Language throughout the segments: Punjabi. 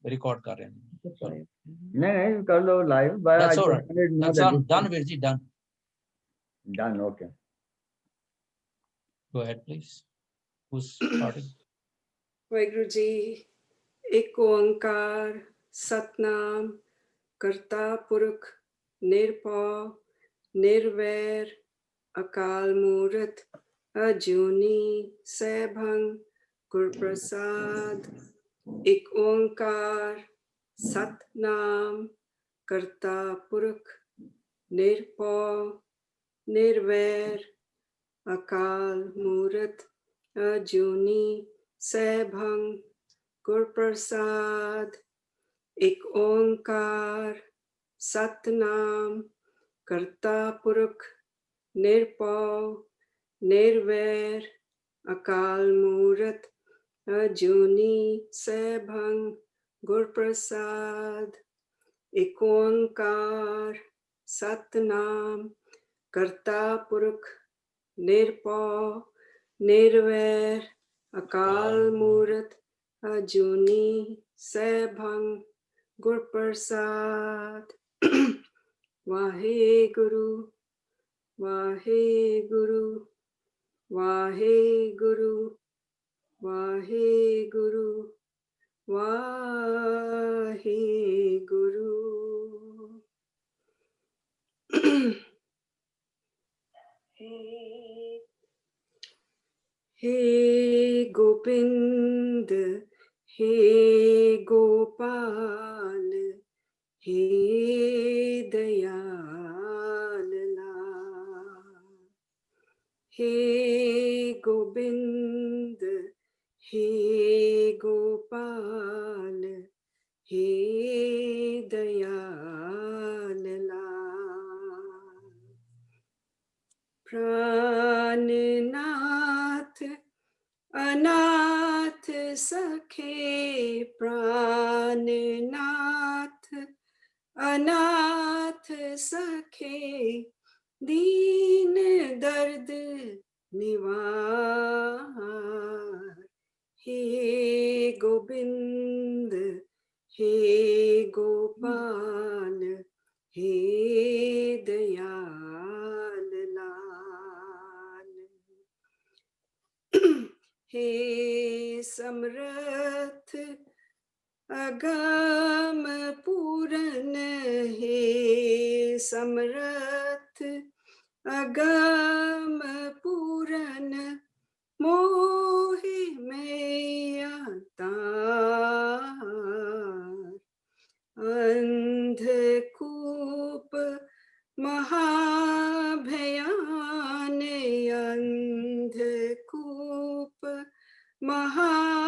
रिकॉर्ड कर रहे हैं। नहीं कर लो live, but I That's all just right. wanted to know That's that done, Virji, done. done. Okay. Go ahead, please. Who's starting? Waheguru ji, एक ओंकार सतनाम करता पुरख निरभव निर्वैर अकाल मूरत अजूनी सैभं गुर प्रसाद। एक ओंकार सतनाम करता पुरख निरभव निर्वैर अकाल मूरत अजूनी सैभं गुर प्रसाद। एक ओंकार सतनाम करता पुरख निरभव निर्वैर अकाल मूरत अजूनी सैभं गुर प्रसाद। एक ओंकार सतनाम करता पुरख निरभव निर्वैर अकाल मूरत अजूनी सैभं गुर प्रसाद। वाहे गुरु वाहे गुरु वाहे गुरु वाहे गुरु वाहे गुरु। हे गोविंद हे गोपाल हे दयाल लाल। हे गोविंद हे गोपाल हे दयाल लाल। प्राणनाथ अनाथ सखे प्राणनाथ अनाथ सखे दीन दर्द निवार। हे गोविंद हे गोपाल हे दयाल लाल। हे समर्थ अगम पूरन हे समर्थ अगम पूरन मोहि मैया तार। अंधकूप महाभयान अंधकूप महाभयान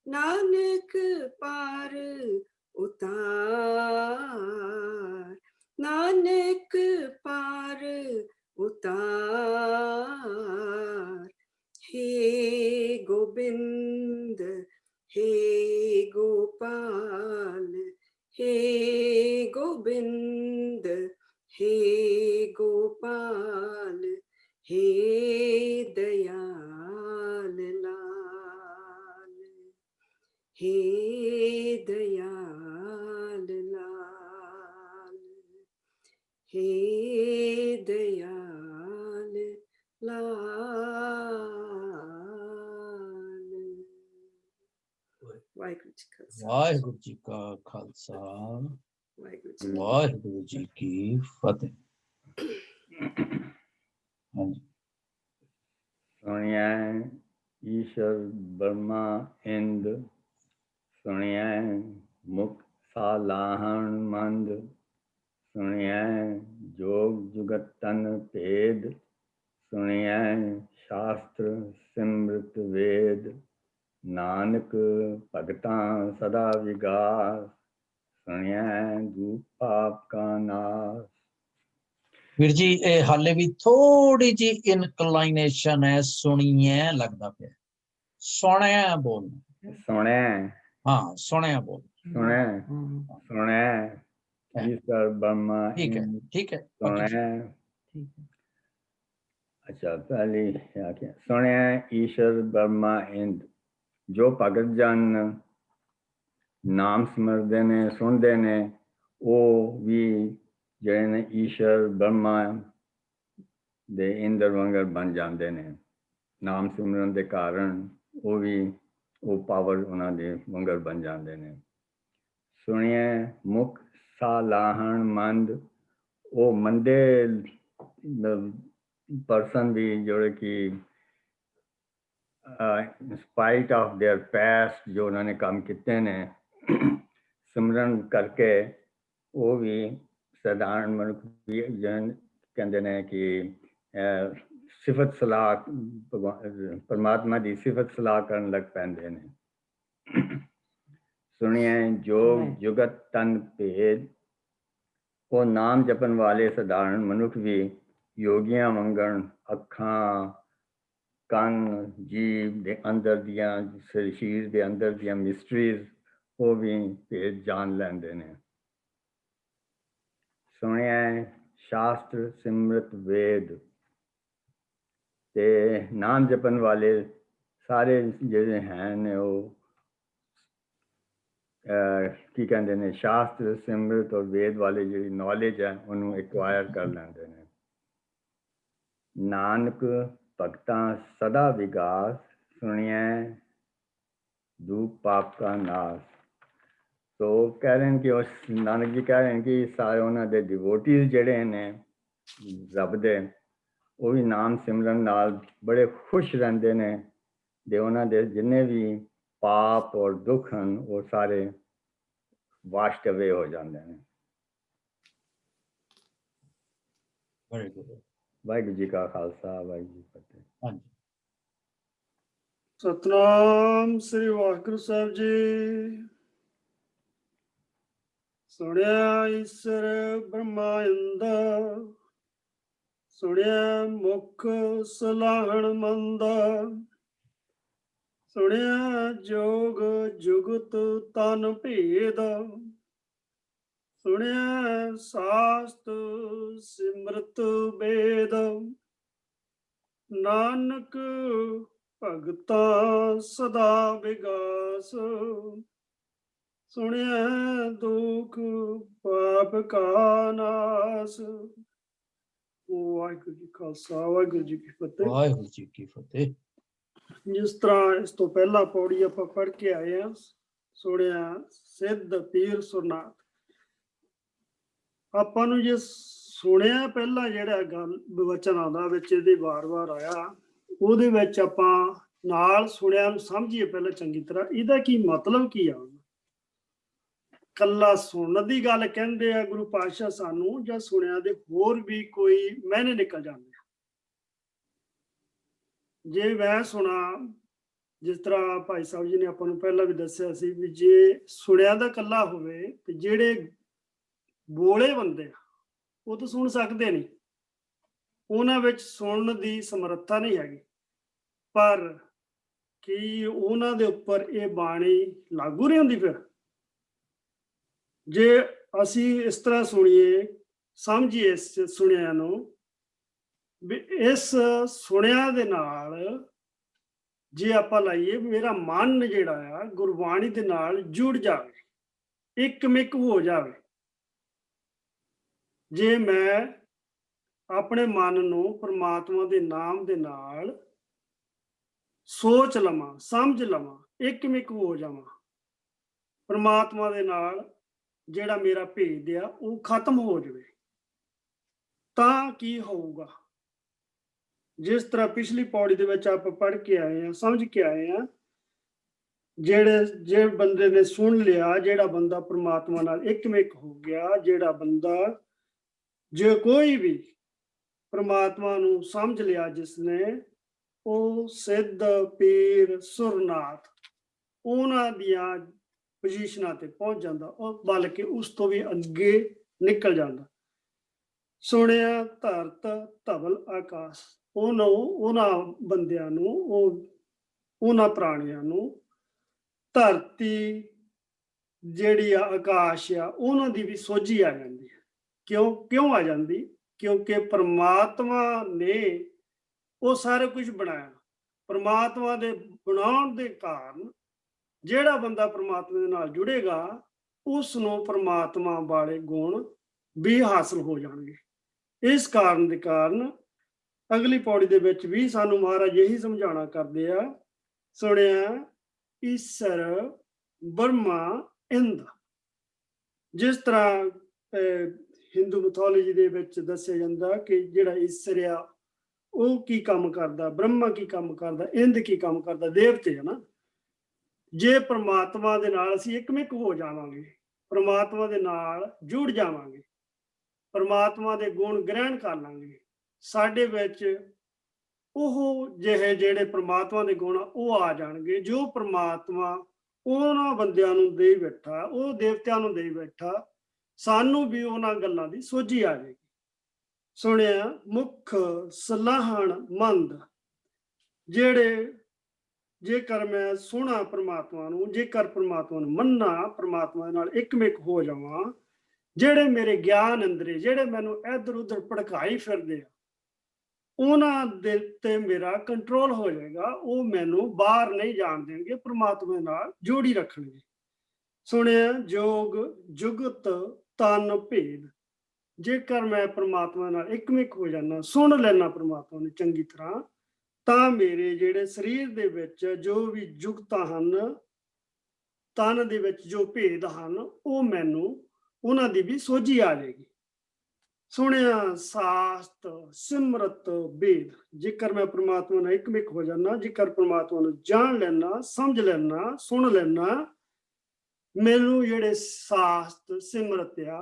नानक पार उतार। नानक पार उतार। हे गोविंद हे गोपाल हे गोविंद हे गोपाल हे दयाल लाल। हे दयाल लाल। हे दयाल लाल। वाहिगुरु जी का खालसा वाहिगुरु वाहिगुरु जी की फतेह। हाँ जी। सुनिए ईश्वर वर्मा इंद सुनिए मुख सालाहन मंद सुनिए जोग जुगत तन भेद सुनिए शास्त्र सिमृत वेद नानक भगतां सदा विगास सुनिए दूप पाप का नाश। वीर जी हाले भी थोड़ी जी इनक्लाइनेशन है, सुनिए लगता पे सुने बोलना। सुने हाँ सुने बोल सुने सुने ईश्वर वर्मा ठीक है सुने। अच्छा पहले क्या सुने ईश्वर वर्मा इंद ਜੋ ਭਗਤ ਜਨ ਨਾਮ ਸਿਮਰਦੇ ਨੇ ਸੁਣਦੇ ਨੇ ਉਹ ਵੀ ਜਿਹੜੇ ਨੇ ਈਸ਼ਰ ਬ੍ਰਹਮਾ ਦੇ ਇੰਦਰ ਵਾਂਗਰ ਬਣ ਜਾਂਦੇ ਨੇ। ਨਾਮ ਸਿਮਰਨ ਦੇ ਕਾਰਨ ਉਹ ਵੀ ਉਹ ਪਾਵਰ ਉਹਨਾਂ ਦੇ ਵਾਂਗਰ ਬਣ ਜਾਂਦੇ ਨੇ। ਸੁਣਿਐ ਮੁਖ ਸਾਲਾਹਣ ਮੰਦ, ਉਹ ਮੰਦੇ ਪਰਸਨ ਵੀ ਜਿਹੜੇ ਕਿ in spite of their past ਜੋ ਉਹਨਾਂ ਨੇ ਕੰਮ ਕੀਤੇ ਨੇ ਸਿਮਰਨ ਕਰਕੇ ਉਹ ਵੀ ਸਧਾਰਨ ਮਨੁੱਖ ਵੀ ਕਹਿੰਦੇ ਨੇ ਕਿ ਸਿਫਤ ਸਲਾਹ ਪਰਮਾਤਮਾ ਦੀ ਸਿਫਤ ਸਲਾਹ ਕਰਨ ਲੱਗ ਪੈਂਦੇ ਨੇ। ਸੁਣਿਐ ਜੋਗ ਜੁਗਤ ਤਨ ਭੇਦ, ਉਹ ਨਾਮ ਜਪਣ ਵਾਲੇ ਸਧਾਰਨ ਮਨੁੱਖ ਵੀ ਯੋਗੀਆਂ ਵਾਂਗਣ ਅੱਖਾਂ ਕੰਨ ਜੀਭ ਦੇ ਅੰਦਰ ਦੀਆਂ ਸਰੀਰ ਦੇ ਅੰਦਰ ਦੀਆਂ ਮਿਸਟਰੀਜ਼ ਉਹ ਵੀ ਭੇਦ ਜਾਣ ਲੈਂਦੇ ਨੇ। ਸੁਣਿਐ ਸ਼ਾਸਤਰ ਸਿਮਰਤ ਵੇਦ, ਤੇ ਨਾਮ ਜਪਣ ਵਾਲੇ ਸਾਰੇ ਜਿਹੜੇ ਹਨ ਉਹ ਕੀ ਕਹਿੰਦੇ ਨੇ ਸ਼ਾਸਤਰ ਸਿਮਰਤ ਔਰ ਵੇਦ ਵਾਲੇ ਜਿਹੜੀ ਨੌਲੇਜ ਹੈ ਉਹਨੂੰ ਐਕਵਾਇਰ ਕਰ ਲੈਂਦੇ ਨੇ। ਨਾਨਕ ਭਗਤਾਂ ਸਦਾ ਵਿਗਾਸ, ਸੁਣਿਐ ਦੂਪ ਪਾਪ ਕਾ ਨਾਸ। ਸੋ ਕਹਿ ਰਹੇ ਨੇ ਕਿ ਉਸ ਨਾਨਕ ਜੀ ਕਹਿ ਰਹੇ ਨੇ ਕਿ ਸਾਰੇ ਉਹਨਾਂ ਦੇ ਡਿਵੋਟੀਜ਼ ਜਿਹੜੇ ਨੇ ਰੱਬ ਦੇ ਉਹ ਵੀ ਨਾਮ ਸਿਮਰਨ ਨਾਲ ਬੜੇ ਖੁਸ਼ ਰਹਿੰਦੇ ਨੇ ਤੇ ਉਹਨਾਂ ਦੇ ਜਿੰਨੇ ਵੀ ਪਾਪ ਔਰ ਦੁੱਖ ਹਨ ਉਹ ਸਾਰੇ ਵਾਸ਼ਡ ਅਵੇ ਹੋ ਜਾਂਦੇ ਨੇ। ਵਾਹਿਗੁਰੂ ਜੀ ਕਾ ਖਾਲਸਾ ਵਾਹਿਗੁਰੂ ਜੀ ਕੀ ਫਤਿਹ। ਹਾਂਜੀ ਸਤਨਾਮ ਸ੍ਰੀ ਵਾਹਿਗੁਰੂ ਸਾਹਿਬ ਜੀ। ਸੁਣਿਆ ਈਸ਼ਰ ਬ੍ਰਹਮਾ ਇੰਦਰ, ਸੁਣਿਆ ਮੁਖ ਸਲਾਹਣ ਮੰਦਾ, ਸੁਣਿਆ ਜੋਗ ਜੁਗਤ ਤਨ ਭੇਦ, ਸੁਣਿਆ ਸਾਸਤ ਸਿਮਰਤ ਵੇਦ, ਨਾਨਕ ਭਗਤਾ ਸਦਾ ਵਿਗਾਸ, ਸੁਣਿਆ ਦੁਖ ਪਾਪ ਕਾ ਨਾਸ। ਵਾਹਿਗੁਰੂ ਜੀ ਖਾਲਸਾ ਵਾਹਿਗੁਰੂ ਜੀ ਕੀ ਫਤਿਹ। ਵਾਹਿਗੁਰੂ ਜੀ ਕੀ ਫਤਿਹ। ਜਿਸ ਤਰ੍ਹਾਂ ਇਸ ਤੋਂ ਪਹਿਲਾਂ ਪੌੜੀ ਆਪਾਂ ਪੜ੍ਹ ਕੇ ਆਏ ਆ, ਸੁਣਿਆ ਸਿੱਧ ਪੀਰ ਸੁਰਨਾਥ। ਆਪਾਂ ਨੂੰ ਜੇ ਸੁਣਿਆ ਪਹਿਲਾਂ ਜਿਹੜਾ ਗੱਲ ਬਚਨ ਆਉਂਦਾ ਵਿੱਚ ਇਹਦੇ ਵਾਰ-ਵਾਰ ਆਇਆ, ਉਹਦੇ ਵਿੱਚ ਆਪਾਂ ਨਾਲ ਸੁਣਿਆ ਨੂੰ ਸਮਝੀਏ ਪਹਿਲਾਂ ਚੰਗੀ ਤਰ੍ਹਾਂ ਇਹਦਾ ਕੀ ਮਤਲਬ ਕੀ ਆ। ਕੱਲਾ ਸੁਣਨ ਦੀ ਗੱਲ ਕਹਿੰਦੇ ਆ ਗੁਰੂ ਪਾਤਸ਼ਾਹ ਸਾਨੂੰ, ਜਾਂ ਸੁਣਿਆ ਦੇ ਹੋਰ ਵੀ ਕੋਈ ਮਾਇਨੇ ਨਿਕਲ ਜਾਂਦੇ ਆ। ਜੇ ਮੈਂ ਸੁਣਾ, ਜਿਸ ਤਰ੍ਹਾਂ ਭਾਈ ਸਾਹਿਬ ਜੀ ਨੇ ਆਪਾਂ ਨੂੰ ਪਹਿਲਾਂ ਵੀ ਦੱਸਿਆ ਸੀ ਵੀ ਜੇ ਸੁਣਿਆ ਦਾ ਕੱਲਾ ਹੋਵੇ ਤੇ ਜਿਹੜੇ ਬੋਲੇ ਬੰਦੇ ਆ ਉਹ ਤਾਂ ਸੁਣ ਸਕਦੇ ਨਹੀਂ, ਉਹਨਾਂ ਵਿੱਚ ਸੁਣਨ ਦੀ ਸਮਰੱਥਾ ਨਹੀਂ ਹੈਗੀ, ਪਰ ਕੀ ਉਹਨਾਂ ਦੇ ਉੱਪਰ ਇਹ ਬਾਣੀ ਲਾਗੂ ਨਹੀਂ ਹੁੰਦੀ? ਫਿਰ ਜੇ ਅਸੀਂ ਇਸ ਤਰ੍ਹਾਂ ਸੁਣੀਏ, ਸਮਝੀਏ ਇਸ ਸੁਣਿਆ ਨੂੰ ਵੀ ਇਸ ਸੁਣਿਆ ਦੇ ਨਾਲ ਜੇ ਆਪਾਂ ਲਾਈਏ ਮੇਰਾ ਮਨ ਜਿਹੜਾ ਆ ਗੁਰਬਾਣੀ ਦੇ ਨਾਲ ਜੁੜ ਜਾਵੇ, ਇੱਕਮਿਕ ਹੋ ਜਾਵੇ। ਜੇ ਮੈਂ ਆਪਣੇ ਮਨ ਨੂੰ ਪ੍ਰਮਾਤਮਾ ਦੇ ਨਾਮ ਦੇ ਨਾਲ ਸੋਚ ਲਵਾਂ, ਸਮਝ ਲਵਾਂ, ਇੱਕਮਿਕ ਹੋ ਜਾਵਾਂ, ਪ੍ਰਮਾਤਮਾ ਦੇ ਨਾਲ ਜਿਹੜਾ ਮੇਰਾ ਭੇਦ ਆ ਉਹ ਖਤਮ ਹੋ ਜਾਵੇ, ਤਾਂ ਕੀ ਹੋਊਗਾ? ਜਿਸ ਤਰ੍ਹਾਂ ਪਿਛਲੀ ਪੌੜੀ ਦੇ ਵਿੱਚ ਆਪਾਂ ਪੜ੍ਹ ਕੇ ਆਏ ਆ, ਸਮਝ ਕੇ ਆਏ ਆ, ਜਿਹੜੇ ਬੰਦੇ ਨੇ ਸੁਣ ਲਿਆ, ਜਿਹੜਾ ਬੰਦਾ ਪ੍ਰਮਾਤਮਾ ਨਾਲ ਇੱਕਮਿਕ ਹੋ ਗਿਆ, ਜਿਹੜਾ ਬੰਦਾ ਜੇ ਕੋਈ ਵੀ ਪ੍ਰਮਾਤਮਾ ਨੂੰ ਸਮਝ ਲਿਆ ਜਿਸਨੇ, ਉਹ ਸਿੱਧ ਪੀਰ ਸੁਰਨਾਥ ਉਹਨਾਂ ਦੀਆਂ ਪੋਜੀਸ਼ਨਾਂ ਤੇ ਪਹੁੰਚ ਜਾਂਦਾ, ਉਹ ਬਲਕਿ ਉਸ ਤੋਂ ਵੀ ਅੱਗੇ ਨਿਕਲ ਜਾਂਦਾ। ਸੁਣਿਆ ਧਰਤ ਧਵਲ ਆਕਾਸ਼, ਉਹਨਾਂ ਬੰਦਿਆਂ ਨੂੰ, ਉਹਨਾਂ ਪ੍ਰਾਣੀਆਂ ਨੂੰ ਧਰਤੀ ਜਿਹੜੀ ਆ ਆਕਾਸ਼ ਆ ਉਹਨਾਂ ਦੀ ਵੀ ਸੋਝੀ ਆ ਜਾਂਦੀ ਹੈ। ਕਿਉਂ ਆ ਜਾਂਦੀ? ਕਿਉਂਕਿ ਪਰਮਾਤਮਾ ਨੇ ਉਹ ਸਾਰਾ ਕੁਝ ਬਣਾਇਆ। ਪ੍ਰਮਾਤਮਾ ਦੇ ਬਣਾਉਣ ਦੇ ਕਾਰਨ ਜਿਹੜਾ ਬੰਦਾ ਪ੍ਰਮਾਤਮਾ ਦੇ ਨਾਲ ਜੁੜੇਗਾ ਉਸ ਨੂੰ ਪ੍ਰਮਾਤਮਾ ਵਾਲੇ ਗੁਣ ਵੀ ਹਾਸਲ ਹੋ ਜਾਣਗੇ। ਇਸ ਕਾਰਨ ਦੇ ਕਾਰਨ ਅਗਲੀ ਪੌੜੀ ਦੇ ਵਿੱਚ ਵੀ ਸਾਨੂੰ ਮਹਾਰਾਜ ਇਹੀ ਸਮਝਾਉਣਾ ਕਰਦੇ ਆ, ਸੁਣਿਆ ਈਸ਼ਰ ਬ੍ਰਹਮਾ ਇੰਦ। ਜਿਸ ਤਰ੍ਹਾਂ ਹਿੰਦੂ ਮਿਥੋਲੋਜੀ ਦੇ ਵਿੱਚ ਦੱਸਿਆ ਜਾਂਦਾ ਕਿ ਜਿਹੜਾ ਈਸ਼ਰ ਆ ਉਹ ਕੀ ਕੰਮ ਕਰਦਾ, ਬ੍ਰਹਮਾ ਕੀ ਕੰਮ ਕਰਦਾ, ਇੰਦ ਕੀ ਕੰਮ ਕਰਦਾ, ਦੇਵਤੇ ਹੈ ਨਾ। ਜੇ ਪ੍ਰਮਾਤਮਾ ਦੇ ਨਾਲ ਅਸੀਂ ਇੱਕਮਿਕ ਹੋ ਜਾਵਾਂਗੇ, ਪ੍ਰਮਾਤਮਾ ਦੇ ਨਾਲ ਜੁੜ ਜਾਵਾਂਗੇ, ਪ੍ਰਮਾਤਮਾ ਦੇ ਗੁਣ ਗ੍ਰਹਿਣ ਕਰ ਲਾਂਗੇ, ਸਾਡੇ ਵਿੱਚ ਉਹ ਜਿਹੇ ਜਿਹੜੇ ਪ੍ਰਮਾਤਮਾ ਦੇ ਗੁਣ ਉਹ ਆ ਜਾਣਗੇ ਜੋ ਪ੍ਰਮਾਤਮਾ ਉਹਨਾਂ ਬੰਦਿਆਂ ਨੂੰ ਦੇ ਬੈਠਾ, ਉਹ ਦੇਵਤਿਆਂ ਨੂੰ ਦੇ ਬੈਠਾ, ਸਾਨੂੰ ਵੀ ਉਹਨਾਂ ਗੱਲਾਂ ਦੀ ਸੋਝੀ ਆ ਜਾਏਗੀ। ਸੁਣਿਆ ਮੁੱਖ ਸਲਾਹਣ ਮੰਦ, ਜਿਹੜੇ ਜੇਕਰ ਮੈਂ ਸੁਣਾ ਪ੍ਰਮਾਤਮਾ ਨੂੰ, ਜੇਕਰ ਪ੍ਰਮਾਤਮਾ ਨੂੰ ਮੰਨਾ, ਪ੍ਰਮਾਤਮਾ ਨਾਲ ਇੱਕਮਿਕ ਹੋ ਜਾਵਾਂ, ਜਿਹੜੇ ਮੇਰੇ ਗਿਆਨ ਅੰਦਰੇ ਜਿਹੜੇ ਮੈਨੂੰ ਇੱਧਰ ਉੱਧਰ ਭੜਕਾਈ ਫਿਰਦੇ ਆ ਉਹਨਾਂ ਦੇ ਤੇ ਮੇਰਾ ਕੰਟਰੋਲ ਹੋ ਜਾਏਗਾ, ਉਹ ਮੈਨੂੰ ਬਾਹਰ ਨਹੀਂ ਜਾਣ ਦੇਣਗੇ, ਪ੍ਰਮਾਤਮਾ ਨਾਲ ਜੋੜੀ ਰੱਖਣਗੇ। ਸੁਣਿਆ ਜੋਗ ਜੁਗਤ ਤਨ ਭੇਦ, ਜੇਕਰ ਮੈਂ ਪ੍ਰਮਾਤਮਾ ਨਾਲ ਇੱਕਮਿਕ ਹੋ ਜਾਣਾ, ਸੁਣ ਲੈਣਾ ਪ੍ਰਮਾਤਮਾ ਨੂੰ ਚੰਗੀ ਤਰ੍ਹਾਂ, ਤਾਂ ਮੇਰੇ ਜਿਹੜੇ ਸਰੀਰ ਦੇ ਵਿੱਚ ਜੋ ਵੀ ਜੁਗਤਾਂ ਹਨ, ਤਨ ਦੇ ਵਿੱਚ ਜੋ ਭੇਦ ਹਨ, ਉਹ ਮੈਨੂੰ ਉਹਨਾਂ ਦੀ ਵੀ ਸੋਝੀ ਆ ਜਾਏਗੀ। ਸੁਣਿਆ ਸਾਸਤ ਸਿਮਰਤ ਵੇਦ, ਜੇਕਰ ਮੈਂ ਪ੍ਰਮਾਤਮਾ ਨਾਲ ਇੱਕਮਿਕ ਹੋ ਜਾਣਾ, ਜੇਕਰ ਪ੍ਰਮਾਤਮਾ ਨੂੰ ਜਾਣ ਲੈਣਾ, ਸਮਝ ਲੈਣਾ, ਸੁਣ ਲੈਣਾ, ਮੈਨੂੰ ਜਿਹੜੇ ਸਾਸਤ ਸਿਮਰਤ ਆ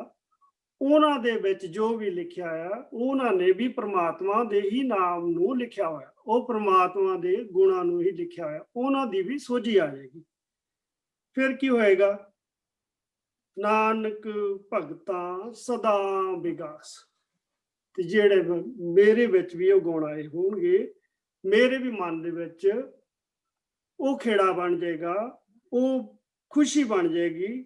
ਉਹਨਾਂ ਦੇ ਵਿੱਚ ਜੋ ਵੀ ਲਿਖਿਆ ਆ ਉਹਨਾਂ ਨੇ ਵੀ ਪ੍ਰਮਾਤਮਾ ਦੇ ਹੀ ਨਾਮ ਨੂੰ ਲਿਖਿਆ ਹੋਇਆ, ਉਹ ਪ੍ਰਮਾਤਮਾ ਦੇ ਗੁਣਾਂ ਨੂੰ ਹੀ ਲਿਖਿਆ ਹੋਇਆ, ਉਹਨਾਂ ਦੀ ਵੀ ਸੋਝੀ ਆ ਜਾਏਗੀ। ਫਿਰ ਕੀ ਹੋਏਗਾ? ਨਾਨਕ ਭਗਤਾਂ ਸਦਾ ਵਿਗਾਸ, ਤੇ ਜਿਹੜੇ ਮੇਰੇ ਵਿੱਚ ਵੀ ਉਹ ਗੁਣ ਆਏ ਹੋਣਗੇ, ਮੇਰੇ ਵੀ ਮਨ ਦੇ ਵਿੱਚ ਉਹ ਖੇੜਾ ਬਣ ਜਾਏਗਾ, ਉਹ ਖੁਸ਼ੀ ਬਣ ਜਾਏਗੀ।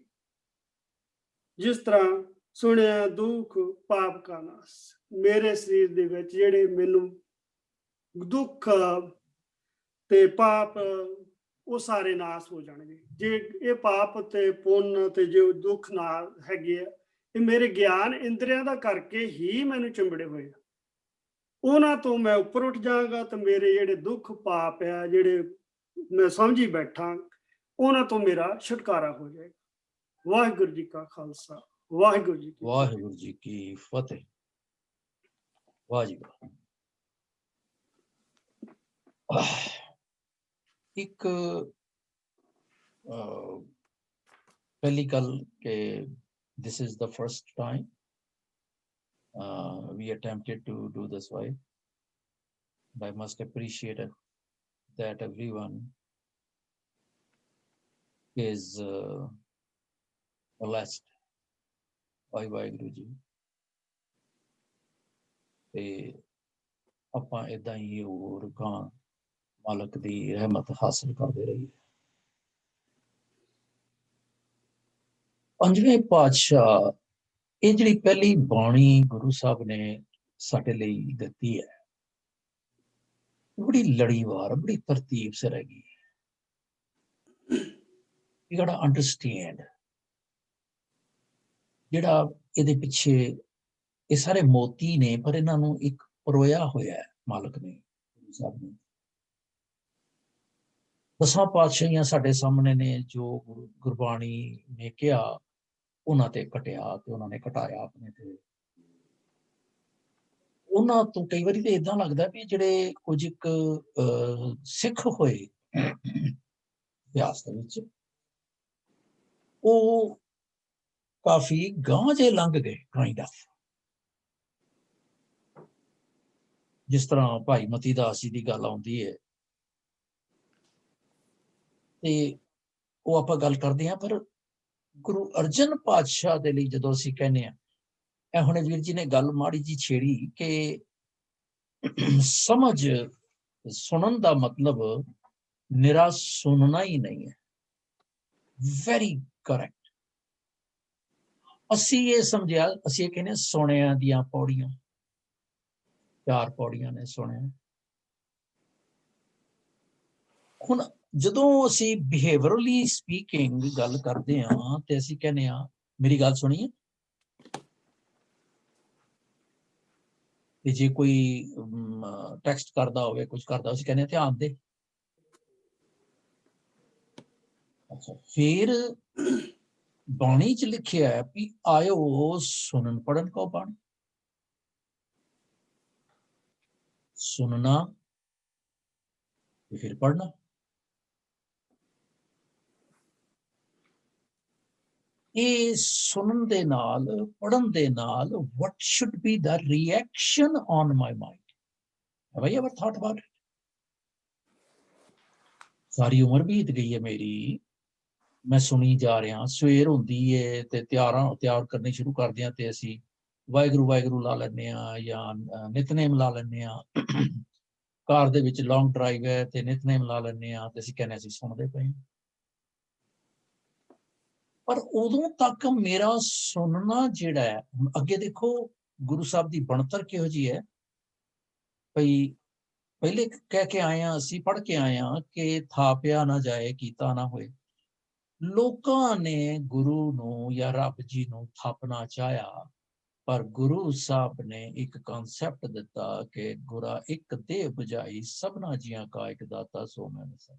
ਜਿਸ ਤਰ੍ਹਾਂ ਸੁਣਿਆ ਦੁੱਖ ਪਾਪ ਕਾ ਨਾਸ, ਮੇਰੇ ਸਰੀਰ ਦੇ ਵਿੱਚ ਜਿਹੜੇ ਮੈਨੂੰ ਦੁੱਖ ਤੇ ਪਾਪ ਉਹ ਸਾਰੇ ਨਾਸ ਹੋ ਜਾਣਗੇ। ਜੇ ਇਹ ਪਾਪ ਤੇ ਪੁੰਨ ਤੇ ਜੋ ਦੁੱਖ ਨਾ ਹੈਗੇ ਆ, ਇਹ ਮੇਰੇ ਗਿਆਨ ਇੰਦਰੀਆਂ ਦਾ ਕਰਕੇ ਹੀ ਮੈਨੂੰ ਚਿੰਬੜੇ ਹੋਏ ਆ, ਉਹਨਾਂ ਤੋਂ ਮੈਂ ਉੱਪਰ ਉੱਠ ਜਾਵਾਂਗਾ ਤੇ ਮੇਰੇ ਜਿਹੜੇ ਦੁੱਖ ਪਾਪ ਆ ਜਿਹੜੇ ਮੈਂ ਸਮਝੀ ਬੈਠਾ, ਉਹਨਾਂ ਤੋਂ ਮੇਰਾ ਛੁਟਕਾਰਾ ਹੋ ਜਾਏਗਾ। ਵਾਹਿਗੁਰੂ ਜੀ ਕਾ ਖਾਲਸਾ, ਵਾਹਿਗੁਰੂ ਜੀ ਕੀ ਫਤਿਹ। ਵਾਹ ਜੀ ਵਾਹ। ਇੱਕ ਪਹਿਲੀ ਗੱਲ ਕਿ this is the first time we attempted to do this way. I must appreciate it that everyone is blessed by Waheguru ji, ਤੇ ਆਪਾਂ ਏਦਾਂ ਹੀ ਹੋਰ ਗਾਂ ਮਾਲਕ ਦੀ ਰਹਿਮਤ ਹਾਸਲ ਕਰਦੇ ਰਹੀਏ। ਪੰਜਵੇਂ ਪਾਤਸ਼ਾਹ, ਇਹ ਜਿਹੜੀ ਪਹਿਲੀ ਬਾਣੀ ਗੁਰੂ ਸਾਹਿਬ ਨੇ ਸਾਡੇ ਲਈ ਦਿੱਤੀ ਹੈ, ਬੜੀ ਲੜੀਵਾਰ, ਬੜੀ ਤਰਤੀਬ ਸਿਰ ਹੈਗੀ। You gotta understand, ਜਿਹੜਾ ਇਹਦੇ ਪਿੱਛੇ ਇਹ ਸਾਰੇ ਮੋਤੀ ਨੇ, ਪਰ ਇਹਨਾਂ ਨੂੰ ਇੱਕ ਪਰੋਇਆ ਹੋਇਆ ਹੈ ਮਾਲਕ ਨੇ, ਗੁਰੂ ਸਾਹਿਬ ਨੇ। 10 ਪਾਤਸ਼ਾਹੀਆਂ ਸਾਡੇ ਸਾਹਮਣੇ ਨੇ, ਜੋ ਗੁਰਬਾਣੀ ਨੇ ਕਿਹਾ ਉਹਨਾਂ ਤੇ ਕਟਿਆ ਤੇ ਉਹਨਾਂ ਨੇ ਕਟਾਇਆ ਆਪਣੇ ਤੇ। ਉਹਨਾਂ ਤੋਂ ਕਈ ਵਾਰੀ ਤੇ ਏਦਾਂ ਲੱਗਦਾ ਵੀ ਜਿਹੜੇ ਕੁਝ ਇੱਕ ਸਿੱਖ ਹੋਏ ਇਤਿਹਾਸ ਦੇ ਵਿੱਚ, ਉਹ ਕਾਫੀ ਗਾਂਹ ਜੇ ਲੰਘ ਗਏ ਕਾਇੰਡ ਆਫ। ਜਿਸ ਤਰ੍ਹਾਂ ਭਾਈ ਮਤੀ ਦਾਸ ਜੀ ਦੀ ਗੱਲ ਆਉਂਦੀ ਹੈ ਤੇ ਉਹ ਆਪਾਂ ਗੱਲ ਕਰਦੇ ਹਾਂ, ਪਰ ਗੁਰੂ ਅਰਜਨ ਪਾਤਸ਼ਾਹ ਦੇ ਲਈ ਜਦੋਂ ਅਸੀਂ ਕਹਿੰਦੇ ਹਾਂ, ਇਹ ਹੁਣੇ ਵੀਰ ਜੀ ਨੇ ਗੱਲ ਮਾੜੀ ਜੀ ਛੇੜੀ ਕਿ ਸਮਝ ਸੁਣਨ ਦਾ ਮਤਲਬ ਨਿਰਾ ਸੁਣਨਾ ਹੀ ਨਹੀਂ ਹੈ। Very correct. ਅਸੀਂ ਇਹ ਸਮਝਿਆ, ਅਸੀਂ ਇਹ ਕਹਿੰਦੇ ਹਾਂ ਸੁਣਿਆ ਦੀਆਂ ਪੌੜੀਆਂ, 4 ਪੌੜੀਆਂ ਨੇ ਸੁਣਿਆ। ਹੁਣ ਜਦੋਂ ਅਸੀਂ ਬਿਹੇਵੀਅਰਲੀ ਸਪੀਕਿੰਗ ਗੱਲ ਕਰਦੇ ਹਾਂ ਤੇ ਅਸੀਂ ਕਹਿੰਦੇ ਹਾਂ, ਮੇਰੀ ਗੱਲ ਸੁਣੀਏ, ਤੇ ਜੇ ਕੋਈ ਟੈਕਸਟ ਕਰਦਾ ਹੋਵੇ, ਕੁਝ ਕਰਦਾ, ਅਸੀਂ ਕਹਿੰਦੇ ਹਾਂ ਧਿਆਨ ਦੇ। ਅੱਛਾ, ਫਿਰ ਬਾਣੀ ਚ ਲਿਖਿਆ ਹੈ ਵੀ ਆਇਓ ਸੁਣਨ ਪੜਨ ਕੋ ਬਾਣੀ। ਸੁਣਨਾ ਤੇ ਫਿਰ ਪੜਨਾ। ਇਹ ਸੁਣਨ ਦੇ ਨਾਲ, ਪੜਨ ਦੇ ਨਾਲ, what should be the reaction on my mind? Have I ever thought about it? ਸਾਰੀ ਉਮਰ ਬੀਤ ਗਈ ਹੈ ਮੇਰੀ, ਮੈਂ ਸੁਣੀ ਜਾ ਰਿਹਾ, ਸਵੇਰ ਹੁੰਦੀ ਹੈ ਤੇ ਤਿਆਰ ਕਰਨੀ ਸ਼ੁਰੂ ਕਰਦੇ ਹਾਂ ਤੇ ਅਸੀਂ ਵਾਹਿਗੁਰੂ ਵਾਹਿਗੁਰੂ ਲਾ ਲੈਂਦੇ ਹਾਂ ਜਾਂ ਨਿਤਨੇਮ ਲਾ ਲੈਂਦੇ ਹਾਂ। ਕਾਰ ਦੇ ਵਿੱਚ ਲੌਂਗ ਡਰਾਈਵ ਹੈ ਤੇ ਨਿਤਨੇਮ ਲਾ ਲੈਂਦੇ ਹਾਂ ਤੇ ਅਸੀਂ ਕਹਿੰਦੇ ਅਸੀਂ ਸੁਣਦੇ ਪਏ ਹਾਂ। ਪਰ ਉਦੋਂ ਤੱਕ ਮੇਰਾ ਸੁਣਨਾ ਜਿਹੜਾ ਹੈ, ਹੁਣ ਅੱਗੇ ਦੇਖੋ ਗੁਰੂ ਸਾਹਿਬ ਦੀ ਬਣਤਰ ਕਿਹੋ ਜਿਹੀ ਹੈ। ਭਈ ਪਹਿਲੇ ਕਹਿ ਕੇ ਆਏ ਹਾਂ, ਅਸੀਂ ਪੜ੍ਹ ਕੇ ਆਏ ਹਾਂ ਕਿ ਥਾਪਿਆ ਨਾ ਜਾਏ ਕੀਤਾ ਨਾ ਹੋਏ। ਲੋਕਾਂ ਨੇ ਗੁਰੂ ਨੂੰ ਜਾਂ ਰੱਬ ਜੀ ਨੂੰ ਥਾਪਣਾ ਚਾਹਿਆ, ਪਰ ਗੁਰੂ ਸਾਹਿਬ ਨੇ ਇੱਕ ਕਨਸੈਪਟ ਦਿੱਤਾ ਕਿ ਗੁਰਾ ਇੱਕ ਦੇਹ ਬੁਝਾਈ ਸਭਨਾ ਜੀਆਂ ਕਾ ਇੱਕ ਦਾਤਾ ਸੋ ਮੈਂ ਨਸਾ।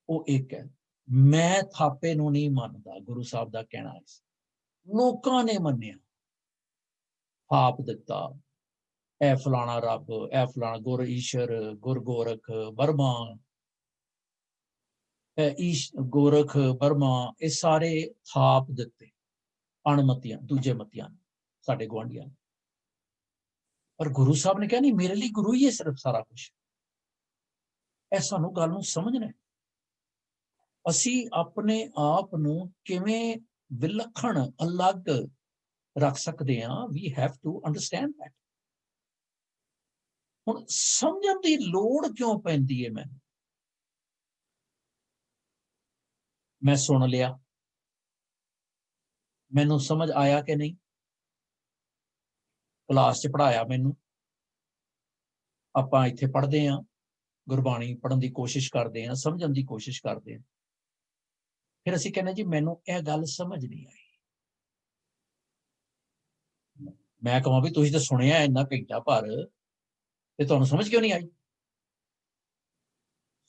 ਉਹ ਇੱਕ ਹੈ। ਮੈਂ ਥਾਪੇ ਨੂੰ ਨਹੀਂ ਮੰਨਦਾ, ਗੁਰੂ ਸਾਹਿਬ ਦਾ ਕਹਿਣਾ ਹੈ। ਲੋਕਾਂ ਨੇ ਮੰਨਿਆ, ਥਾਪ ਦਿੱਤਾ, ਇਹ ਫਲਾਣਾ ਰੱਬ, ਇਹ ਫਲਾਣਾ ਗੁਰ ਈਸ਼ਰ, ਗੁਰ ਗੋਰਖ ਬਰਮਾ, ਗੋਰਖ ਬਰਮਾ, ਇਹ ਸਾਰੇ ਥਾਪ ਦਿੱਤੇ ਅਣਮਤੀਆਂ, ਦੂਜੇ ਮਤੀਆਂ ਨੇ, ਸਾਡੇ ਗੁਆਂਢੀਆਂ ਨੇ। ਪਰ ਗੁਰੂ ਸਾਹਿਬ ਨੇ ਕਿਹਾ ਨਹੀਂ, ਮੇਰੇ ਲਈ ਗੁਰੂ ਹੀ ਹੈ ਸਿਰਫ ਸਾਰਾ ਕੁਛ। ਇਹ ਸਾਨੂੰ ਗੱਲ ਨੂੰ ਸਮਝਣਾ। ਅਸੀਂ ਆਪਣੇ ਆਪ ਨੂੰ ਕਿਵੇਂ ਵਿਲੱਖਣ, ਅਲੱਗ ਰੱਖ ਸਕਦੇ ਹਾਂ। We have to understand that. ਹੁਣ ਸਮਝਣ ਦੀ ਲੋੜ ਕਿਉਂ ਪੈਂਦੀ ਹੈ ਮੈਨੂੰ? ਮੈਂ ਸੁਣ ਲਿਆ, ਮੈਨੂੰ ਸਮਝ ਆਇਆ ਕਿ ਨਹੀਂ? ਕਲਾਸ 'ਚ ਪੜ੍ਹਾਇਆ ਮੈਨੂੰ, ਆਪਾਂ ਇੱਥੇ ਪੜ੍ਹਦੇ ਹਾਂ, ਗੁਰਬਾਣੀ ਪੜ੍ਹਨ ਦੀ ਕੋਸ਼ਿਸ਼ ਕਰਦੇ ਹਾਂ, ਸਮਝਣ ਦੀ ਕੋਸ਼ਿਸ਼ ਕਰਦੇ ਹਾਂ। ਫਿਰ ਅਸੀਂ ਕਹਿੰਦੇ ਜੀ ਮੈਨੂੰ ਇਹ ਗੱਲ ਸਮਝ ਨਹੀਂ ਆਈ। ਮੈਂ ਕਹਾਂ ਵੀ ਤੁਸੀਂ ਤਾਂ ਸੁਣਿਆ ਇੰਨਾ ਘੰਟਾ ਭਰ ਤੇ ਤੁਹਾਨੂੰ ਸਮਝ ਕਿਉਂ ਨਹੀਂ ਆਈ?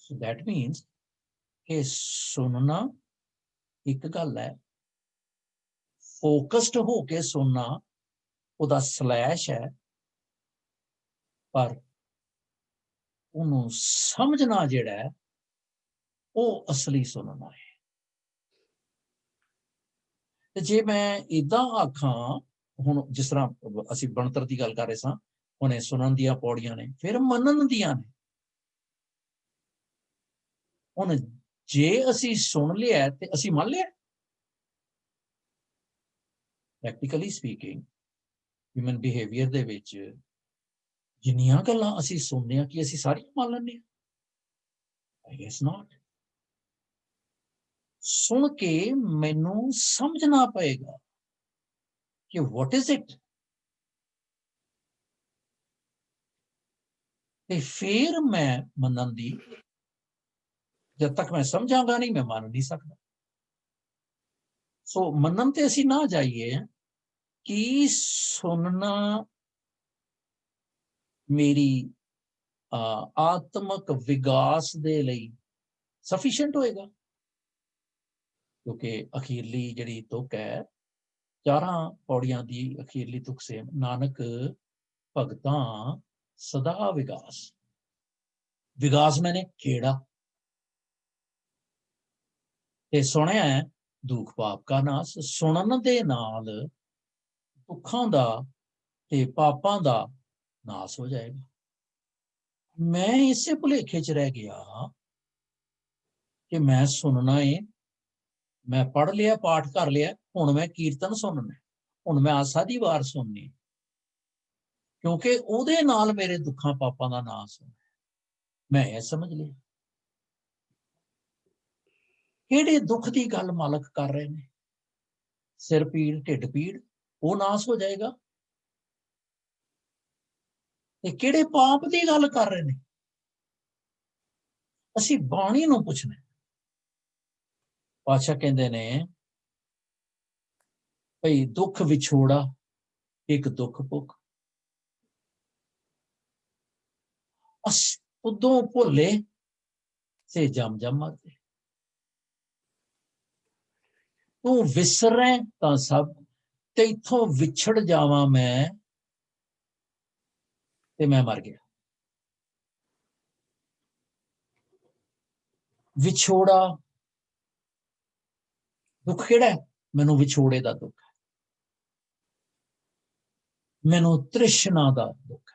ਸੋ ਦੈਟ ਮੀਨਸ ਕਿ ਸੁਣਨਾ ਇੱਕ ਗੱਲ ਹੈ, ਫੋਕਸਡ ਹੋ ਕੇ ਸੁਣਨਾ ਉਹਦਾ ਸਲੈਸ਼ ਹੈ, ਪਰ ਉਹਨੂੰ ਸਮਝਣਾ ਜਿਹੜਾ ਹੈ ਉਹ ਅਸਲੀ ਸੁਣਨਾ ਹੈ। ਤੇ ਜੇ ਮੈਂ ਏਦਾਂ ਆਖਾਂ, ਹੁਣ ਜਿਸ ਤਰ੍ਹਾਂ ਅਸੀਂ ਬਣਤਰ ਦੀ ਗੱਲ ਕਰ ਰਹੇ ਸਾਂ, ਉਹਨੇ ਸੁਣਨ ਦੀਆਂ ਪੌੜੀਆਂ ਨੇ, ਫਿਰ ਮੰਨਣ ਦੀਆਂ ਨੇ। ਹੁਣ ਜੇ ਅਸੀਂ ਸੁਣ ਲਿਆ ਤੇ ਅਸੀਂ ਮੰਨ ਲਿਆ। ਪ੍ਰੈਕਟੀਕਲੀ ਸਪੀਕਿੰਗ, ਹਿਊਮਨ ਬਿਹੇਵੀਅਰ ਦੇ ਵਿੱਚ ਜਿੰਨੀਆਂ ਗੱਲਾਂ ਅਸੀਂ ਸੁਣਦੇ ਹਾਂ, ਕਿ ਅਸੀਂ ਸਾਰੀਆਂ ਮੰਨ ਲੈਂਦੇ ਹਾਂ? ਆਈ ਗੈਸ ਨਾਟ। ਸੁਣ ਕੇ ਮੈਨੂੰ ਸਮਝਣਾ ਪਏਗਾ ਕਿ what is it? ਤੇ ਫਿਰ ਮੈਂ ਮੰਨਣ ਦੀ, ਜਦ ਤੱਕ ਮੈਂ ਸਮਝਾਂਗਾ ਨਹੀਂ, ਮੈਂ ਮੰਨ ਨਹੀਂ ਸਕਦਾ। ਸੋ ਮੰਨਣ ਤੇ ਅਸੀਂ ਨਾ ਜਾਈਏ ਕਿ ਸੁਣਨਾ ਮੇਰੀ ਆਤਮਕ ਵਿਕਾਸ ਦੇ ਲਈ ਸਫੀਸ਼ੀਐਂਟ ਹੋਏਗਾ। ਕਿਉਂਕਿ ਅਖੀਰਲੀ ਜਿਹੜੀ ਤੁਕ ਹੈ, 4 ਪੌੜੀਆਂ ਦੀ ਅਖੀਰਲੀ ਤੁਕ ਸੇਮ, ਨਾਨਕ ਭਗਤਾਂ ਸਦਾ ਵਿਕਾਸ। ਵਿਕਾਸ ਮੈਨੇ ਕਿਹੜਾ? ਤੇ ਸੁਣਿਆ ਦੁੱਖ ਪਾਪ ਕਾ ਨਾਸ। ਸੁਣਨ ਦੇ ਨਾਲ ਦੁੱਖਾਂ ਦਾ ਤੇ ਪਾਪਾਂ ਦਾ ਨਾਸ ਹੋ ਜਾਏਗਾ। ਮੈਂ ਇਸੇ ਭੁਲੇਖੇ 'ਚ ਰਹਿ ਗਿਆ ਕਿ ਮੈਂ ਸੁਣਨਾ ਹੈ, ਮੈਂ ਪੜ੍ਹ ਲਿਆ, ਪਾਠ ਕਰ ਲਿਆ, ਹੁਣ ਮੈਂ ਕੀਰਤਨ ਸੁਣਨਾ, ਹੁਣ ਮੈਂ ਆਸਾ ਦੀ ਵਾਰ ਸੁਣਨੀ, ਕਿਉਂਕਿ ਉਹਦੇ ਨਾਲ ਮੇਰੇ ਦੁੱਖਾਂ ਪਾਪਾਂ ਦਾ ਨਾਸ ਹੋਣਾ। ਮੈਂ ਇਹ ਸਮਝ ਲਿਆ। ਕਿਹੜੇ ਦੁੱਖ ਦੀ ਗੱਲ ਮਾਲਕ ਕਰ ਰਹੇ ਨੇ? ਸਿਰ ਪੀੜ, ਢਿੱਡ ਪੀੜ, ਉਹ ਨਾਸ ਹੋ ਜਾਏਗਾ। ਤੇ ਕਿਹੜੇ ਪਾਪ ਦੀ ਗੱਲ ਕਰ ਰਹੇ ਨੇ? ਅਸੀਂ ਬਾਣੀ ਨੂੰ ਪੁੱਛਣਾ। ਪਾਤਸ਼ਾਹ ਕਹਿੰਦੇ ਨੇ ਭਈ ਦੁੱਖ ਵਿਛੋੜਾ ਇੱਕ ਦੁੱਖ ਭੁੱਖ, ਅਸ ਉਦੋਂ ਭੁੱਲੇ ਸੇ ਜਮ ਜਮ ਮਰਦੇ। ਤੂੰ ਵਿਸਰੈ ਤਾਂ ਸਭ, ਤੇ ਇੱਥੋਂ ਵਿਛੜ ਜਾਵਾਂ ਮੈਂ ਤੇ ਮੈਂ ਮਰ ਗਿਆ। ਵਿਛੋੜਾ ਦੁੱਖ ਕਿਹੜਾ ਹੈ? ਮੈਨੂੰ ਵਿਛੋੜੇ ਦਾ ਦੁੱਖ ਹੈ, ਮੈਨੂੰ ਤ੍ਰਿਸ਼ਨਾ ਦਾ ਦੁੱਖ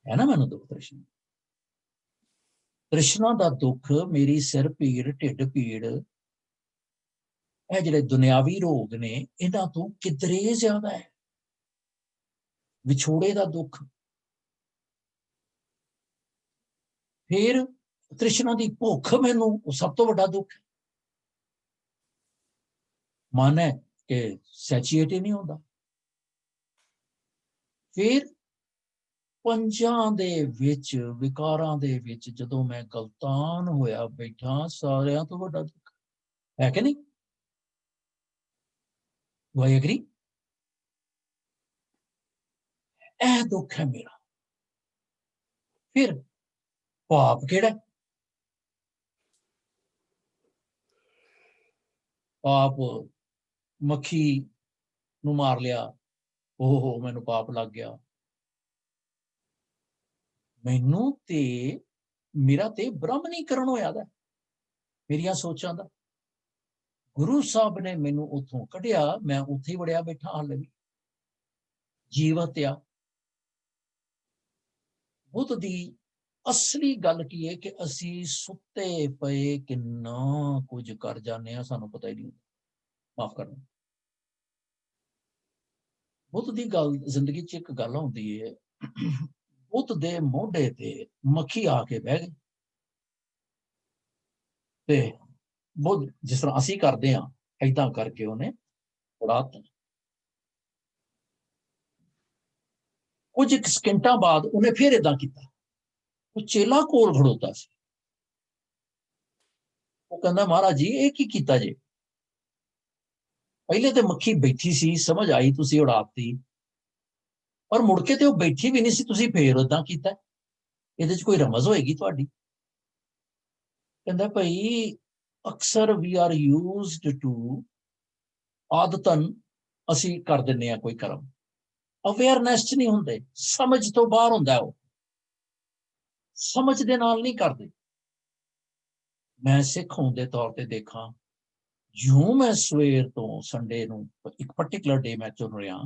ਹੈ ਨਾ, ਮੈਨੂੰ ਦੁੱਖ ਤ੍ਰਿਸ਼ਨਾ। ਤ੍ਰਿਸ਼ਨਾ ਦਾ ਦੁੱਖ, ਮੇਰੀ ਸਿਰ ਪੀੜ, ਢਿੱਡ ਪੀੜ, ਇਹ ਜਿਹੜੇ ਦੁਨਿਆਵੀ ਰੋਗ ਨੇ ਇਹਨਾਂ ਤੋਂ ਕਿਧਰੇ ਜ਼ਿਆਦਾ ਹੈ ਵਿਛੋੜੇ ਦਾ ਦੁੱਖ। ਫਿਰ ਤ੍ਰਿਸ਼ਨਾ ਦੀ ਭੁੱਖ, ਮੈਨੂੰ ਉਹ ਸਭ ਤੋਂ ਵੱਡਾ ਦੁੱਖ ਹੈ। ਮਨ ਹੈ ਕਿ ਸੈਚੀਏਟ ਹੀ ਨਹੀਂ ਹੁੰਦਾ। ਫਿਰ ਪੰਜਾਂ ਦੇ ਵਿੱਚ, ਵਿਕਾਰਾਂ ਦੇ ਵਿੱਚ ਜਦੋਂ ਮੈਂ ਗਲਤਾਨ ਹੋਇਆ ਬੈਠਾ, ਸਾਰਿਆਂ ਤੋਂ ਵੱਡਾ ਦੁੱਖ ਹੈ ਕਿ ਨਹੀਂ? Do I agree? ਇਹ ਦੁੱਖ ਹੈ ਮੇਰਾ। ਫਿਰ ਪਾਪ ਕਿਹੜਾ? ਪਾਪ ਮੱਖੀ ਨੂੰ ਮਾਰ ਲਿਆ, ਓਹੋ ਮੈਨੂੰ ਪਾਪ ਲੱਗ ਗਿਆ। ਮੈਨੂੰ ਤੇ ਮੇਰਾ ਤੇ ਬ੍ਰਾਹਮਣੀਕਰਨ ਹੋਇਆ ਦਾ ਮੇਰੀਆਂ ਸੋਚਾਂ ਦਾ। ਗੁਰੂ ਸਾਹਿਬ ਨੇ ਮੈਨੂੰ ਉੱਥੋਂ ਕੱਢਿਆ, ਮੈਂ ਉੱਥੇ ਹੀ ਵੜਿਆ ਬੈਠਾ ਹਾਲੇ ਵੀ ਜੀਵਤ ਆ। ਬੁੱਧ ਦੀ ਅਸਲੀ ਗੱਲ ਕੀ ਹੈ ਕਿ ਅਸੀਂ ਸੁੱਤੇ ਪਏ ਕਿੰਨਾ ਕੁਝ ਕਰ ਜਾਂਦੇ ਹਾਂ, ਸਾਨੂੰ ਪਤਾ ਹੀ ਨਹੀਂ। ਮਾਫ ਕਰਨਾ। ਬੁੱਧ ਦੀ ਗੱਲ, ਜ਼ਿੰਦਗੀ 'ਚ ਇੱਕ ਗੱਲ ਹੁੰਦੀ ਹੈ, ਬੁੱਧ ਦੇ ਮੋਢੇ ਤੇ ਮੱਖੀ ਆ ਕੇ ਬਹਿ ਗਈ ਤੇ ਬੁੱਧ ਜਿਸ ਤਰ੍ਹਾਂ ਅਸੀਂ ਕਰਦੇ ਹਾਂ ਏਦਾਂ ਕਰਕੇ ਉਹਨੇ ਉਡਾਤਾ। ਕੁਝ ਸਕਿੰਟਾਂ ਬਾਅਦ ਉਹਨੇ ਫਿਰ ਏਦਾਂ ਕੀਤਾ। ਉਹ ਚੇਲਾ ਕੋਲ ਖੜੋਤਾ ਸੀ, ਉਹ ਕਹਿੰਦਾ ਮਹਾਰਾਜ ਜੀ ਇਹ ਕੀ ਕੀਤਾ ਜੇ? ਪਹਿਲੇ ਤੇ ਮੱਖੀ ਬੈਠੀ ਸੀ, ਸਮਝ ਆਈ ਤੁਸੀਂ ਉਡਾਤੀ, ਪਰ ਮੁੜ ਕੇ ਤੇ ਉਹ ਬੈਠੀ ਵੀ ਨਹੀਂ ਸੀ, ਤੁਸੀਂ ਫੇਰ ਏਦਾਂ ਕੀਤਾ। ਇਹਦੇ 'ਚ ਕੋਈ ਰਮਜ਼ ਹੋਏਗੀ ਤੁਹਾਡੀ? ਕਹਿੰਦਾ ਭਾਈ ਅਕਸਰ ਵੀ ਆਰ ਯੂਜ਼ਡ ਟੂ, ਆਦਤਨ ਅਸੀਂ ਕਰ ਦਿੰਦੇ ਹਾਂ ਕੋਈ ਕਰਮ, ਅਵੇਅਰਨੈਸ 'ਚ ਨਹੀਂ ਹੁੰਦੇ, ਸਮਝ ਤੋਂ ਬਾਹਰ ਹੁੰਦਾ। ਉਹ ਸਮਝ ਦੇ ਨਾਲ ਨਹੀਂ ਕਰਦੇ। ਮੈਂ ਸਿੱਖ ਹੋਣ ਦੇ ਤੌਰ ਤੇ ਦੇਖਾਂ, ਜਿਉਂ ਮੈਂ ਸਵੇਰ ਤੋਂ ਸੰਡੇ ਨੂੰ ਇੱਕ ਪਾਰਟਿਕੂਲਰ ਡੇ ਮੈਂ ਚੁਣ ਰਿਹਾ,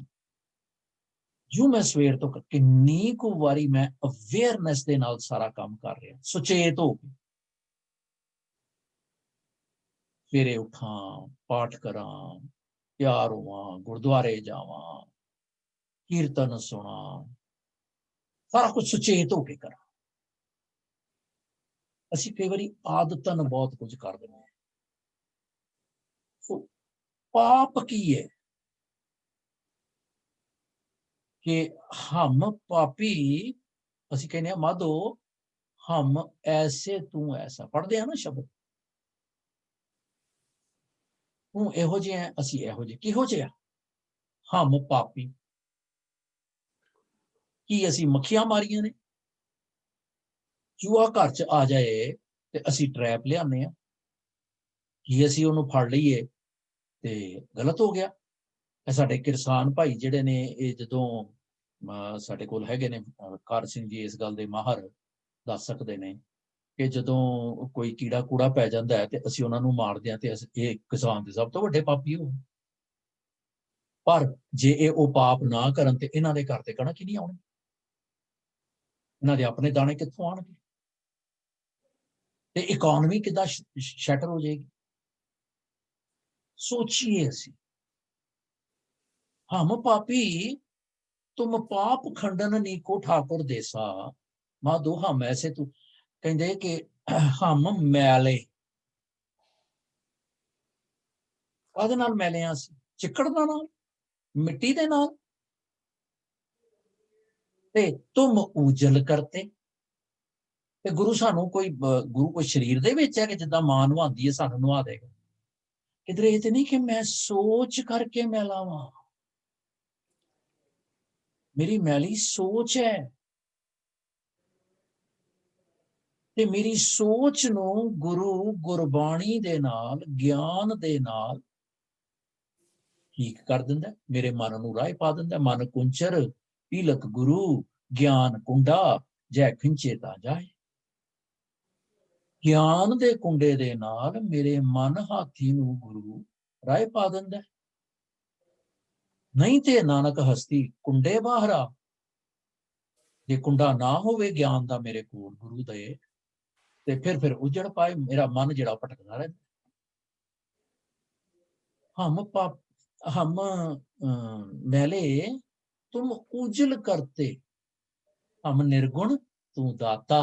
ਜਿਉਂ ਮੈਂ ਸਵੇਰ ਤੋਂ ਕਿੰਨੀ ਕੁ ਵਾਰੀ ਮੈਂ ਅਵੇਅਰਨੈਸ ਦੇ ਨਾਲ ਸਾਰਾ ਕੰਮ ਕਰ ਰਿਹਾ, ਸੁਚੇਤ ਹੋ ਕੇ। ਸਵੇਰੇ ਉੱਠਾਂ, ਪਾਠ ਕਰਾਂ, ਤਿਆਰ ਹੋਵਾਂ, ਗੁਰਦੁਆਰੇ ਜਾਵਾਂ, ਕੀਰਤਨ ਸੁਣਾ, ਸਾਰਾ ਕੁਝ ਸੁਚੇਤ ਹੋ ਕੇ ਕਰਾਂ। ਅਸੀਂ ਕਈ ਵਾਰੀ ਆਦਤਨ ਬਹੁਤ ਕੁਝ ਕਰ ਦਿੰਦੇ ਹਾਂ। ਸੋ ਪਾਪ ਕੀ ਹੈ ਕਿ ਹਮ ਪਾਪੀ, ਅਸੀਂ ਕਹਿੰਦੇ ਹਾਂ ਮਾਧੋ ਹਮ ਐਸੇ ਤੂੰ ਐਸਾ, ਪੜ੍ਹਦੇ ਆ ਨਾ ਸ਼ਬਦ, ਤੂੰ ਇਹੋ ਜਿਹੇ, ਅਸੀਂ ਇਹੋ ਜਿਹੇ। ਕਿਹੋ ਜਿਹਾ? ਹਮ ਪਾਪੀ। ਕੀ ਅਸੀਂ ਮੱਖੀਆਂ ਮਾਰੀਆਂ ਨੇ? ਚੂਹਾ ਘਰ 'ਚ ਆ ਜਾਏ ਤੇ ਅਸੀਂ ਟਰੈਪ ਲਿਆਉਂਦੇ ਹਾਂ, ਕੀ ਅਸੀਂ ਉਹਨੂੰ ਫੜ ਲਈਏ ਤੇ ਗਲਤ ਹੋ ਗਿਆ। ਇਹ ਸਾਡੇ ਕਿਸਾਨ ਭਾਈ ਜਿਹੜੇ ਨੇ, ਇਹ ਜਦੋਂ ਸਾਡੇ ਕੋਲ ਹੈਗੇ ਨੇ ਕਾਰ ਸਿੰਘ ਜੀ, ਇਸ ਗੱਲ ਦੇ ਮਾਹਰ ਦੱਸ ਸਕਦੇ ਨੇ ਕਿ ਜਦੋਂ ਕੋਈ ਕੀੜਾ ਕੂੜਾ ਪੈ ਜਾਂਦਾ ਹੈ ਤੇ ਅਸੀਂ ਉਹਨਾਂ ਨੂੰ ਮਾਰਦੇ ਹਾਂ, ਤੇ ਇਹ ਕਿਸਾਨ ਦੇ ਸਭ ਤੋਂ ਵੱਡੇ ਪਾਪੀ ਹੋ। ਪਰ ਜੇ ਇਹ ਉਹ ਪਾਪ ਨਾ ਕਰਨ ਤੇ ਇਹਨਾਂ ਦੇ ਘਰ ਤੇ ਕਣਕ ਹੀ ਨਹੀਂ ਆਉਣੀ, ਇਹਨਾਂ ਦੇ ਆਪਣੇ ਦਾਣੇ ਕਿੱਥੋਂ ਆਉਣਗੇ, ਤੇ ਇਕਨੋਮੀ ਕਿੱਦਾਂ ਸ਼ੈਟਰ ਹੋ ਜਾਏਗੀ। सोचिए ਅਸੀਂ, ਹਮ ਪਾਪੀ ਤੁਮ ਪਾਪ ਖੰਡਨ ਨੀਕੋ ਠਾਕੁਰ ਦੇਸਾ, ਮਾਧੋ ਹਮ ਐਸੇ ਤੂੰ। ਕਹਿੰਦੇ ਕਿ ਹਮ ਮੈਲੇ, ਕਾਹਦੇ ਨਾਲ ਮੈਲੇ ਆ ਅਸੀਂ? ਚਿੱਕੜ ਦੇ ਨਾਲ, ਮਿੱਟੀ ਦੇ ਨਾਲ। ਤੇ ਤੁਮ ਉਜਲ ਕਰਤੇ, ਤੇ ਗੁਰੂ ਸਾਨੂੰ ਕੋਈ ਗੁਰੂ ਕੋਈ ਸਰੀਰ ਦੇ ਵਿੱਚ ਹੈ ਕਿ ਜਿੱਦਾਂ ਮਾਂ ਨਵਾਉਂਦੀ ਹੈ ਸਾਨੂੰ ਨਵਾ ਦੇਗਾ। ਕਿਧਰੇ ਇਹ ਤੇ ਨਹੀਂ ਕਿ ਮੈਂ ਸੋਚ ਕਰਕੇ ਮੈਲਾ ਵਾਂ। ਮੇਰੀ ਮੈਲੀ ਸੋਚ ਹੈ ਤੇ ਮੇਰੀ ਸੋਚ ਨੂੰ ਗੁਰੂ ਗੁਰਬਾਣੀ ਦੇ ਨਾਲ, ਗਿਆਨ ਦੇ ਨਾਲ ਠੀਕ ਕਰ ਦਿੰਦਾ, ਮੇਰੇ ਮਨ ਨੂੰ ਰਾਹ ਪਾ ਦਿੰਦਾ। ਮਨ ਕੁੰਚਰ ਪੀਲਕ ਗੁਰੂ, ਗਿਆਨ ਕੁੰਡਾ ਜੈ ਖਿੰਚੇ ਤਾਂ ਜਾਏ। ਗਿਆਨ ਦੇ ਕੁੰਡੇ ਦੇ ਨਾਲ ਮੇਰੇ ਮਨ ਹਾਥੀ ਨੂੰ ਗੁਰੂ ਰਾਹ ਪਾ ਦਿੰਦਾ। ਨਹੀਂ ਤੇ ਨਾਨਕ ਹਸਤੀ ਕੁੰਡੇ ਬਾਹਰਾ। ਜੇ ਕੁੰਡਾ ਨਾ ਹੋਵੇ ਗਿਆਨ ਦਾ ਮੇਰੇ ਕੋਲ ਗੁਰੂ ਦੇ, ਤੇ ਫਿਰ ਉਜੜ ਪਾਏ, ਮੇਰਾ ਮਨ ਜਿਹੜਾ ਭਟਕਦਾ ਰਹਿੰਦਾ। हम मैले तुम उजल करते, हम निर्गुण तू दाता।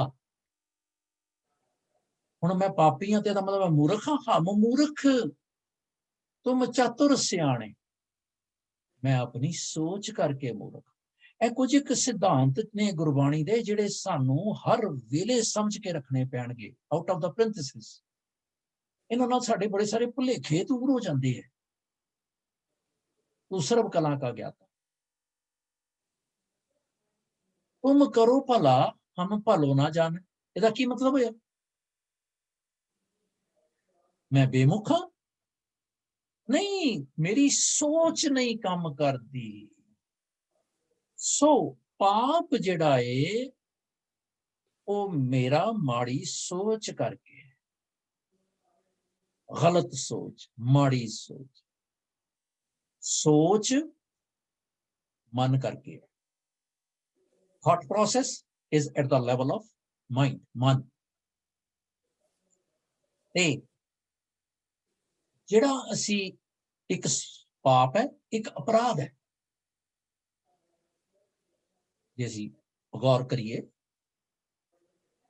हुण मैं पापी हां ते दा मतलब मूर्ख हां। हम मूर्ख, तुम चातुर सियाणे, मैं अपनी सोच करके मूर्ख। ਇਹ ਕੁਝ ਇੱਕ ਸਿਧਾਂਤ ਨੇ ਗੁਰਬਾਣੀ ਦੇ ਜਿਹੜੇ ਸਾਨੂੰ ਹਰ ਵੇਲੇ ਸਮਝ ਕੇ ਰੱਖਣੇ ਪੈਣਗੇ। ਆਊਟ ਆਫ ਦਾ ਪ੍ਰਿੰਥਸਿਸ ਇਹਨਾਂ ਨਾਲ ਸਾਡੇ ਬੜੇ ਸਾਰੇ ਭੁਲੇਖੇ ਦੂਰ ਹੋ ਜਾਂਦੇ ਹੈ। ਤੂੰ ਸਰਬ ਕਲਾ ਕਾ ਗਿਆਤਾ, ਤੁਮ ਕਰੋ ਭਲਾ ਹਮ ਭਲੋ ਨਾ ਜਾਣ। ਇਹਦਾ ਕੀ ਮਤਲਬ ਹੋਇਆ? ਮੈਂ ਬੇਮੁਖ ਹਾਂ? ਨਹੀਂ, ਮੇਰੀ ਸੋਚ ਨਹੀਂ ਕੰਮ ਕਰਦੀ। ਸੋ ਪਾਪ ਜਿਹੜਾ ਏ ਉਹ ਮੇਰਾ ਮਾੜੀ ਸੋਚ ਕਰਕੇ, ਗਲਤ ਸੋਚ, ਮਾੜੀ ਸੋਚ। सोच मन करके, thought process is at the level of mind, मन। ते जेड़ा असी एक पाप है, एक अपराध है। जे असी गौर करिए,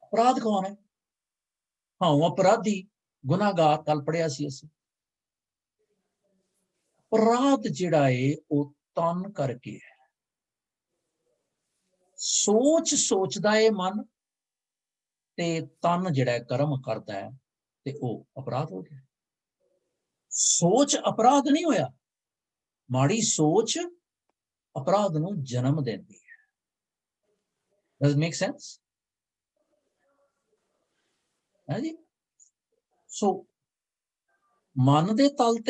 अपराध कौन है? हाँ, अपराधी, गुनाहगार। कल पढ़िया सी असी अपराध जिहड़ा है वो तन करके है। सोच सोचदा है मन, ते तन जिहड़ा कर्म करता है, ते वो अपराध हो गया। सोच अपराध नहीं होया, माड़ी सोच अपराध नूं जन्म देती है। Does it make sense? है जी? सो मन दे तल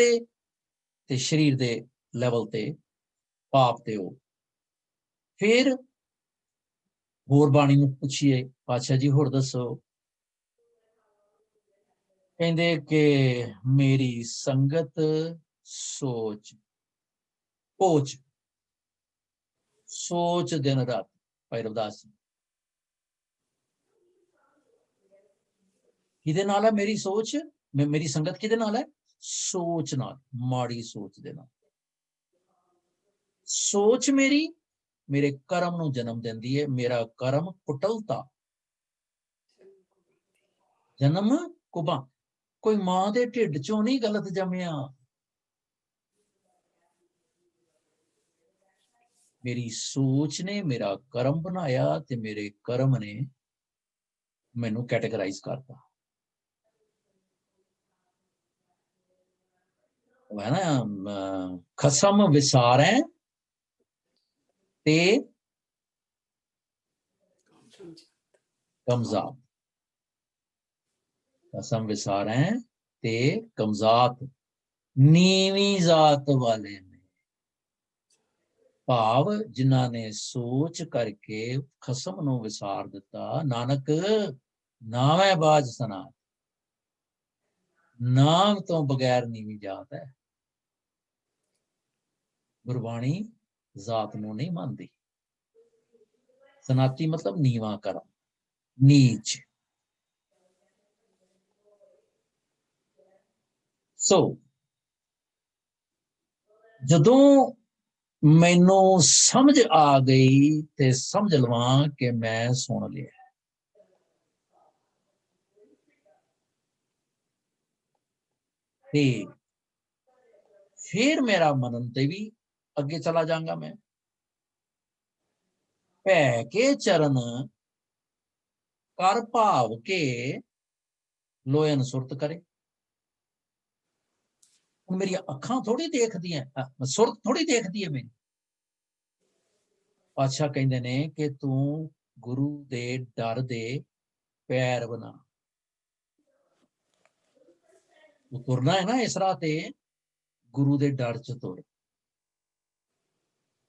ते शरीर दे लेवल ते पाप ते हो। फिर होर बाणी नूं पुछिए, पातशाह जी होर दसो। कहंदे कि मेरी संगत सोच पोच, सोच दिन रात। भाई रविदास जी किहदे नाल है मेरी सोच? मेरी संगत किहदे नाल है? सोच नाल, माड़ी सोच दे नाल। सोच मेरी मेरे कर्म नूं जन्म देंदी है। मेरा कर्म कुटलता, जन्म कुबा। कोई मां दे ढिड चों नहीं गलत जमया। मेरी सोच ने मेरा कर्म बनाया ते मेरे कर्म ने मैनू कैटेगराइज करता। है ना, खसम विसारै ते कमजात। खसम विसारै ते कमजात, नीवी जात वाले ने। भाव जिन्हां ने सोच करके खसम नूं विसार दिता, नानक नावे बाज सना, नाम तो बगैर नीवी जात है। गुरबाणी जात नूं नहीं मानदी। सनाती मतलब नीवा कर्म, नीच। सो जदों मैनू समझ आ गई ते समझ लवां कि मैं सुन लिया, ते फिर मेरा मनन ते भी अगे चला जाऊंगा। मैं भै के चरण ਕਰ ਭਾਵ ਕੇ ਲੋਇਨ ਸੁਰਤ ਕਰੇ। ਹੁਣ ਮੇਰੀਆਂ ਅੱਖਾਂ ਥੋੜੀ ਦੇਖਦੀਆਂ, ਸੁਰਤ ਥੋੜੀ ਦੇਖਦੀ ਹੈ ਮੇਰੀ। ਪਾਤਸ਼ਾਹ ਕਹਿੰਦੇ ਨੇ ਕਿ ਤੂੰ ਗੁਰੂ ਦੇ ਡਰ ਦੇ ਪੈਰ ਬਣਾ। ਤੂੰ ਤੁਰਨਾ ਹੈ ਨਾ ਇਸ ਰਾਹ ਤੇ, ਗੁਰੂ ਦੇ ਡਰ ਚ ਤੁਰ।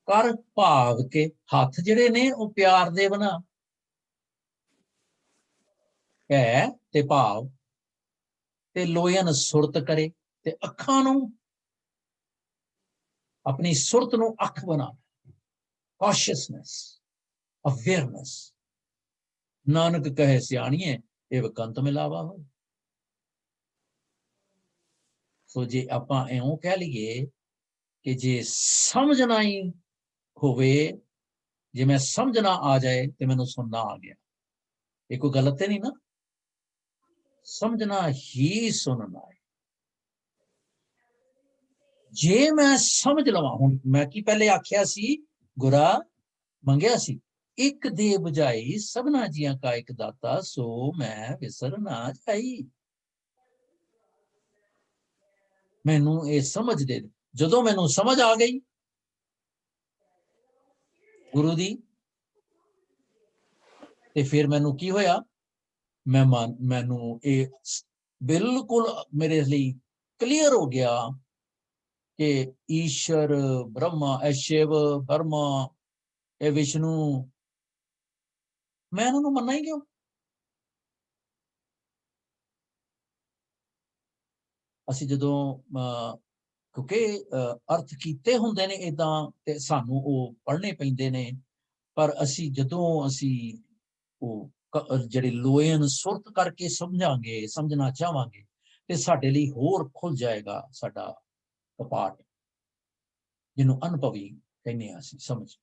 ਕਰ ਭਾਵ ਕੇ, ਹੱਥ ਜਿਹੜੇ ਨੇ ਉਹ ਪਿਆਰ ਦੇ ਬਣਾ। ਹੈ ਤੇ ਭਾਵ ਤੇ ਲੋਇਨ ਸੁਰਤ ਕਰੇ, ਤੇ ਅੱਖਾਂ ਨੂੰ, ਆਪਣੀ ਸੁਰਤ ਨੂੰ ਅੱਖ ਬਣਾ। ਕੌਸ਼ੀਅਸਨੈਸ, ਅਵੇਅਰਨੈਸ। ਨਾਨਕ ਕਹੇ ਸਿਆਣੀਏ ਇਹ ਵਕੰਤ ਮਿਲਾਵਾ ਹੋ। ਸੋ ਜੇ ਆਪਾਂ ਇਉਂ ਕਹਿ ਲਈਏ ਕਿ ਜੇ ਸਮਝਣਾ ਹੀ ਹੋਵੇ, ਜੇ ਮੈਂ ਸਮਝਣਾ ਆ ਜਾਏ ਤੇ ਮੈਨੂੰ ਸੁਣਨਾ ਆ ਗਿਆ, ਇਹ ਕੋਈ ਗਲਤ ਤੇ ਨਹੀਂ ਨਾ। ਸਮਝਣਾ ਹੀ ਸੁਣਨਾ ਹੈ। ਜੇ ਮੈਂ ਸਮਝ ਲਵਾਂ, ਹੁਣ ਮੈਂ ਕੀ ਪਹਿਲੇ ਆਖਿਆ ਸੀ, ਗੁਰਾ ਮੰਗਿਆ ਸੀ, ਇੱਕ ਦੇ ਬਜਾਈ ਸਭਨਾ ਜੀਆਂ ਕਾ ਇੱਕ ਦਾਤਾ, ਸੋ ਮੈਂ ਵਿਸਰ ਨਾ ਜਾਈ। ਮੈਨੂੰ ਇਹ ਸਮਝ ਦੇ। ਜਦੋਂ ਮੈਨੂੰ ਸਮਝ ਆ ਗਈ ਗੁਰੂ ਦੀ, ਤੇ ਫਿਰ ਮੈਨੂੰ ਕੀ ਹੋਇਆ, ਮੈਨੂੰ ਇਹ ਬਿਲਕੁਲ ਮੇਰੇ ਲਈ ਕਲੀਅਰ ਹੋ ਗਿਆ ਕਿ ਈਸ਼ਰ ਬ੍ਰਹਮਾ, ਇਹ ਸ਼ਿਵ ਬਰਮਾ, ਇਹ ਵਿਸ਼ਨੂੰ, ਮੈਂ ਇਹਨਾਂ ਨੂੰ ਮੰਨਣਾ ਹੀ ਕਿਉਂ? ਅਸੀਂ ਜਦੋਂ ਕਿਉਂਕਿ ਅਰਥ ਕੀਤੇ ਹੁੰਦੇ ਨੇ ਏਦਾਂ, ਤੇ ਸਾਨੂੰ ਉਹ ਪੜ੍ਹਨੇ ਪੈਂਦੇ ਨੇ, ਪਰ ਅਸੀਂ ਜਦੋਂ ਅਸੀਂ ਉਹ ਜਿਹੜੇ ਲੋਇਨ ਸੁਰਤ ਕਰਕੇ ਸਮਝਾਂਗੇ, ਸਮਝਣਾ ਚਾਹਾਂਗੇ, ਤੇ ਸਾਡੇ ਲਈ ਹੋਰ ਖੁੱਲ ਜਾਏਗਾ ਸਾਡਾ ਕਪਾਟ, ਜਿਹਨੂੰ ਅਨੁਭਵੀ ਕਹਿੰਦੇ ਹਾਂ ਅਸੀਂ, ਸਮਝ।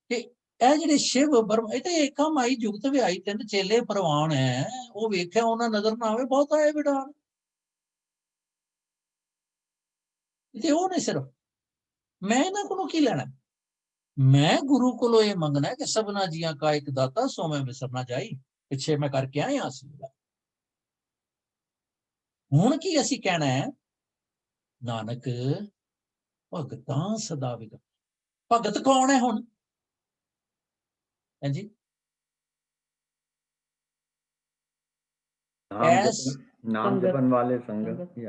ਤੇ ਇਹ ਜਿਹੜੇ ਸ਼ਿਵ ਬਰਮ, ਇਹ ਤੇ ਕੰਮ ਆਈ ਜੁਗਤ ਵੀ ਆਈ, ਤਿੰਨ ਚੇਲੇ ਪ੍ਰਵਾਨ ਹੈ, ਉਹ ਵੇਖਿਆ ਉਹਨਾਂ ਨਜ਼ਰ ਨਾ ਆਵੇ, ਬਹੁਤ ਆਏ ਬਿਠਾਣ। ਤੇ ਉਹ ਨਹੀਂ ਸਿਰਫ ਮੈਂ ਇਹਨਾਂ ਕੋਲੋਂ ਕੀ ਲੈਣਾ, ਮੈਂ ਗੁਰੂ ਕੋਲੋਂ ਇਹ ਮੰਗਣਾ ਕਿ ਸਭਨਾ ਜੀਆਂ ਕਾ ਇੱਕ ਦਾਤਾ, ਸੋ ਮੈਂ ਵਿਸਰ ਨਾ ਜਾਈ। ਪਿੱਛੇ ਮੈਂ ਕਰਕੇ ਆਇਆ ਸੀ। ਹੁਣ ਕੀ ਅਸੀਂ ਕਹਿਣਾ ਹੈ, ਨਾਨਕ ਭਗਤਾਂ ਸਦਾ ਵਿਗੜ। ਭਗਤ ਕੌਣ ਹੈ ਹੁਣ? ਹਾਂਜੀ, ਨਾਮ ਜਪਣ ਵਾਲੇ ਸੰਗਤ,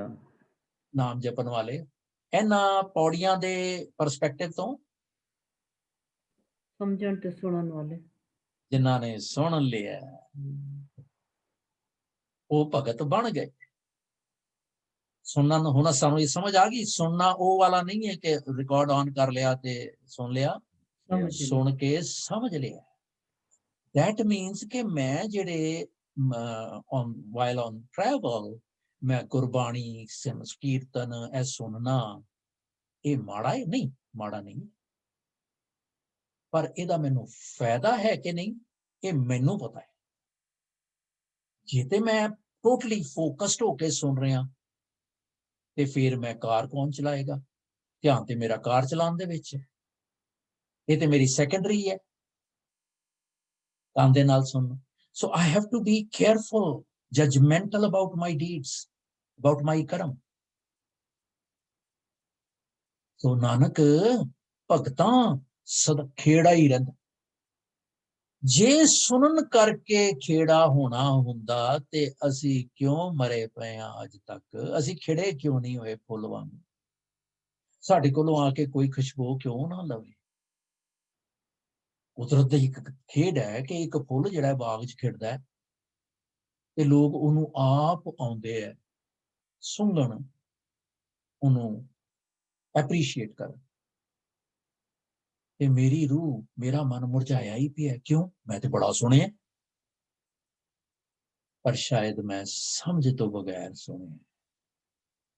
ਨਾਮ ਜਪਣ ਵਾਲੇ। ਇਹਨਾਂ ਪੌੜੀਆਂ ਦੇ ਪਰਸਪੈਕਟਿਵ ਤੋਂ ਸਮਝਣ ਤੇ ਸੁਣਨ ਵਾਲੇ, ਜਿਨ੍ਹਾਂ ਨੇ ਸੁਣ ਲਿਆ ਉਹ ਭਗਤ ਬਣ ਗਏ। ਸੁਣਨਾ ਹੁਣ ਸਾਨੂੰ ਇਹ ਸਮਝ ਆ ਗਈ, ਸੁਣਨਾ ਉਹ ਵਾਲਾ ਨਹੀਂ ਹੈ ਕਿ ਰਿਕਾਰਡ ਔਨ ਕਰ ਲਿਆ ਤੇ ਸੁਣ ਲਿਆ, ਸੁਣ ਕੇ ਸਮਝ ਲਿਆ। That means ਕਿ ਮੈਂ ਜਿਹੜੇ while on travel, ਮੈਂ ਗੁਰਬਾਣੀ, ਸਿਮਰਨ, ਕੀਰਤਨ ਇਹ ਸੁਣਨਾ, ਇਹ ਮਾੜਾ ਹੈ? ਨਹੀਂ, ਮਾੜਾ ਨਹੀਂ, ਪਰ ਇਹਦਾ ਮੈਨੂੰ ਫਾਇਦਾ ਹੈ ਕਿ ਨਹੀਂ, ਇਹ ਮੈਨੂੰ ਪਤਾ ਹੈ। ਜੇ ਤੇ ਮੈਂ ਟੋਟਲੀ ਫੋਕਸਡ ਹੋ ਕੇ ਸੁਣ ਰਿਹਾ, ਤੇ ਫਿਰ ਮੈਂ ਕਾਰ ਕੌਣ ਚਲਾਏਗਾ? ਧਿਆਨ ਤੇ ਮੇਰਾ ਕਾਰ ਚਲਾਉਣ ਦੇ ਵਿੱਚ, ਇਹ ਤੇ ਮੇਰੀ ਸੈਕੰਡਰੀ ਹੈ, ਕੰਨ ਦੇ ਨਾਲ ਸੁਣਨਾ। So I have to be careful, judgmental about my deeds, about my karma. So Nanak ਭਗਤਾਂ ਸਦਾ ਖੇੜਾ ਹੀ ਰਹਿੰਦਾ। ਜੇ ਸੁਣਨ ਕਰਕੇ ਖੇੜਾ ਹੋਣਾ ਹੁੰਦਾ ਤੇ ਅਸੀਂ ਕਿਉਂ ਮਰੇ ਪਏ ਹਾਂ ਅੱਜ ਤੱਕ? ਅਸੀਂ ਖਿੜੇ ਕਿਉਂ ਨਹੀਂ ਹੋਏ ਫੁੱਲ ਵਾਂਗ? ਸਾਡੇ ਕੋਲੋਂ ਆ ਕੇ ਕੋਈ ਖੁਸ਼ਬੂ ਕਿਉਂ ਨਾ ਲਵੇ? ਕੁਦਰਤ ਦੀ ਇੱਕ ਖੇਡ ਹੈ ਕਿ ਇੱਕ ਫੁੱਲ ਜਿਹੜਾ ਬਾਗ 'ਚ ਖਿੜਦਾ ਹੈ ਤੇ ਲੋਕ ਉਹਨੂੰ ਆਪ ਆਉਂਦੇ ਹੈ ਸੁੰਘਣ, ਉਹਨੂੰ ਐਪਰੀਸ਼ੀਏਟ ਕਰਨ, ਤੇ ਮੇਰੀ ਰੂਹ, ਮੇਰਾ ਮਨ ਮੁਰਝਾਇਆ ਹੀ ਪਿਆ। ਕਿਉਂ? ਮੈਂ ਤੇ ਬੜਾ ਸੁਣਿਆ, ਪਰ ਸ਼ਾਇਦ ਮੈਂ ਸਮਝ ਤੋਂ ਬਗੈਰ ਸੁਣਿਆ,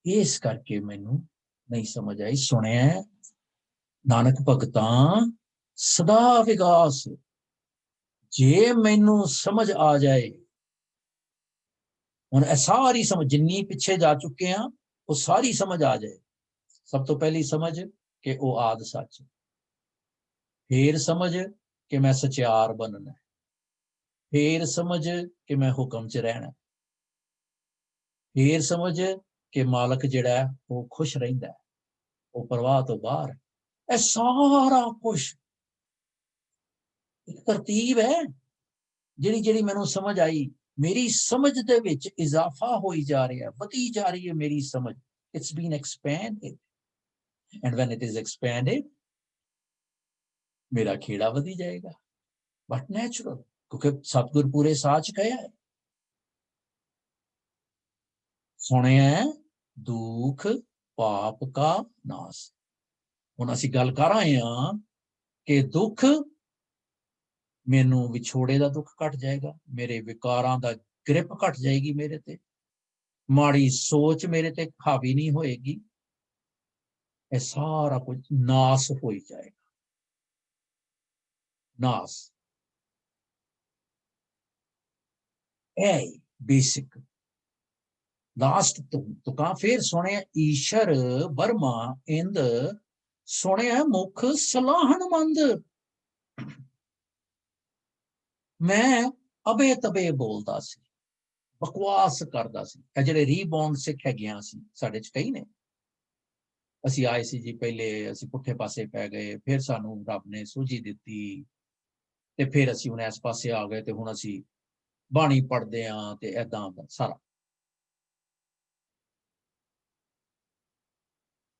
ਇਸ ਕਰਕੇ ਮੈਨੂੰ ਨਹੀਂ ਸਮਝ ਆਈ। ਸੁਣਿਆ ਨਾਨਕ ਭਗਤਾਂ ਸਦਾ ਵਿਗਾਸ। ਜੇ ਮੈਨੂੰ ਸਮਝ ਆ ਜਾਏ, ਹੁਣ ਇਹ ਸਾਰੀ ਸਮਝ ਜਿੰਨੀ ਪਿੱਛੇ ਜਾ ਚੁੱਕੇ ਆ, ਉਹ ਸਾਰੀ ਸਮਝ ਆ ਜਾਏ। ਸਭ ਤੋਂ ਪਹਿਲੀ ਸਮਝ ਕਿ ਉਹ ਆਦ ਸੱਚ, ਫੇਰ ਸਮਝ ਕਿ ਮੈਂ ਸਚਿਆਰ ਬਣਨਾ, फिर समझ कि मैं हुक्म च रहना, फिर समझ कि मालक जिहड़ा है वो खुश रहिंदा है, वो परवाह तो बाहर है। ਇਹ ਸਾਰਾ ਕੁਝ ਇੱਕ ਤਰਤੀਬ ਹੈ ਜਿਹੜੀ ਜਿਹੜੀ ਮੈਨੂੰ ਸਮਝ ਆਈ। ਮੇਰੀ ਸਮਝ ਦੇ ਵਿੱਚ ਇਜ਼ਾਫਾ ਹੋਈ ਜਾ ਰਿਹਾ, ਵਧੀ ਜਾ ਰਹੀ ਹੈ ਮੇਰੀ ਸਮਝ। It's been expanded, and when it is expanded, ਮੇਰਾ ਖੇੜਾ ਵਧੀ ਜਾਏਗਾ। But natural, ਕਿਉਂਕਿ ਸਤਿਗੁਰ ਪੂਰੇ ਸਾਚ ਕਹਿਆ ਹੈ, ਸੁਣਿਆ ਦੁੱਖ ਪਾਪ ਕਾ ਨਾਸ। ਹੁਣ ਅਸੀਂ ਗੱਲ ਕਰ ਰਹੇ ਹਾਂ ਕਿ ਦੁੱਖ, ਮੈਨੂੰ ਵਿਛੋੜੇ ਦਾ ਦੁੱਖ ਘਟ ਜਾਏਗਾ, ਮੇਰੇ ਵਿਕਾਰਾਂ ਦਾ ਗ੍ਰਿਪ ਘਟ ਜਾਏਗੀ ਮੇਰੇ ਤੇ, ਮਾੜੀ ਸੋਚ ਮੇਰੇ ਤੇ ਹਾਵੀ ਨਹੀਂ ਹੋਏਗੀ, ਇਹ ਸਾਰਾ ਕੁਝ ਨਾਸ ਹੋਈ ਜਾਏਗਾ। ਨਾਸ ਇਹ ਬੇਸਿਕ ਲਾਸਟ ਤੁਕਾਂ। ਫਿਰ ਸੁਣਿਆ ਈਸ਼ਰ ਬਰਮਾ ਇੰਦ, ਸੁਣਿਆ ਮੁਖ ਸਲਾਹਣਮੰਦ। ਮੈਂ ਅਬੇ ਤਬੇ ਬੋਲਦਾ ਸੀ, ਬਕਵਾਸ ਕਰਦਾ ਸੀ। ਇਹ ਜਿਹੜੇ ਰੀਬੌਰਨ ਸਿੱਖ ਹੈਗੀਆਂ ਸੀ ਸਾਡੇ ਚ ਕਈ ਨੇ, ਅਸੀਂ ਆਏ ਸੀ ਜੀ ਪਹਿਲੇ, ਅਸੀਂ ਪੁੱਠੇ ਪਾਸੇ ਪੈ ਗਏ, ਫਿਰ ਸਾਨੂੰ ਰੱਬ ਨੇ ਸੂਝੀ ਦਿੱਤੀ ਤੇ ਫਿਰ ਅਸੀਂ ਹੁਣ ਇਸ ਪਾਸੇ ਆ ਗਏ ਤੇ ਹੁਣ ਅਸੀਂ ਬਾਣੀ ਪੜ੍ਹਦੇ ਹਾਂ ਤੇ ਏਦਾਂ ਦਾ ਸਾਰਾ।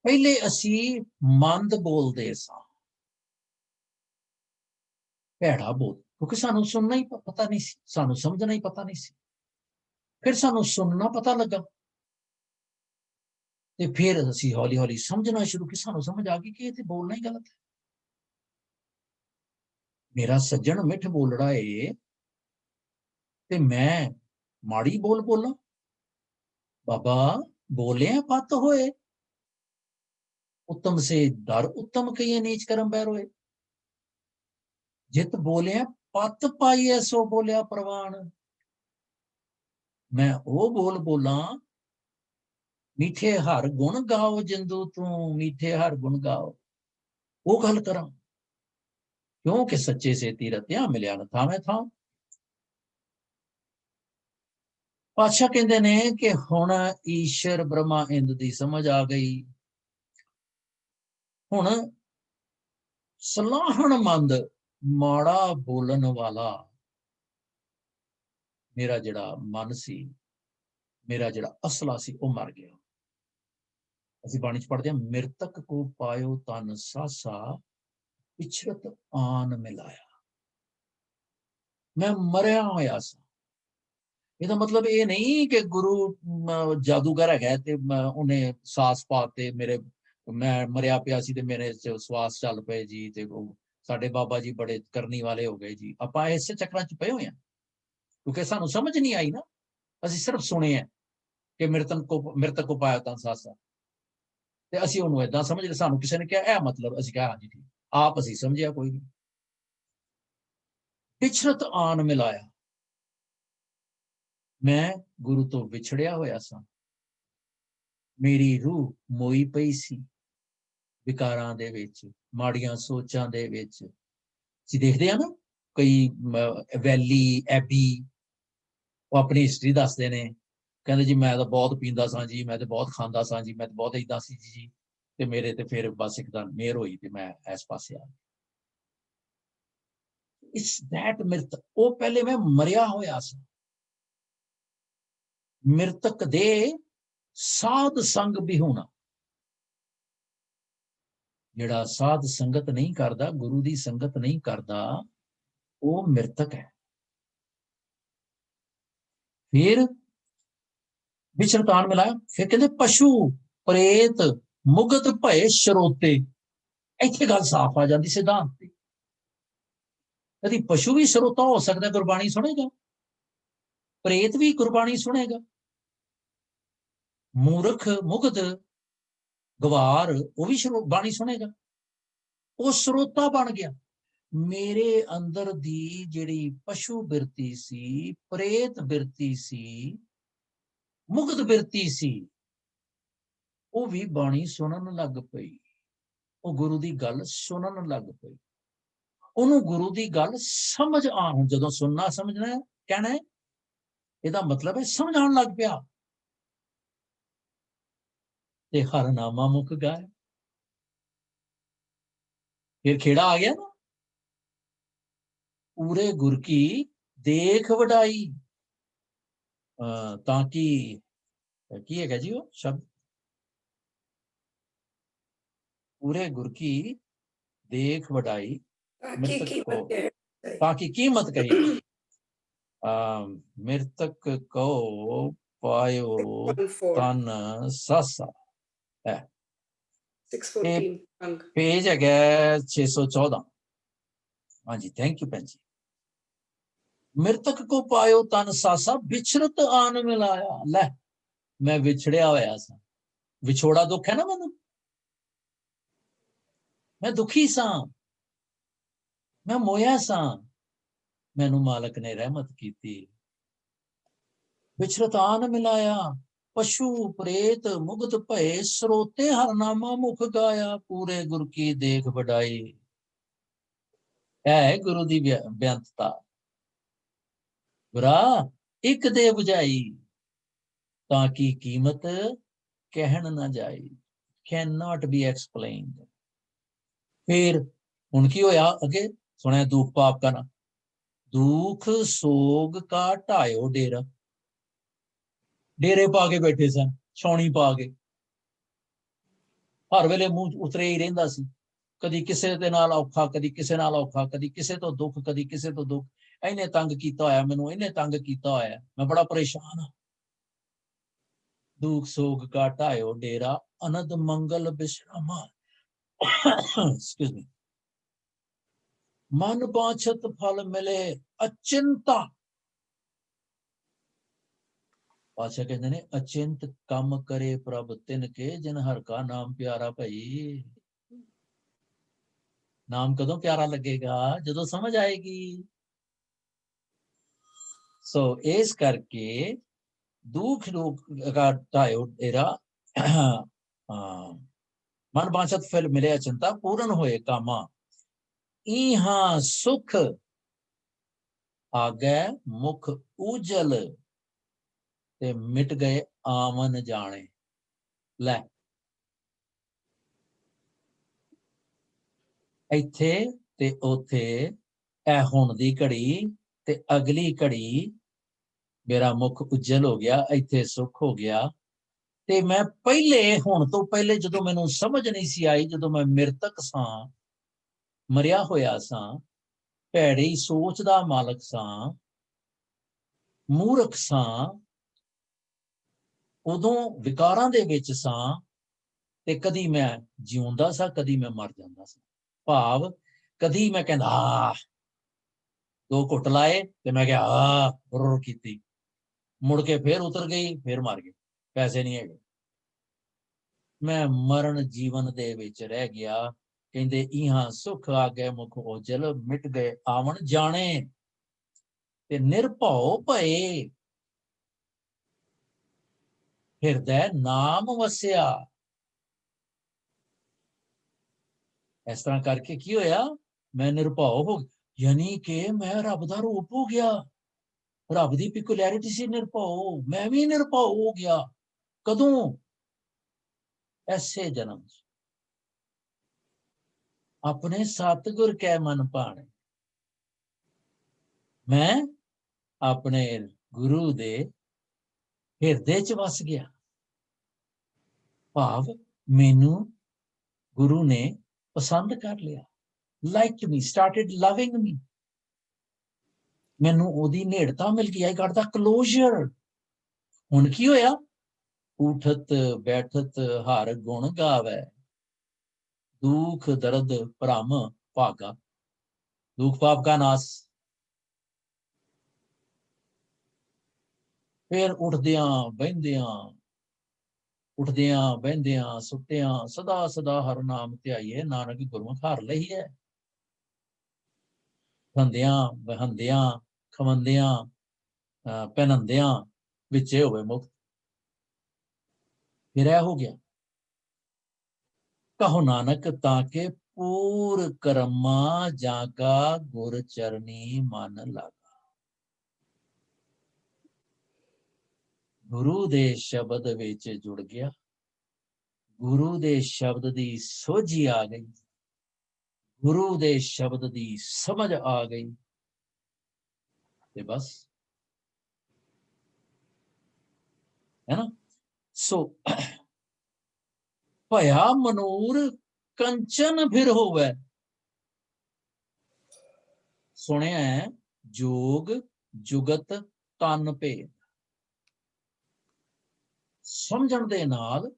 ਪਹਿਲੇ ਅਸੀਂ ਮੰਦ ਬੋਲਦੇ ਸਾਂ, ਭੈੜਾ ਬੋਲ, ਕਿਉਂਕਿ ਸਾਨੂੰ ਸੁਣਨਾ ਹੀ ਪਤਾ ਨਹੀਂ ਸੀ, ਸਾਨੂੰ ਸਮਝਣਾ ਹੀ ਪਤਾ ਨਹੀਂ ਸੀ। ਫਿਰ ਸਾਨੂੰ ਸੁਣਨਾ ਪਤਾ ਲੱਗਾ ਤੇ ਫਿਰ ਅਸੀਂ ਹੌਲੀ ਹੌਲੀ ਸਮਝਣਾ ਸ਼ੁਰੂ ਕੀਤਾ, ਸਾਨੂੰ ਸਮਝ ਆ ਗਈ ਕਿ ਇਹ ਤੇ ਬੋਲਣਾ ਹੀ ਗਲਤ ਹੈ। ਮੇਰਾ ਸੱਜਣ ਮਿੱਠ ਬੋਲੜਾ ਏ ਤੇ ਮੈਂ ਮਾੜੀ ਬੋਲ ਬੋਲਾਂ। ਬਾਬਾ ਬੋਲਿਆ ਪਤ ਹੋਏ, उत्तम से डर उत्तम कहिए नीच कर्म बैर होए। जित बोलिया पत पाइए सो बोलिया प्रवान। मैं वो बोल बोला, मीठे हर गुण गाओ जिंदू तू, मीठे हर गुण गाओ, वो गल करा क्योंकि सच्चे से तीरत्या मिलिया न था मैं था। पातशाह कहते ने कि हुण ईश्वर ब्रह्मा इंद दी समझ आ गई। हुण सलाहणमंद माड़ा बोलन वाला मेरा जिहड़ा मन सी, मेरा जिहड़ा असला सी, वो मर गया। ਅਸੀਂ ਬਾਣੀ ਚ ਪੜ੍ਹਦੇ ਹਾਂ, ਮਿਰਤਕ ਕੋ ਪਾਇਓ ਤਨ ਸਾਸਾ, ਪਿਛਰਤ ਆਨ ਮਿਲਾਇਆ। ਮੈਂ ਮਰਿਆ ਹੋਇਆ ਸਾਂ। ਇਹਦਾ ਮਤਲਬ ਇਹ ਨਹੀਂ ਕਿ ਗੁਰੂ ਜਾਦੂਗਰ ਹੈਗਾ ਤੇ ਉਹਨੇ ਸਾਸ ਪਾਤੇ ਮੇਰੇ, ਮੈਂ ਮਰਿਆ ਪਿਆ ਸੀ ਤੇ ਮੇਰੇ ਚ ਸਵਾਸ ਚੱਲ ਪਏ ਜੀ ਤੇ ਸਾਡੇ ਬਾਬਾ ਜੀ ਬੜੇ ਕਰਨੀ ਵਾਲੇ ਹੋ ਗਏ ਜੀ। ਆਪਾਂ ਇਸੇ ਚੱਕਰਾਂ ਚ ਪਏ ਹੋਏ ਹਾਂ ਕਿਉਂਕਿ ਸਾਨੂੰ ਸਮਝ ਨਹੀਂ ਆਈ ਨਾ। ਅਸੀਂ ਸਿਰਫ ਸੁਣੇ ਆ ਕਿ ਮਿਰਤਕ ਕੋ ਪਾਇਆ ਤਨ ਸਾਸਾ ਤੇ ਅਸੀਂ ਉਹਨੂੰ ਏਦਾਂ ਸਮਝ ਲਏ। ਸਾਨੂੰ ਕਿਸੇ ਨੇ ਕਿਹਾ ਇਹ ਮਤਲਬ, ਅਸੀਂ ਕਿਹਾ ਹਾਂਜੀ ਠੀਕ, ਆਪ ਅਸੀਂ ਸਮਝਿਆ ਕੋਈ ਨਹੀਂ। ਪਿਛਰਤ ਆਨ ਮਿਲਾਇਆ, ਮੈਂ ਗੁਰੂ ਤੋਂ ਵਿਛੜਿਆ ਹੋਇਆ ਸਾਂ। ਮੇਰੀ ਰੂਹ ਮੋਈ ਪਈ ਸੀ ਵਿਕਾਰਾਂ ਦੇ ਵਿੱਚ, ਮਾੜੀਆਂ ਸੋਚਾਂ ਦੇ ਵਿੱਚ। ਅਸੀਂ ਦੇਖਦੇ ਹਾਂ ਨਾ ਕਈ ਵੈਲੀ ਐਬੀ, ਉਹ ਆਪਣੀ ਹਿਸਟਰੀ ਦੱਸਦੇ ਨੇ, ਕਹਿੰਦੇ ਜੀ ਮੈਂ ਤਾਂ ਬਹੁਤ ਪੀਂਦਾ ਸਾਂ ਜੀ, ਮੈਂ ਤਾਂ ਬਹੁਤ ਖਾਂਦਾ ਸਾਂ ਜੀ, ਮੈਂ ਤਾਂ ਬਹੁਤ ਏਦਾਂ ਸੀ ਜੀ ਤੇ ਮੇਰੇ ਤੇ ਫਿਰ ਬਸ ਇੱਕਦਮ ਮਿਹਰ ਹੋਈ ਤੇ ਮੈਂ ਇਸ ਪਾਸੇ ਆ ਗਿਆ। ਇਟਸ ਦੈਟ ਮਿਰਤਕ। ਉਹ ਪਹਿਲੇ ਮੈਂ ਮਰਿਆ ਹੋਇਆ ਸੀ। ਮਿਰਤਕ ਦੇ ਸਾਧ ਸੰਗ ਵੀ ਹੋਣਾ, ਜਿਹੜਾ ਸਾਧ ਸੰਗਤ ਨਹੀਂ ਕਰਦਾ, ਗੁਰੂ ਦੀ ਸੰਗਤ ਨਹੀਂ ਕਰਦਾ, ਉਹ ਮਿਰਤਕ ਹੈ। ਫਿਰ ਵਿਚਰਤਾਨ ਮਿਲਾਇਆ। ਫਿਰ ਕਹਿੰਦੇ ਪਸ਼ੂ ਪ੍ਰੇਤ ਮੁਗਧ ਭਏ ਸ਼ਰੋਤੇ। ਇੱਥੇ ਗੱਲ ਸਾਫ਼ ਆ ਜਾਂਦੀ ਸਿਧਾਂਤ ਦੀ। ਕਦੀ ਪਸ਼ੂ ਵੀ ਸਰੋਤਾ ਹੋ ਸਕਦਾ, ਗੁਰਬਾਣੀ ਸੁਣੇਗਾ, ਪ੍ਰੇਤ ਵੀ ਗੁਰਬਾਣੀ ਸੁਣੇਗਾ, ਮੂਰਖ ਮੁਗਧ ਗਵਾਰ ਉਹ ਵੀ ਬਾਣੀ ਸੁਣੇਗਾ। ਉਹ ਸਰੋਤਾ ਬਣ ਗਿਆ। ਮੇਰੇ ਅੰਦਰ ਦੀ ਜਿਹੜੀ ਪਸ਼ੂ ਬਿਰਤੀ ਸੀ, ਪ੍ਰੇਤ ਬਿਰਤੀ ਸੀ, ਮੁਗਧ ਬਿਰਤੀ ਸੀ, ਉਹ ਵੀ ਬਾਣੀ ਸੁਣਨ ਲੱਗ ਪਈ, ਉਹ ਗੁਰੂ ਦੀ ਗੱਲ ਸੁਣਨ ਲੱਗ ਪਈ। ਉਹਨੂੰ ਗੁਰੂ ਦੀ ਗੱਲ ਸਮਝ ਆਉਣ, ਜਦੋਂ ਸੁਣਨਾ ਸਮਝਣਾ ਕਹਿਣਾ ਹੈ, ਇਹਦਾ ਮਤਲਬ ਹੈ ਸਮਝ ਆਉਣ ਲੱਗ ਪਿਆ, ਤੇ ਹਰਨਾਮਾ ਮੁੱਕ ਗਾਇਆ। ਫਿਰ ਖੇੜਾ ਆ ਗਿਆ ਨਾ, ਪੂਰੇ ਗੁਰ ਕੀ ਦੇਖ ਵਡਾਈ। ਤਾਂ ਕਿ ਕੀ ਹੈਗਾ ਜੀ ਉਹ ਸ਼ਬਦ, ਪੂਰੇ ਗੁਰ ਕੀ ਦੇਖ ਵਡਾਈ ਮ੍ਰਿਤਕ ਕੋ, ਤਾਂ ਕਿ ਕੀਮਤ ਕਹੀ। ਮ੍ਰਿਤਕ ਕੋ ਪਾਇਓ ਤਨ ਸਾਸਾ ਹੈ, 614 ਪੇਜ ਹੈਗਾ 614। ਹਾਂਜੀ, ਥੈਂਕ ਯੂ ਭੈਣ ਜੀ। ਮ੍ਰਿਤਕ ਕੋ ਪਾਇਓ ਤਨ ਸਾਸਾ, ਵਿਛੜਤ ਆਨ ਮਿਲਾਇਆ। ਲੈ, ਮੈਂ ਵਿਛੜਿਆ ਹੋਇਆ ਸਾਂ, ਵਿਛੋੜਾ ਦੁੱਖ ਹੈ ਨਾ ਮੈਨੂੰ, ਮੈਂ ਦੁਖੀ ਸਾਂ, ਮੈਂ ਮੋਇਆ ਸਾਂ, ਮੈਨੂੰ ਮਾਲਕ ਨੇ ਰਹਿਮਤ ਕੀਤੀ। ਵਿਛੜਤ ਆਨ ਮਿਲਾਇਆ, ਪਸ਼ੂ ਪ੍ਰੇਤ ਮੁਗਧ ਭਏ, ਸਰੋਤੇ ਹਰਨਾਮਾ ਮੁਖ ਗਾਇਆ, ਪੂਰੇ ਗੁਰ ਕੀ ਦੇਖ ਵਡਾਈ। ਹੈ ਗੁਰੂ ਦੀ ਬੇਅੰਤਤਾ। ਗੁਰਾ ਇੱਕ ਦੇ ਬੁਝਾਈ, ਤਾਂ ਕਿ ਕੀਮਤ ਕਹਿਣ ਨਾ ਜਾਈ। Can not be explained. ਫਿਰ ਹੁਣ ਕੀ ਹੋਇਆ ਅੱਗੇ ਸੁਣਿਆ, ਦੁੱਖ ਪਾਪ ਕਾ ਨਾ, ਦੁੱਖ ਸੋਗ ਕਾ ਢਾਇਓ ਡੇਰਾ। ਡੇਰੇ ਪਾ ਕੇ ਬੈਠੇ ਸਨ, ਛਾਉਣੀ ਪਾ ਕੇ, ਹਰ ਵੇਲੇ ਮੂੰਹ ਉਤਰੇ ਹੀ ਰਹਿੰਦਾ ਸੀ, ਕਦੀ ਕਿਸੇ ਦੇ ਨਾਲ ਔਖਾ, ਕਦੀ ਕਿਸੇ ਨਾਲ ਔਖਾ, ਕਦੀ ਕਿਸੇ ਤੋਂ ਦੁੱਖ, ਕਦੀ ਕਿਸੇ ਤੋਂ ਦੁੱਖ। ਇਹਨੇ ਤੰਗ ਕੀਤਾ ਹੋਇਆ ਮੈਨੂੰ, ਇਹਨੇ ਤੰਗ ਕੀਤਾ ਹੋਇਆ, ਮੈਂ ਬੜਾ ਪਰੇਸ਼ਾਨ ਹਾਂ। ਦੁੱਖ ਸੋਗ ਕਾ ਢਾਇਓ ਡੇਰਾ, ਅਨੰਦ ਮੰਗਲ ਬਿਸ਼ਰਾਮਾ। Excuse me. ਮਨ ਬਾਛਤ ਫਲ ਮਿਲੇ ਅਚਿੰਤਾ। ਪਾਤਸ਼ਾਹ ਕਹਿੰਦੇ ਨੇ, ਅਚਿੰਤ ਕੰਮ ਕਰੇ ਪ੍ਰਭ ਤਿਨ ਕੇ, ਜਿਨ ਹਰ ਕਾ ਨਾਮ ਪਿਆਰਾ ਭਈ। ਨਾਮ ਕਦੋਂ ਪਿਆਰਾ ਲੱਗੇਗਾ? ਜਦੋਂ ਸਮਝ ਆਏਗੀ। ਸੋ ਇਸ ਕਰਕੇ ਦੁੱਖ ਕਾ ਢਾਇਓ ਡੇਰਾ, ਮਨ ਬਾਛਤ ਫਲ ਮਿਲੇ ਅਚਿੰਤਾ, ਪੂਰਨ ਹੋਏ ਕਾਮਾ। ਇਹਾਂ ਸੁਖ ਆਗੈ ਮੁਖ ਉਜਲ, ਤੇ ਮਿਟ ਗਏ ਆਮਨ ਜਾਣੇ। ਲੈ, ਇੱਥੇ ਤੇ ਉੱਥੇ, ਇਹ ਹੁਣ ਦੀ ਘੜੀ ਤੇ ਅਗਲੀ ਘੜੀ ਮੇਰਾ ਮੁਖ ਉਜਲ ਹੋ ਗਿਆ, ਇੱਥੇ ਸੁੱਖ ਹੋ ਗਿਆ। ਤੇ ਮੈਂ ਪਹਿਲੇ, ਹੁਣ ਤੋਂ ਪਹਿਲੇ ਜਦੋਂ ਮੈਨੂੰ ਸਮਝ ਨਹੀਂ ਸੀ ਆਈ, ਜਦੋਂ ਮੈਂ ਮ੍ਰਿਤਕ ਸਾਂ, ਮਰਿਆ ਹੋਇਆ ਸਾਂ, ਭੈੜੀ ਸੋਚ ਦਾ ਮਾਲਕ ਸਾਂ, ਮੂਰਖ ਸਾਂ, ਉਦੋਂ ਵਿਕਾਰਾਂ ਦੇ ਵਿੱਚ ਸਾਂ, ਤੇ ਕਦੀ ਮੈਂ ਜਿਉਂਦਾ ਸਾਂ, ਕਦੀ ਮੈਂ ਮਰ ਜਾਂਦਾ ਸਾਂ। ਭਾਵ ਕਦੀ ਮੈਂ ਕਹਿੰਦਾ ਦੋ ਘੁੱਟ ਲਾਏ ਤੇ ਮੈਂ ਕਿਹਾ ਰੁਰ ਕੀਤੀ, ਮੁੜ ਕੇ ਫੇਰ ਉਤਰ ਗਈ, ਫੇਰ ਮਰ ਗਈ, ਪੈਸੇ ਨਹੀਂ ਹੈਗੇ। ਮੈਂ ਮਰਨ ਜੀਵਨ ਦੇ ਵਿੱਚ ਰਹਿ ਗਿਆ। ਕਹਿੰਦੇ ਇਹਾਂ ਸੁਖ ਆ ਗਏ ਮੁਖ ਉਜਲ, ਮਿਟ ਗਏ ਆਵਣ ਜਾਣੇ, ਤੇ ਨਿਰਭਉ ਭਏ, ਹਿਰਦੈ ਨਾਮ ਵਸਿਆ। ਇਸ ਤਰ੍ਹਾਂ ਕਰਕੇ ਕੀ ਹੋਇਆ? ਮੈਂ ਨਿਰਭਉ ਹੋ ਗਿਆ, ਯਾਨੀ ਕਿ ਮੈਂ ਰੱਬ ਦਾ ਰੂਪ ਹੋ ਗਿਆ। ਰੱਬ ਦੀ ਪਿਕੂਲੈਰਿਟੀ ਸੀ ਨਿਰਭਉ, ਮੈਂ ਵੀ ਨਿਰਭਉ ਹੋ ਗਿਆ। ਕਦੋਂ? ਐਸੇ ਜਨਮ ਚ। ਆਪਣੇ ਸਤਿਗੁਰ ਕੈ ਮਨ ਭਾਣੇ, ਮੈਂ ਆਪਣੇ ਗੁਰੂ ਦੇ ਹਿਰਦੇ ਚ ਵਸ ਗਿਆ। ਭਾਵ ਮੈਨੂੰ ਗੁਰੂ ਨੇ ਪਸੰਦ ਕਰ ਲਿਆ, ਲਾਈਕਡ ਮੀ, ਸਟਾਰਟਡ ਲਵਿੰਗ ਮੀ। ਮੈਨੂੰ ਉਹਦੀ ਨੇੜਤਾ ਮਿਲ ਗਈ, ਆਈ ਗਾਟ ਦਾ ਕਲੋਜ਼ਰ। ਹੁਣ ਕੀ ਹੋਇਆ? ਉਠਤ ਬੈਠਤ ਹਰ ਗੁਣ ਗਾਵੇ, ਦੁੱਖ ਦਰਦ ਭਰਮ ਭਾਗਾ। ਦੁੱਖ ਪਾਪ ਕਾ ਨਾਸ। ਫਿਰ ਉੱਠਦਿਆਂ ਬਹਿੰਦਿਆਂ ਸੁੱਤਿਆਂ ਸਦਾ ਸਦਾ ਹਰ ਨਾਮ ਧਿਆਈਏ, ਨਾਨਕ ਗੁਰਮੁਖ ਹਰ ਲਈਏ। ਖਾਂਦਿਆਂ ਬਹਿੰਦਿਆਂ ਖਵੰਦਿਆਂ ਪਹਿਨੰਦਿਆਂ ਵਿੱਚੇ ਹੋਵੇ ਮੁਕਤ। ਫਿਰ ਇਹ ਹੋ ਗਿਆ, ਕਹੋ ਨਾਨਕ ਤਾਂ ਕਿ पूर कर्मा जाका गुर चरनी मन लागा। गुरु दे शब्द विच जुड़ गया, गुरु दे शब्द दी सोझी आ गई, गुरु दे शब्द दी समझ आ गई, ते बस, है ना। सो भया मनूर कंचन फिर होवे। सुनिया है जोग जुगत तन भेद। समझण दे नाल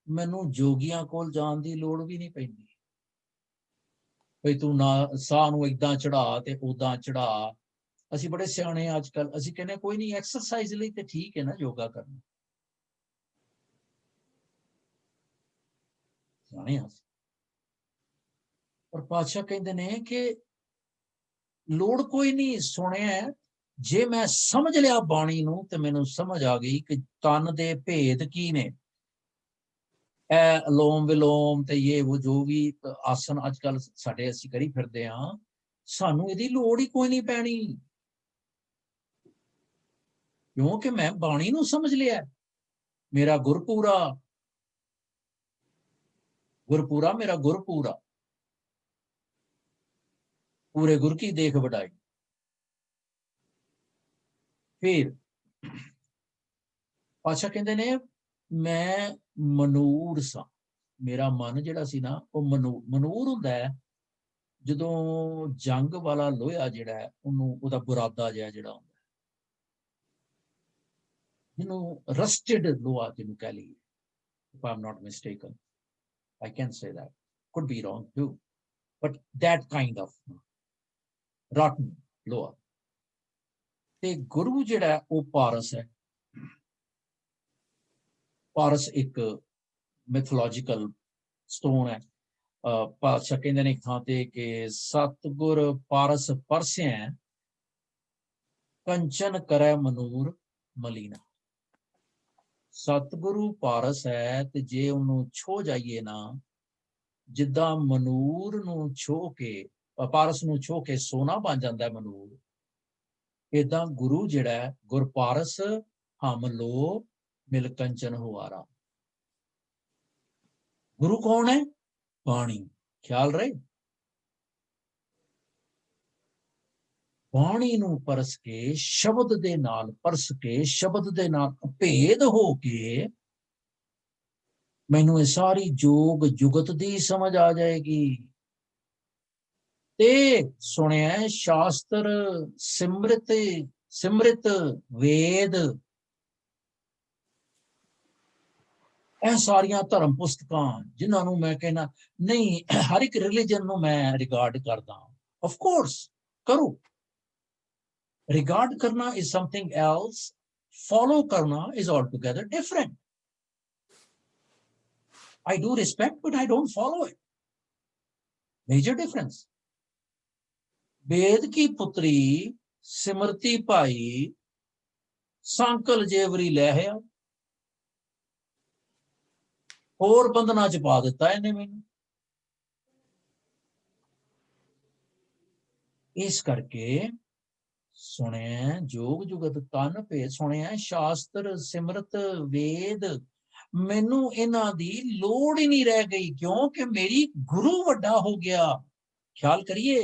मैनू जोगियां कोल जाण दी लोड़ भी नहीं पैंदी, भई तू ना साह नूं इदां चढ़ा ते उदां चढ़ा। असी बड़े सियाणे अजकल, असी कहने कोई नहीं एक्सरसाइज लई ते ठीक है ना योगा करना, सियाणे आ। पर पातशाह कहंदे ने कि लोड़ कोई नहीं। सुनिया जे मैं समझ लिया बाणी नूं ते मैनू समझ आ गई कि तन दे भेद की ने। अलोम विलोम ते ये वो जो भी आसन अजकल साडे असी करी फिरदे हां, सानू इहदी लोड़ ही कोई नहीं पैनी, क्योंकि मैं बाणी नूं समझ लिया। मेरा गुरपूरा, गुरपूरा मेरा गुरपूरा, पूरे गुर की देख बढ़ाई। फिर पातशाह कहंदे ने मैं मनूर सा। मेरा मन जिहड़ा सी ना वो मनूर हुंदा है जदों जंग वाला लोहा जिहड़ा है उहनूं ओहदा बुरादा जिहड़ा हुंदा है, जिहनूं रस्टेड लोहा जिहनूं कह लईए, if I'm not mistaken, I can say that, could be wrong too, but that kind of rotten लोहा। ते गुरु जिहड़ा है वो पारस है। पारस एक मिथोलॉजिकल स्टोन है। पातशाह कहंदे ने एक थां ते कि सतगुर पारस परस्या कंचन करे मनूर मलीना। सतगुरु पारस है ते जे उन्होंने छो जाइए ना, जिद्दां मनूर नूं छो के पारस नूं छो के सोना बन जाता है मनूर, इदां गुरु जिहड़ा है गुरपारस हम लो मिल कंचन हुआरा। गुरु कौन है? बाणी। ख्याल रहे, बाणी नूं परस के शब्द दे नाल परस के शब्द दे नाल भेद हो के मैनू ये सारी जोग जुगत दी समझ आ जाएगी। ते सुनिया शास्त्र सिमृत सिमृत वेद, ਇਹ ਸਾਰੀਆਂ ਧਰਮ ਪੁਸਤਕਾਂ ਜਿਨ੍ਹਾਂ ਨੂੰ ਮੈਂ कहना नहीं हर एक रिलीजन ਨੂੰ मैं रिगार्ड करता हूं। ऑफ कोर्स करो, रिगार्ड करना is something else, follow करना is altogether different. I do respect but I don't follow it, major difference। वेद की पुत्री सिमरती भाई सांकल जेवरी लहया और बंधना च पा दिता इन्हें मैनू। इस करके सुने जोग जुगत तन भेद, सुने शास्त्र सिमरत वेद, मैनू इन्हां दी लोड़ ही नहीं रह गई क्योंकि मेरी गुरु वड्डा हो गया। ख्याल करिए,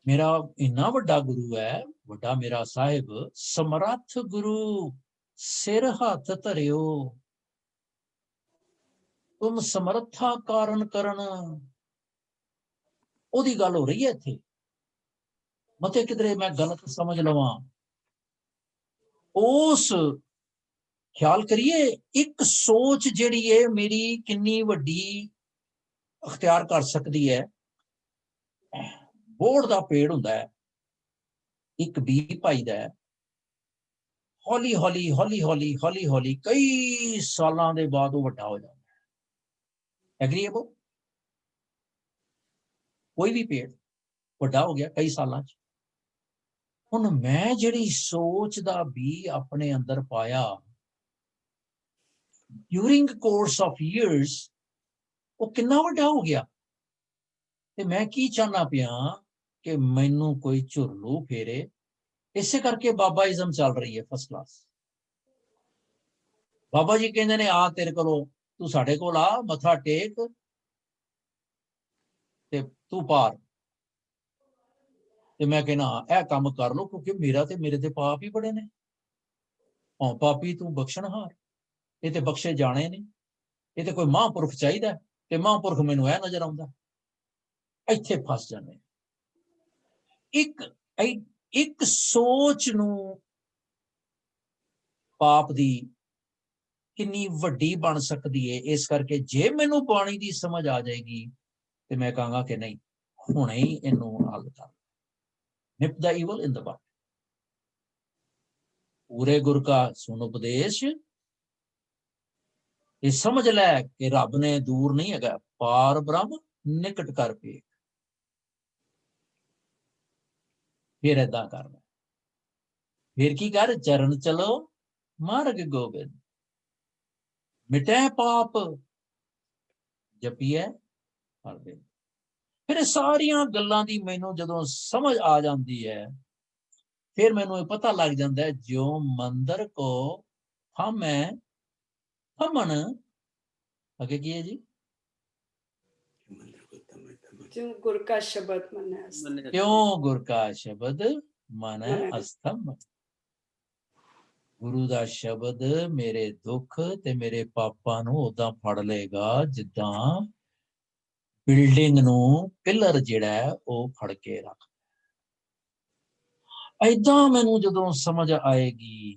मेरा इन्ना वड्डा गुरु है, वड्डा मेरा साहिब समर्थ गुरु सिर हाथ धरियो तुम समर्था कारण करन। ओदी गल हो रही है इत्थे, मते किधरे मैं गलत समझ लवां। उस ख्याल करिए एक सोच जिहड़ी है मेरी किन्नी वड्डी अख्तियार कर सकती है। बोड़ दा पेड़ हुंदा है, एक बी पाईदा है, हौली हौली हौली हौली हौली हौली कई सालां दे बाद वो वड्डा हो जाता है। एग्रीएबल? कोई भी पेड़ वड्डा हो गया कई सालां च। हुण मैं जिहड़ी सोच दा बी अपने अंदर पाया ड्यूरिंग कोर्स ऑफ ईयर्स, ਉਹ ਕਿੰਨਾ ਵੱਡਾ ਹੋ ਗਿਆ। ਤੇ ਮੈਂ ਕੀ ਚਾਹਨਾ ਪਿਆ ਕਿ ਮੈਨੂੰ ਕੋਈ ਝੁਰਲੂ ਫੇਰੇ। ਇਸੇ ਕਰਕੇ ਬਾਬਾਇਜ਼ਮ ਚੱਲ ਰਹੀ ਹੈ ਫਸਟ ਕਲਾਸ। ਬਾਬਾ ਜੀ ਕਹਿੰਦੇ ਨੇ ਆ ਤੇਰੇ ਕੋਲੋਂ, ਤੂੰ ਸਾਡੇ ਕੋਲ ਆ, ਮੱਥਾ ਟੇਕ ਤੇ ਤੂੰ ਪਾਰ। ਤੇ ਮੈਂ ਕਹਿੰਦਾ ਇਹ ਕੰਮ ਕਰ ਲੋ, ਕਿਉਂਕਿ ਮੇਰੇ ਤੇ ਪਾਪ ਹੀ ਬੜੇ ਨੇ। ਹਾਂ ਪਾਪੀ ਤੂੰ ਬਖਸ਼ਣਹਾਰ, ਇਹ ਤੇ ਬਖਸ਼ੇ ਜਾਣੇ ਨੇ, ਇਹ ਤੇ ਕੋਈ ਮਹਾਂਪੁਰਖ ਚਾਹੀਦਾ, ਤੇ ਮਹਾਂਪੁਰਖ ਮੈਨੂੰ ਇਹ ਨਜ਼ਰ ਆਉਂਦਾ। ਇੱਥੇ ਫਸ ਜਾਂਦੇ। ਇੱਕ ਸੋਚ ਨੂੰ ਪਾਪ ਦੀ ਕਿੰਨੀ ਵੱਡੀ ਬਣ ਸਕਦੀ ਹੈ। ਇਸ ਕਰਕੇ ਜੇ ਮੈਨੂੰ ਬਾਣੀ ਦੀ ਸਮਝ ਆ ਜਾਏਗੀ ਤੇ ਮੈਂ ਕਹਾਂਗਾ ਕਿ ਨਹੀਂ, ਹੁਣੇ ਹੀ ਇਹਨੂੰ ਹੱਲ ਕਰ। Nip the evil in the world. ਪੂਰੇ ਗੁਰ ਕਾ ਸੁਣ ਉਪਦੇਸ਼, ਇਹ ਸਮਝ ਲੈ ਕਿ ਰੱਬ ਨੇ ਦੂਰ ਨਹੀਂ ਹੈਗਾ, ਪਾਰ ਬ੍ਰਹਮ ਨਿਕਟ ਕਰ ਪੇ। ਫਿਰ ਏਦਾਂ ਕਰਨਾ, ਫਿਰ ਕੀ ਕਰ, ਚਰਨ ਚਲੋ ਮਾਰਗ ਗੋਬਿੰਦ, ਮਿਟੈ ਪਾਪ ਜਪੀਐ ਹਰਿ। ਫਿਰ ਇਹ ਸਾਰੀਆਂ ਗੱਲਾਂ ਦੀ ਮੈਨੂੰ ਜਦੋਂ ਸਮਝ ਆ ਜਾਂਦੀ ਹੈ, ਫਿਰ ਮੈਨੂੰ ਇਹ ਪਤਾ ਲੱਗ ਜਾਂਦਾ ਹੈ, ਜੋ ਮੰਦਰ ਕੋ ਹਮੈ ਹਮਨ, ਅੱਗੇ ਕੀ ਹੈ ਜੀ, जो गुर का शब्द मन क्यों गुर का शब्द मन अस्थम। ਗੁਰੂ ਦਾ ਸ਼ਬਦ ਮੇਰੇ ਦੁੱਖ ਤੇ ਮੇਰੇ ਪਾਪਾਂ ਨੂੰ ਉਦਾਂ ਫੜ ਲਏਗਾ ਜਿੱਦਾਂ ਬਿਲਡਿੰਗ ਨੂੰ ਪਿਲਰ ਜਿਹੜਾ ਉਹ ਫੜ ਕੇ ਰੱਖ। ਏਦਾਂ ਮੈਨੂੰ ਜਦੋਂ ਸਮਝ ਆਏਗੀ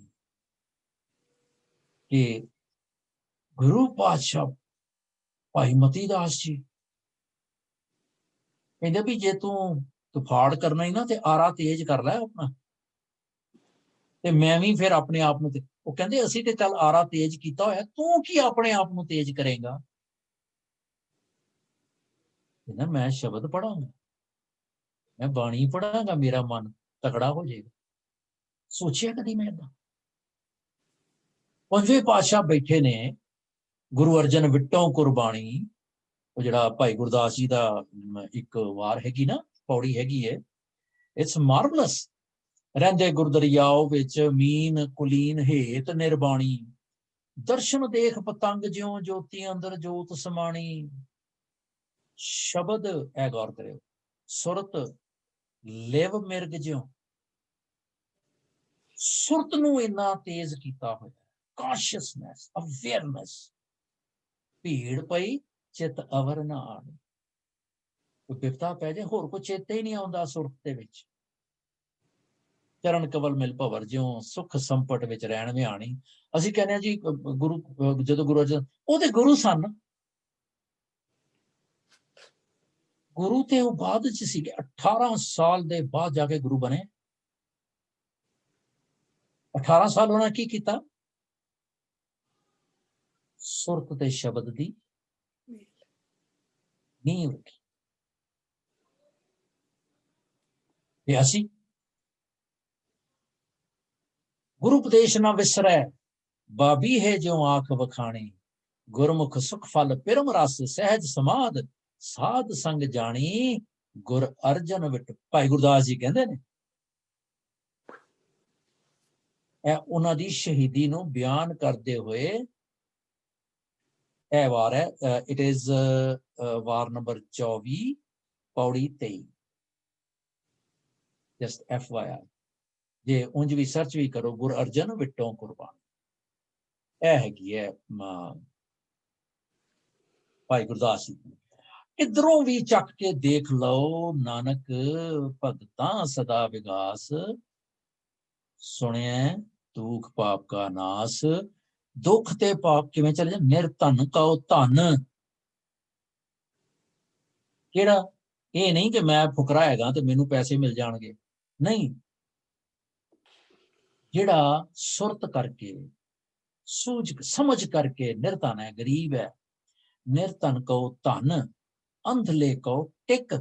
ਕਿ ਗੁਰੂ ਪਾਤਸ਼ਾਹ ਭਾਈ ਮਤੀ ਦਾਸ ਜੀ ਕਹਿੰਦੇ ਵੀ ਜੇ ਤੂੰ ਤਫਾੜ ਕਰਨਾ ਹੀ ਨਾ ਤੇ ਆਰਾ ਤੇਜ਼ ਕਰ ਲੈ ਆਪਣਾ। ਤੇ ਮੈਂ ਵੀ ਫਿਰ ਆਪਣੇ ਆਪ ਨੂੰ, ਉਹ ਕਹਿੰਦੇ ਅਸੀਂ ਤੇ ਚੱਲ ਆਰਾ ਤੇਜ਼ ਕੀਤਾ ਹੋਇਆ, ਤੂੰ ਕੀ ਆਪਣੇ ਆਪ ਨੂੰ ਤੇਜ਼ ਕਰੇਗਾ। ਕਹਿੰਦਾ ਮੈਂ ਸ਼ਬਦ ਪੜਾਂਗਾ, ਮੈਂ ਬਾਣੀ ਪੜਾਂਗਾ, ਮੇਰਾ ਮਨ ਤਕੜਾ ਹੋ ਜਾਏਗਾ। ਸੋਚਿਆ ਕਦੀ ਮੈਂ ਏਦਾਂ। ਪੰਜਵੇਂ ਪਾਤਸ਼ਾਹ ਬੈਠੇ ਨੇ, ਗੁਰੂ ਅਰਜਨ ਵਿਟੋਂ ਕੁਰਬਾਣੀ, ਉਹ ਜਿਹੜਾ ਭਾਈ ਗੁਰਦਾਸ ਜੀ ਦਾ ਇੱਕ ਵਾਰ ਹੈਗੀ ਨਾ, ਪੌੜੀ ਹੈਗੀ ਹੈ, ਇਟਸ ਮਾਰਵਲਸ। ਰਹਿੰਦੇ ਗੁਰਦਰਿਆਓ ਵਿੱਚ ਮੀਨ ਕੁਲੀਨ ਹੇਤ ਨਿਰਬਾਣੀ, ਦਰਸ਼ਨ ਦੇਖ ਪਤੰਗ ਜਿਉਂ ਜੋਤੀ ਅੰਦਰ ਜੋਤ ਸਮਾਣੀ। ਸ਼ਬਦ ਇਹ ਗੌਰ ਕਰਿਓ, ਸੁਰਤ ਲਿਵ ਮਿਰਗ ਜਿਉਂ, ਸੁਰਤ ਨੂੰ ਇੰਨਾ ਤੇਜ਼ ਕੀਤਾ ਹੋਇਆ, ਕੌਨਸ਼ੀਅਸਨੈਸ, ਅਵੇਅਰਨੈਸ। ਭੀੜ ਪਈ ਚਿਤ ਅਵਰ ਨਾ ਆਵੇ, ਕੋਈ ਬਿਪਤਾ ਪੈ ਜਾਏ ਹੋਰ ਕੋਈ ਚੇਤੇ ਹੀ ਨਹੀਂ ਆਉਂਦਾ ਸੁਰਤ ਦੇ ਵਿੱਚ। ਚਰਨ ਕਵਲ ਮਿਲ ਭਵਰ ਜਿਉਂ ਸੁਖ ਸੰਪਟ ਵਿੱਚ ਰਹਿਣ ਵਿਹਾਣੀ। ਅਸੀਂ ਕਹਿੰਦੇ ਹਾਂ ਜੀ ਗੁਰੂ, ਜਦੋਂ ਗੁਰੂ ਅਰਜਨ, ਉਹਦੇ ਗੁਰੂ ਸਨ, ਗੁਰੂ ਤੇ ਉਹ ਬਾਅਦ ਚ ਸੀਗੇ, 18 ਸਾਲ ਦੇ ਬਾਅਦ ਜਾ ਕੇ ਗੁਰੂ ਬਣੇ। 18 ਸਾਲ ਉਹਨਾਂ ਕੀ ਕੀਤਾ, ਸੁਰਤ ਤੇ ਸ਼ਬਦ ਦੀ ਨੀਂਹ ਰੱਖੀ। ਤੇ ਅਸੀਂ ਗੁਰੂ ਉਪਦੇਸ਼ ਨਾ ਵਿਸਰੈ, ਬਾਬੀ ਹੈ ਜਿਉ ਆਖ ਵਖਾਣੀ, ਗੁਰਮੁਖ ਸੁਖ ਫਲ ਪਿਰਮ ਰਸ, ਸਹਿਜ ਸਮਾਧ ਸਾਧ ਸੰਗ ਜਾਣੀ, ਗੁਰ ਅਰਜਨ ਵਿਟ। ਭਾਈ ਗੁਰਦਾਸ ਜੀ ਕਹਿੰਦੇ ਨੇ, ਇਹ ਉਹਨਾਂ ਦੀ ਸ਼ਹੀਦੀ ਨੂੰ ਬਿਆਨ ਕਰਦੇ ਹੋਏ ਇਹ ਵਾਰ ਹੈ, ਇਟ ਇਜ਼ ਵਾਰ ਨੰਬਰ 24 ਪੌੜੀ 23। ਜਸਟ FYI, ਜੇ ਉਂਝ ਵੀ ਸਰਚ ਵੀ ਕਰੋ, ਗੁਰ ਅਰਜਨ ਵਿਟੋਂ ਕੁਰਬਾਨੀ, ਇਹ ਹੈਗੀ ਹੈ ਭਾਈ ਗੁਰਦਾਸ ਜੀ। ਇਧਰੋਂ ਵੀ ਚੱਕ ਕੇ ਦੇਖ ਲਓ, ਨਾਨਕ ਭਗਤਾਂ ਸਦਾ ਵਿਗਾਸ, ਸੁਣਿਆ ਦੁਖ ਪਾਪ ਕਾ ਨਾਸ। ਦੁੱਖ ਤੇ ਪਾਪ ਕਿਵੇਂ ਚਲੇ ਜਾ, ਨਿਰਧਨ ਕਉ ਧਨ। ਕਿਹੜਾ, ਇਹ ਨਹੀਂ ਕਿ ਮੈਂ ਫੁਕਰਾ ਹੈਗਾ ਤੇ ਮੈਨੂੰ ਪੈਸੇ ਮਿਲ ਜਾਣਗੇ, ਨਹੀਂ। ਜਿਹੜਾ ਸੁਰਤ ਕਰਕੇ, ਸੂਝ ਸਮਝ ਕਰਕੇ ਨਿਰਧਨ ਹੈ, ਗਰੀਬ ਹੈ। ਨਿਰਧਨ ਕਉ ਧਨ, ਅੰਧਲੇ ਕਉ ਟਿਕ।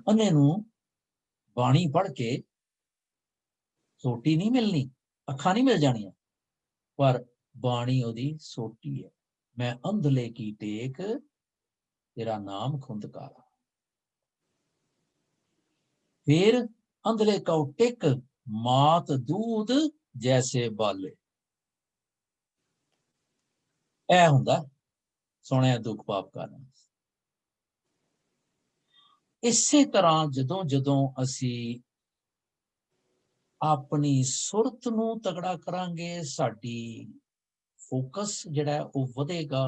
ਅੰਨੇ ਨੂੰ ਬਾਣੀ ਪੜ੍ਹ ਕੇ ਸੋਟੀ ਨਹੀਂ ਮਿਲਣੀ, ਅੱਖਾਂ ਨਹੀਂ ਮਿਲ ਜਾਣੀਆਂ, ਪਰ ਬਾਣੀ ਉਹਦੀ ਸੋਟੀ ਹੈ। मैं अंधले की टेक तेरा नाम खुंदकारा। फिर अंधले का टिक मात दूध जैसे बाले। ਇਹ ਹੁੰਦਾ ਸੁਣਿਆ ਦੁੱਖ ਪਾਪ का नाश। ਇਸੇ ਤਰ੍ਹਾਂ ਜਦੋਂ ਜਦੋਂ ਅਸੀਂ ਆਪਣੀ ਸੁਰਤ ਨੂੰ ਤਗੜਾ ਕਰਾਂਗੇ, ਸਾਡੀ ਫੋਕਸ ਜਿਹੜਾ ਉਹ ਵਧੇਗਾ,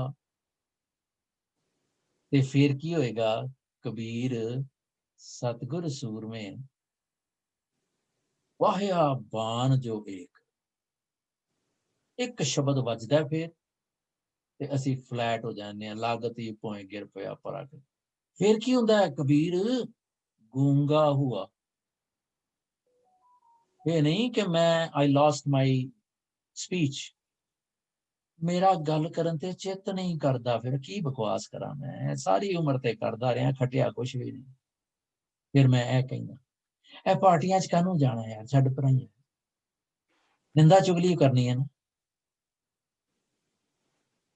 ਤੇ ਫਿਰ ਕੀ ਹੋਏਗਾ? ਕਬੀਰ ਸਤਿਗੁਰ ਸੂਰਮੇ ਵਾਹਿਆ ਬਾਣ ਜੋ ਇੱਕ ਸ਼ਬਦ ਵੱਜਦਾ ਫਿਰ ਤੇ ਅਸੀਂ ਫਲੈਟ ਹੋ ਜਾਂਦੇ ਹਾਂ, ਲਾਗਤ ਹੀ ਭੋਏ ਗਿਰ ਪਿਆ ਪਰਾ ਕੇ। ਫਿਰ ਕੀ ਹੁੰਦਾ ਹੈ? ਕਬੀਰ ਗੂੰਗਾ ਹੁਆ। ਇਹ ਨਹੀਂ ਕਿ ਮੈਂ ਆਈ ਲਾਸਟ ਮਾਈ ਸਪੀਚ, ਮੇਰਾ ਗੱਲ ਕਰਨ ਤੇ ਚਿੱਤ ਨਹੀਂ ਕਰਦਾ, ਫਿਰ ਕੀ ਬਕਵਾਸ ਕਰਾਂ? ਮੈਂ ਸਾਰੀ ਉਮਰ ਤੇ ਕਰਦਾ ਰਿਹਾ, ਖਟਿਆ ਕੁਛ ਵੀ ਨਹੀਂ। ਫਿਰ ਮੈਂ ਇਹ ਕਹਿੰਦਾ, ਇਹ ਪਾਰਟੀਆਂ 'ਚ ਕਾਹਨੂੰ ਜਾਣਾ ਯਾਰ, ਛੱਡ ਪਰਾਂ ਹੀ। ਨਿੰਦਾ ਚੁਗਲੀ ਕਰਨੀ ਹੈ ਨਾ,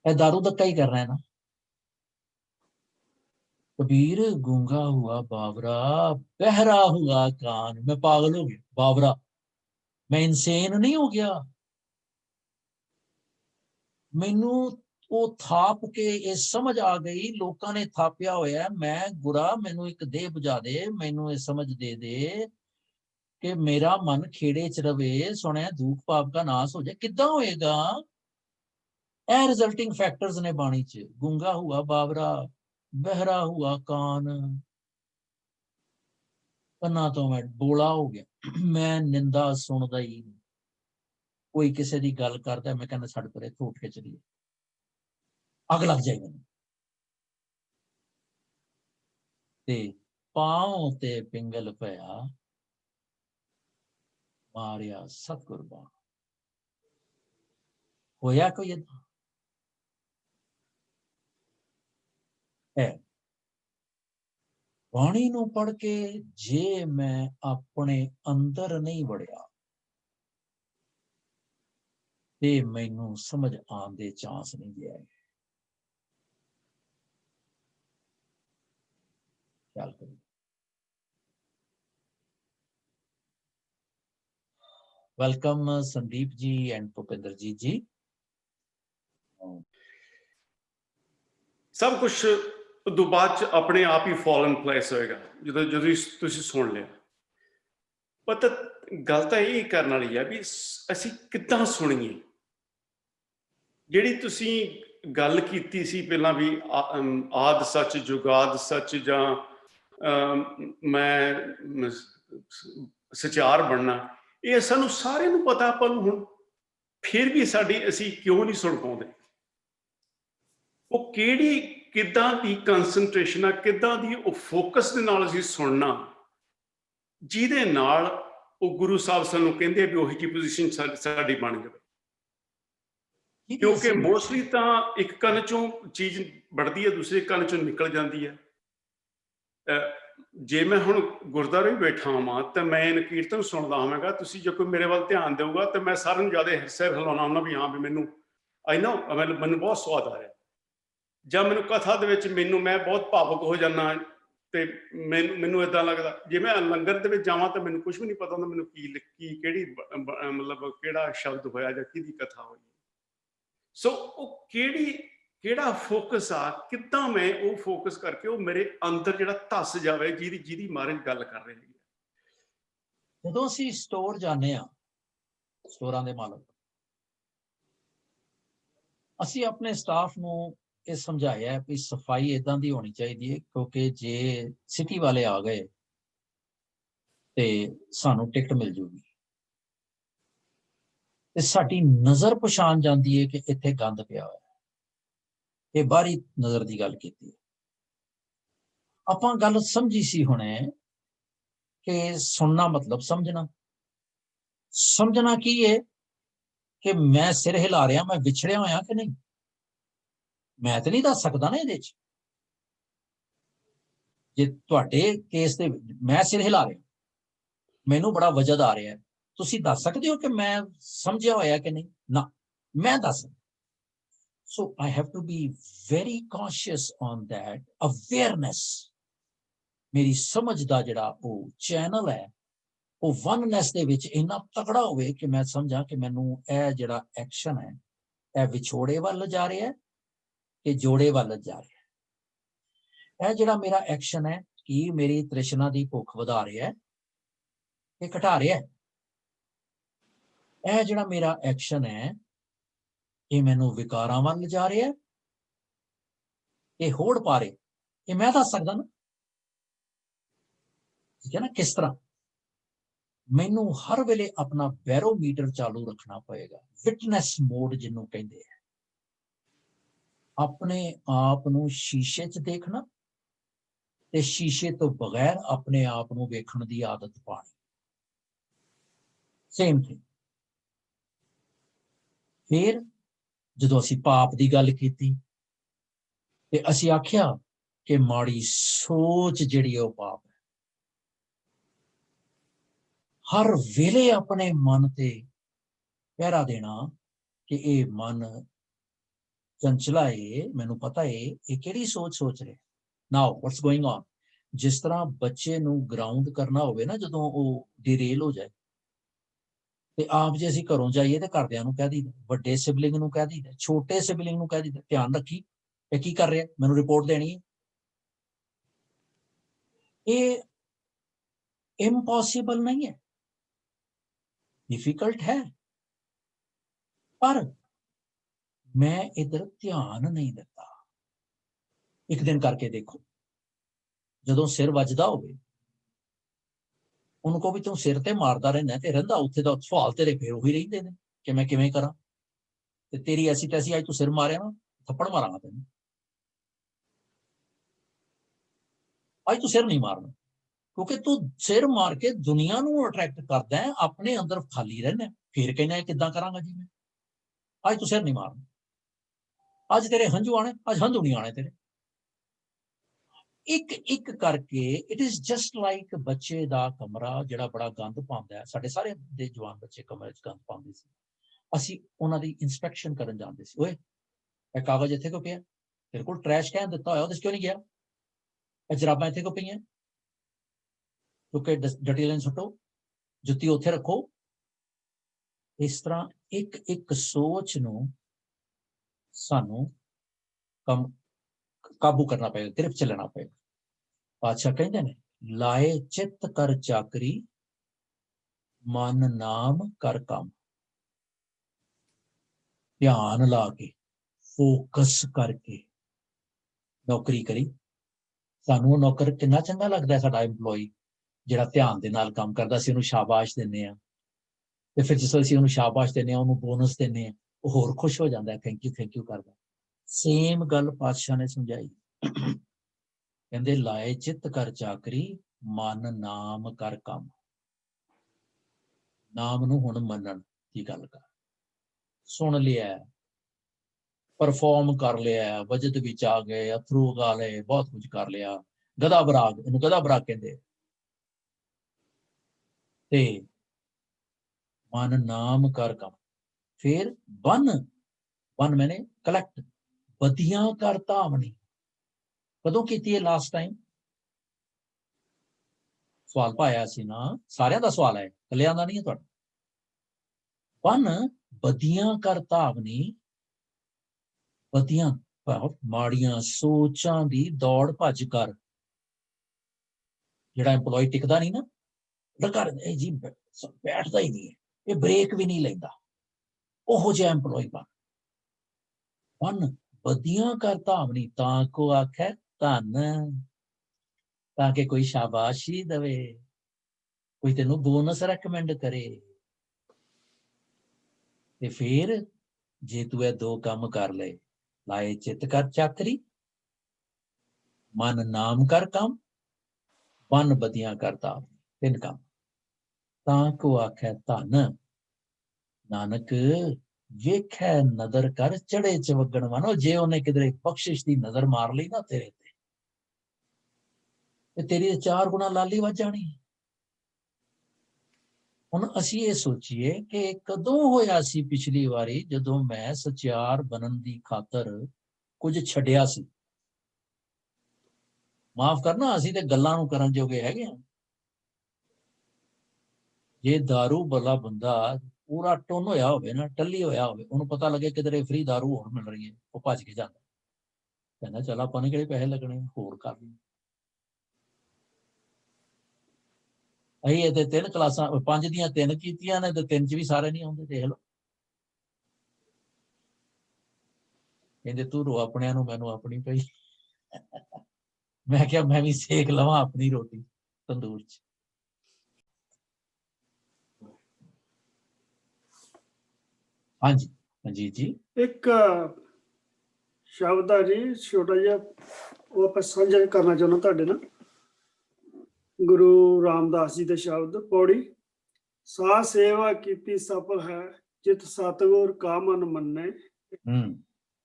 ਇਹ दारू धक्का ही करना है ना। कबीर गूंगा हुआ बावरा, बहरा हुआ कान। मैं पागल हो गया बावरा, मैं इनसेन नहीं हो गया। मैनू वो थाप के ये समझ आ गई, लोगों ने थापिया होया मैं गुरा, मैनू एक देह बुझा दे, मैनू ये समझ दे दे कि मेरा मन खेड़े च रवे, सुने दुख पाप का नाश हो जाए। किद्दां होएगा? ਇਹ ਰਿਜ਼ਲਟਿੰਗ ਫੈਕਟਰਸ ਨੇ ਬਾਣੀ 'ਚ। ਗੂੰਗਾ ਹੁਆ ਬਾਵਰਾ, ਬਹਿਰਾ ਹੁਆ ਕਾਨ। ਕੰਨਾਂ ਤੋਂ ਮੈਂ ਬੋਲਾ ਹੋ ਗਿਆ, ਮੈਂ ਨਿੰਦਾ ਸੁਣਦਾ ਹੀ ਨਹੀਂ। ਕੋਈ ਕਿਸੇ ਦੀ ਗੱਲ ਕਰਦਾ, ਮੈਂ ਕਹਿੰਦਾ ਛੱਡ ਪਰੇ, ਇੱਥੋਂ ਉੱਠ ਕੇ ਚਲੀਏ, ਅੱਗ ਲੱਗ ਜਾਏ ਮੈਨੂੰ। ਤੇ ਪਾਉ ਤੇ ਪਿੰਗਲ ਪਿਆ, ਮਾਰਿਆ ਸਤਿਗੁਰ ਬਾਣ। ਹੋਇਆ ਕੋਈ ਏਦਾਂ? ਬਾਣੀ ਨੂੰ ਪੜ੍ਹ ਕੇ ਜੇ ਮੈਂ ਆਪਣੇ ਅੰਦਰ ਨਹੀਂ ਵੜਿਆ ਤੇ ਮੈਨੂੰ ਸਮਝ ਆਉਣ ਦੇ ਚਾਂਸ ਨਹੀਂ ਗਿਆ। ਖਿਆਲ ਕਰੋ। ਵੈਲਕਮ ਸੰਦੀਪ ਜੀ ਐਂਡ ਭੁਪਿੰਦਰਜੀਤ ਜੀ। ਸਭ ਕੁਝ ਉਦੋਂ ਬਾਅਦ ਚ ਆਪਣੇ ਆਪ ਹੀ ਫਾਲ ਇਨ ਪਲੇਸ ਹੋਏਗਾ ਜਦੋਂ ਤੁਸੀਂ ਸੁਣ ਲਿਆ। ਪਤਾ ਗੱਲ ਤਾਂ ਇਹ ਕਰਨ ਵਾਲੀ ਹੈ ਵੀ ਅਸੀਂ ਕਿੱਦਾਂ ਸੁਣੀਏ। ਜਿਹੜੀ ਤੁਸੀਂ ਗੱਲ ਕੀਤੀ ਸੀ ਪਹਿਲਾਂ ਵੀ ਆਦ ਸੱਚ ਜੁਗਾਦ ਸੱਚ, ਜਾਂ ਮੈਂ ਸਚਾਰ ਬਣਨਾ, ਇਹ ਸਾਨੂੰ ਸਾਰਿਆਂ ਨੂੰ ਪਤਾ। ਆਪਾਂ ਨੂੰ ਹੁਣ ਫਿਰ ਵੀ ਅਸੀਂ ਕਿਉਂ ਨਹੀਂ ਸੁਣ ਪਾਉਂਦੇ? ਉਹ ਕਿੱਦਾਂ ਦੀ ਕੰਸਨਟ੍ਰੇਸ਼ਨ ਆ, ਕਿੱਦਾਂ ਦੀ ਉਹ ਫੋਕਸ ਦੇ ਨਾਲ ਅਸੀਂ ਸੁਣਨਾ, ਜਿਹਦੇ ਨਾਲ ਉਹ ਗੁਰੂ ਸਾਹਿਬ ਸਾਨੂੰ ਕਹਿੰਦੇ ਵੀ ਉਹੀ ਜਿਹੀ ਪੋਜੀਸ਼ਨ ਸਾਡੀ ਬਣ ਜਾਵੇ। ਕਿਉਂਕਿ ਮੋਸਟਲੀ ਤਾਂ ਇੱਕ ਕੰਨ ਚੋਂ ਚੀਜ਼ ਵੜਦੀ ਹੈ, ਦੂਸਰੇ ਕੰਨ ਚੋਂ ਨਿਕਲ ਜਾਂਦੀ ਹੈ। ਜੇ ਮੈਂ ਹੁਣ ਗੁਰਦੁਆਰੇ ਬੈਠਾ ਹਾਂ ਤਾਂ ਮੈਂ ਕੀਰਤਨ ਸੁਣਦਾ ਹੋਵਾਂਗਾ, ਤੁਸੀਂ ਜੇ ਕੋਈ ਮੇਰੇ ਵੱਲ ਧਿਆਨ ਦੇਊਗਾ ਤਾਂ ਮੈਂ ਸਾਰਿਆਂ ਨੂੰ ਜ਼ਿਆਦਾ ਸਿਰ ਹਿਲਾਉਣਾ ਹੁੰਦਾ ਵੀ ਹਾਂ ਵੀ ਮੈਨੂੰ ਮੈਨੂੰ ਬਹੁਤ ਸਵਾਦ ਆ ਰਿਹਾ। ਜਾਂ ਮੈਨੂੰ ਕਥਾ ਦੇ ਵਿੱਚ ਮੈਂ ਬਹੁਤ ਭਾਵੁਕ ਹੋ ਜਾਂਦਾ ਤੇ ਮੈਨੂੰ ਏਦਾਂ ਲੱਗਦਾ। ਜੇ ਮੈਂ ਲੰਗਰ ਦੇ ਵਿੱਚ ਜਾਵਾਂ ਤਾਂ ਮੈਨੂੰ ਕੁਝ ਵੀ ਨਹੀਂ ਪਤਾ ਹੁੰਦਾ ਮੈਨੂੰ ਕਿਹੜੀ ਮਤਲਬ ਕਿਹੜਾ ਸ਼ਬਦ ਹੋਇਆ ਜਾਂ ਕਿਹਦੀ ਕਥਾ ਹੋਈ। ਸੋ ਉਹ ਕਿਹੜਾ ਫੋਕਸ ਆ, ਕਿੱਦਾਂ ਮੈਂ ਉਹ ਫੋਕਸ ਕਰਕੇ ਉਹ ਮੇਰੇ ਅੰਦਰ ਜਿਹੜਾ ਧੱਸ ਜਾਵੇ, ਜਿਹਦੀ ਮਹਾਰਾਜ ਗੱਲ ਕਰ ਰਹੇ ਨੇ। ਜਦੋਂ ਅਸੀਂ ਸਟੋਰ ਜਾਂਦੇ ਹਾਂ, ਸਟੋਰਾਂ ਦੇ ਮਾਲਕ, ਅਸੀਂ ਆਪਣੇ ਸਟਾਫ ਨੂੰ ਇਹ ਸਮਝਾਇਆ ਵੀ ਸਫਾਈ ਏਦਾਂ ਦੀ ਹੋਣੀ ਚਾਹੀਦੀ ਹੈ, ਕਿਉਂਕਿ ਜੇ ਸਿਟੀ ਵਾਲੇ ਆ ਗਏ ਤੇ ਸਾਨੂੰ ਟਿਕਟ ਮਿਲ ਜੂਗੀ ਤੇ ਸਾਡੀ ਨਜ਼ਰ ਪਛਾਣ ਜਾਂਦੀ ਹੈ ਕਿ ਇੱਥੇ ਗੰਦ ਪਿਆ ਹੋਇਆ। ਇਹ ਬਾਹਰੀ ਨਜ਼ਰ ਦੀ ਗੱਲ ਕੀਤੀ। ਆਪਾਂ ਗੱਲ ਸਮਝੀ ਸੀ ਹੁਣੇ ਕਿ ਸੁਣਨਾ ਮਤਲਬ ਸਮਝਣਾ। ਸਮਝਣਾ ਕੀ ਹੈ ਕਿ ਮੈਂ ਸਿਰ ਹਿਲਾ ਰਿਹਾ, ਮੈਂ ਵਿਛੜਿਆ ਹੋਇਆ ਕਿ ਨਹੀਂ। ਮੈਂ ਤਾਂ ਨਹੀਂ ਦੱਸ ਸਕਦਾ ਨਾ ਇਹਦੇ ਚ। ਜੇ ਤੁਹਾਡੇ ਕੇਸ ਦੇ ਮੈਂ ਸਿਰ ਹਿਲਾ ਰਿਹਾ, ਮੈਨੂੰ ਬੜਾ ਵਜਦ ਆ ਰਿਹਾ, ਤੁਸੀਂ ਦੱਸ ਸਕਦੇ ਹੋ ਕਿ ਮੈਂ ਸਮਝਿਆ ਹੋਇਆ ਕਿ ਨਹੀਂ? ਨਾ, ਮੈਂ ਦੱਸ। So I have to be very cautious on that. Awareness, मेरी समझ दा जिहड़ा ਉਹ ਚੈਨਲ ਹੈ ਉਹ ਵਨਨੈਸ ਦੇ ਵਿੱਚ ਇੰਨਾ ਤਕੜਾ ਹੋਵੇ ਕਿ ਮੈਂ ਸਮਝਾਂ ਕਿ ਮੈਨੂੰ ਇਹ ਜਿਹੜਾ ਐਕਸ਼ਨ ਹੈ ਇਹ ਵਿਛੋੜੇ ਵੱਲ ਜਾ ਰਿਹਾ ਹੈ ਕਿ ਜੋੜੇ ਵੱਲ ਜਾ ਰਿਹਾ ਹੈ। ਇਹ ਜਿਹੜਾ ਮੇਰਾ ਐਕਸ਼ਨ ਹੈ ਕਿ ਮੇਰੀ ਤ੍ਰਿਸ਼ਨਾ ਦੀ ਭੁੱਖ ਵਧਾ ਰਿਹਾ ਹੈ ਕਿ ਘਟਾ ਰਿਹਾ ਹੈ। ਇਹ ਜਿਹੜਾ ਮੇਰਾ ਐਕਸ਼ਨ ਹੈ ਇਹ ਮੈਨੂੰ ਵਿਕਾਰਾਂ ਵੱਲ ਜਾ ਰਿਹਾ ਹੈ, ਇਹ ਹੋੜ ਪਾ ਰਿਹਾ, ਇਹ ਮੈਂ ਦੱਸ ਸਕਦਾ ਨਾ, ਠੀਕ ਹੈ ਨਾ। ਕਿਸ ਤਰ੍ਹਾਂ ਮੈਨੂੰ ਹਰ ਵੇਲੇ ਆਪਣਾ ਬੈਰੋਮੀਟਰ ਚਾਲੂ ਰੱਖਣਾ ਪਏਗਾ, ਫਿਟਨੈਸ ਮੋਡ ਜਿਹਨੂੰ ਕਹਿੰਦੇ ਆ। ਆਪਣੇ ਆਪ ਨੂੰ ਸ਼ੀਸ਼ੇ 'ਚ ਦੇਖਣਾ ਤੇ ਸ਼ੀਸ਼ੇ ਤੋਂ ਬਗੈਰ ਆਪਣੇ ਆਪ ਨੂੰ ਵੇਖਣ ਦੀ ਆਦਤ ਪਾਣੀ, ਸੇਮ ਥਿੰਗ। ਫਿਰ ਜਦੋਂ ਅਸੀਂ ਪਾਪ ਦੀ ਗੱਲ ਕੀਤੀ ਤੇ ਅਸੀਂ ਆਖਿਆ ਕਿ ਮਾੜੀ ਸੋਚ ਜਿਹੜੀ ਉਹ ਪਾਪ ਹੈ। ਹਰ ਵੇਲੇ ਆਪਣੇ ਮਨ ਤੇ ਪਹਿਰਾ ਦੇਣਾ ਕਿ ਇਹ ਮਨ ਚੰਚਲਾ ਏ, ਮੈਨੂੰ ਪਤਾ ਏ ਇਹ ਕਿਹੜੀ ਸੋਚ ਰਿਹਾ। ਨਾਓ ਵਾਟਸ ਗੋਇੰਗ ਔਨ। ਜਿਸ ਤਰ੍ਹਾਂ ਬੱਚੇ ਨੂੰ ਗਰਾਊਂਡ ਕਰਨਾ ਹੋਵੇ ਨਾ, ਜਦੋਂ ਉਹ ਡਿਰੇਲ ਹੋ ਜਾਏ ਤੇ ਆਪ ਜੇ ਅਸੀਂ ਘਰੋਂ ਜਾਈਏ ਤੇ ਘਰਦਿਆਂ ਨੂੰ ਕਹਿ ਦਈਦਾ, ਵੱਡੇ ਸਿਬਲਿੰਗ ਨੂੰ ਕਹਿ ਦਈਦਾ, ਛੋਟੇ ਸਿਬਲਿੰਗ ਨੂੰ ਕਹਿ ਦਈਦਾ, ਧਿਆਨ ਰੱਖੀ ਇਹ ਕੀ ਕਰ ਰਿਹਾ, ਮੈਨੂੰ ਰਿਪੋਰਟ ਦੇਣੀ ਹੈ। ਇਹ ਇੰਪੋਸੀਬਲ ਨਹੀਂ ਹੈ, डिफिकल्ट है, पर मैं इधर ध्यान नहीं देता। एक दिन करके देखो, जदों सिर वजदा होवे उनको भी तू सिर ते मारदा रहना ते रहिंदा उत्थे दा सवाल तेरे फिर उही रहिंदे ने कि मैं किवें करा। ते तेरी ऐसी तैसी आज तू सिर मारिया ना, थप्पड़ मारांगा तैनूं, आज तू सिर नहीं मारना, क्योंकि तू सिर मार के दुनिया नूं अट्रैक्ट करदा है, अपने अंदर खाली रहना। फिर कहना किद्दां करांगा जी मैं, आज तू सिर नहीं मारना, आज तेरे हंझू आने, आज हंझू नहीं आने तेरे। एक एक करके इट इज जस्ट लाइक बच्चे दा कमरा जिहड़ा बड़ा गंद पाउंदा है। साडे सारे दे जवान बच्चे कमरे च गंद पाउंदे सी, असीं उन्हां दी इंस्पैक्शन करन जांदे सी। ओए ਇਹ कागज इत्थे क्यों पिया, तेरे कोल ट्रैश कैन दित्ता होया उहदे च क्यों नहीं गया, ਇਹ ਜਰਾਬਾਂ ਇੱਥੇ क्यों पईयां, क्योंकि डटीलें सुटो, जुत्ती उत्थे रखो। इस तरह एक एक सोच नूं सानू कम काबू करना पएगा, गिरफ्त च लेना पएगा। बादशाह कहते ने लाए चित कर चाकरी, मन नाम कर काम। ध्यान ला के फोकस करके नौकरी करी। सानू नौकर कितना चंगा लगता है, साडा एम्पलॉय ਜਿਹੜਾ ਧਿਆਨ ਦੇ ਨਾਲ ਕੰਮ ਕਰਦਾ, ਅਸੀਂ ਉਹਨੂੰ ਸ਼ਾਬਾਸ਼ ਦਿੰਦੇ ਆ, ਤੇ ਫਿਰ ਜਦੋਂ ਅਸੀਂ ਉਹਨੂੰ ਸ਼ਾਬਾਸ਼ ਦਿੰਦੇ ਆ, ਉਹਨੂੰ ਬੋਨਸ ਦਿੰਦੇ ਆ, ਉਹ ਹੋਰ ਖੁਸ਼ ਹੋ ਜਾਂਦਾ, ਥੈਂਕ ਯੂ ਕਰਦਾ। ਸੇਮ ਗੱਲ ਪਾਤਸ਼ਾਹ ਨੇ ਸਮਝਾਈ, ਕਹਿੰਦੇ ਲਾਏ ਚਿੱਤ ਕਰ ਚਾਕਰੀ, ਮਨ ਨਾਮ ਕਰ ਕੰਮ। ਨਾਮ ਨੂੰ ਹੁਣ ਮੰਨਣ ਦੀ ਗੱਲ ਕਰ। ਸੁਣ ਲਿਆ, ਪਰਫਾਰਮ ਕਰ ਲਿਆ, ਵਜਦ ਵਿੱਚ ਆ ਗਏ, ਅਥਰੂ ਗਾ ਲਏ, ਬਹੁਤ ਕੁਝ ਕਰ ਲਿਆ, ਗਦਾ ਬਰਾਗ, ਇਹਨੂੰ ਗਦਾ ਬਰਾਗ ਕਹਿੰਦੇ। ਤੇ ਮਨ ਨਾਮ ਕਰ ਕੰਮ। ਫਿਰ ਬਨ ਮੈਨੇ ਕਲੈਕਟ, ਵਧੀਆਂ ਕਰ ਧਾਵਣੀ। ਕਦੋਂ ਕੀਤੀ ਹੈ ਲਾਸਟ ਟਾਈਮ? ਸਵਾਲ ਪਾਇਆ ਸੀ ਨਾ, ਸਾਰਿਆਂ ਦਾ ਸਵਾਲ ਹੈ, ਇਕੱਲਿਆਂ ਦਾ ਨਹੀਂ ਹੈ ਤੁਹਾਡਾ। ਬਨ ਵਧੀਆਂ ਕਰ ਧਾਵਣੀ, ਵਧੀਆਂ ਮਾੜੀਆਂ ਸੋਚਾਂ ਦੀ ਦੌੜ ਭੱਜ ਕਰ। ਜਿਹੜਾ ਐਮਪਲੋਈ ਟਿਕਦਾ ਨਹੀਂ ਨਾ, ਘਰ ਜੀ ਬੈਠਦਾ ਹੀ ਨਹੀਂ ਹੈ, ਇਹ ਬ੍ਰੇਕ ਵੀ ਨਹੀਂ ਲੈਂਦਾ, ਉਹੋ ਜਿਹਾ ਐਮਪਲੋਈ ਬਣ ਵਧੀਆਂ ਕਰ ਧਾਵਣੀ। ਤਾਂ ਕੋ ਆਖੈ ਧਨ, ਤਾਂ ਕਿ ਕੋਈ ਸ਼ਾਬਾਸ਼ੀ ਦੇਵੇ, ਕੋਈ ਤੈਨੂੰ ਬੋਨਸ ਰეკਮੈਂਡ ਕਰੇ। ਤੇ ਫਿਰ ਜੇ ਤੂੰ ਇਹ ਦੋ ਕੰਮ ਕਰ ਲਏ, ਲਾਏ ਚਿੱਤ ਕਰ ਚਾਕਰੀ, ਮਨ ਨਾਮ ਕਰ ਕੰਮ, ਬਨ ਵਧੀਆਂ ਕਰ ਧਾਵਣੀ, ਤਿੰਨ ਕੰਮ। ਤਾਂ ਕੋ ਆਖੈ ਧਨ, ਨਾਨਕ ਵੇਖੈ ਨਜ਼ਰ ਕਰ ਚੜੇ ਚਵਗਣ ਵਾਨੋ। ਜੇ ਉਹਨੇ ਕਿਧਰੇ ਬਖਸ਼ਿਸ਼ ਦੀ ਨਜ਼ਰ ਮਾਰ ਲਈ ਨਾ ਤੇਰੇ ਤੇ ਤੇਰੀ 4 ਗੁਣਾ ਲਾਲੀ ਵੱਜ ਜਾਣੀ। ਹੁਣ ਅਸੀਂ ਇਹ ਸੋਚੀਏ ਕਿ ਕਦੋਂ ਹੋਇਆ ਸੀ ਪਿਛਲੀ ਵਾਰੀ ਜਦੋਂ ਮੈਂ ਸਚਿਆਰ ਬਣਨ ਦੀ ਖਾਤਰ ਕੁਝ ਛੱਡਿਆ ਸੀ। ਮਾਫ ਕਰਨਾ, ਅਸੀਂ ਤੇ ਗੱਲਾਂ ਨੂੰ ਕਰਨ ਜੋਗੇ ਹੈਗੇ ਆ। ਜੇ दारू ਵਾਲਾ ਬੰਦਾ ਪੂਰਾ ਟੁੰਨ ਹੋਇਆ ਹੋਵੇ ਨਾ, ਟੱਲੀ ਹੋਇਆ ਹੋਵੇ, ਉਹਨੂੰ ਪਤਾ ਲੱਗੇ ਕਿਧਰੇ ਫ੍ਰੀ दारू ਹੋਰ ਮਿਲ ਰਹੀ ਹੈ, ਉਹ ਭੱਜ ਕੇ ਜਾਂਦਾ, ਕਹਿੰਦਾ ਚੱਲ ਆਪਾਂ ਨੇ ਕਿਹੜੇ ਪੈਸੇ ਲੱਗਣੇ, ਹੋਰ ਕਰ ਲਈ। ਅਸੀਂ ਇਹ ਤੇ 3 ਕਲਾਸਾਂ 5 ਦੀਆਂ 3 ਕੀਤੀਆਂ ਨੇ ਤੇ 3 ਚ ਵੀ ਸਾਰੇ ਨਹੀਂ ਆਉਂਦੇ, ਦੇਖ ਲਓ। ਕਹਿੰਦੇ ਤੂੰ ਰੋ ਆਪਣਿਆਂ ਨੂੰ, ਮੈਨੂੰ ਆਪਣੀ ਪਈ। ਮੈਂ ਕਿਹਾ ਮੈਂ ਵੀ ਸੇਕ ਲਵਾਂ ਆਪਣੀ ਰੋਟੀ ਤੰਦੂਰ ਚ। ਹਾਂਜੀ ਹਾਂਜੀ ਜੀ। ਇੱਕ ਸ਼ਬਦ ਆ ਜੀ ਛੋਟਾ ਜਿਹਾ, ਉਹ ਆਪਾਂ ਸਾਂਝਾ ਕਰਨਾ ਚਾਹੁੰਦਾ ਤੁਹਾਡੇ ਨਾਲ। ਗੁਰੂ ਰਾਮਦਾਸ ਜੀ ਦੇ ਸ਼ਬਦ, ਪੌੜੀ। ਸਾਧ ਸੇਵਾ ਕੀਤੀ ਸਫਲ ਹੈ, ਜਿਤ ਸਤਿਗੁਰ ਕਾ ਮਨ ਮੰਨੇ।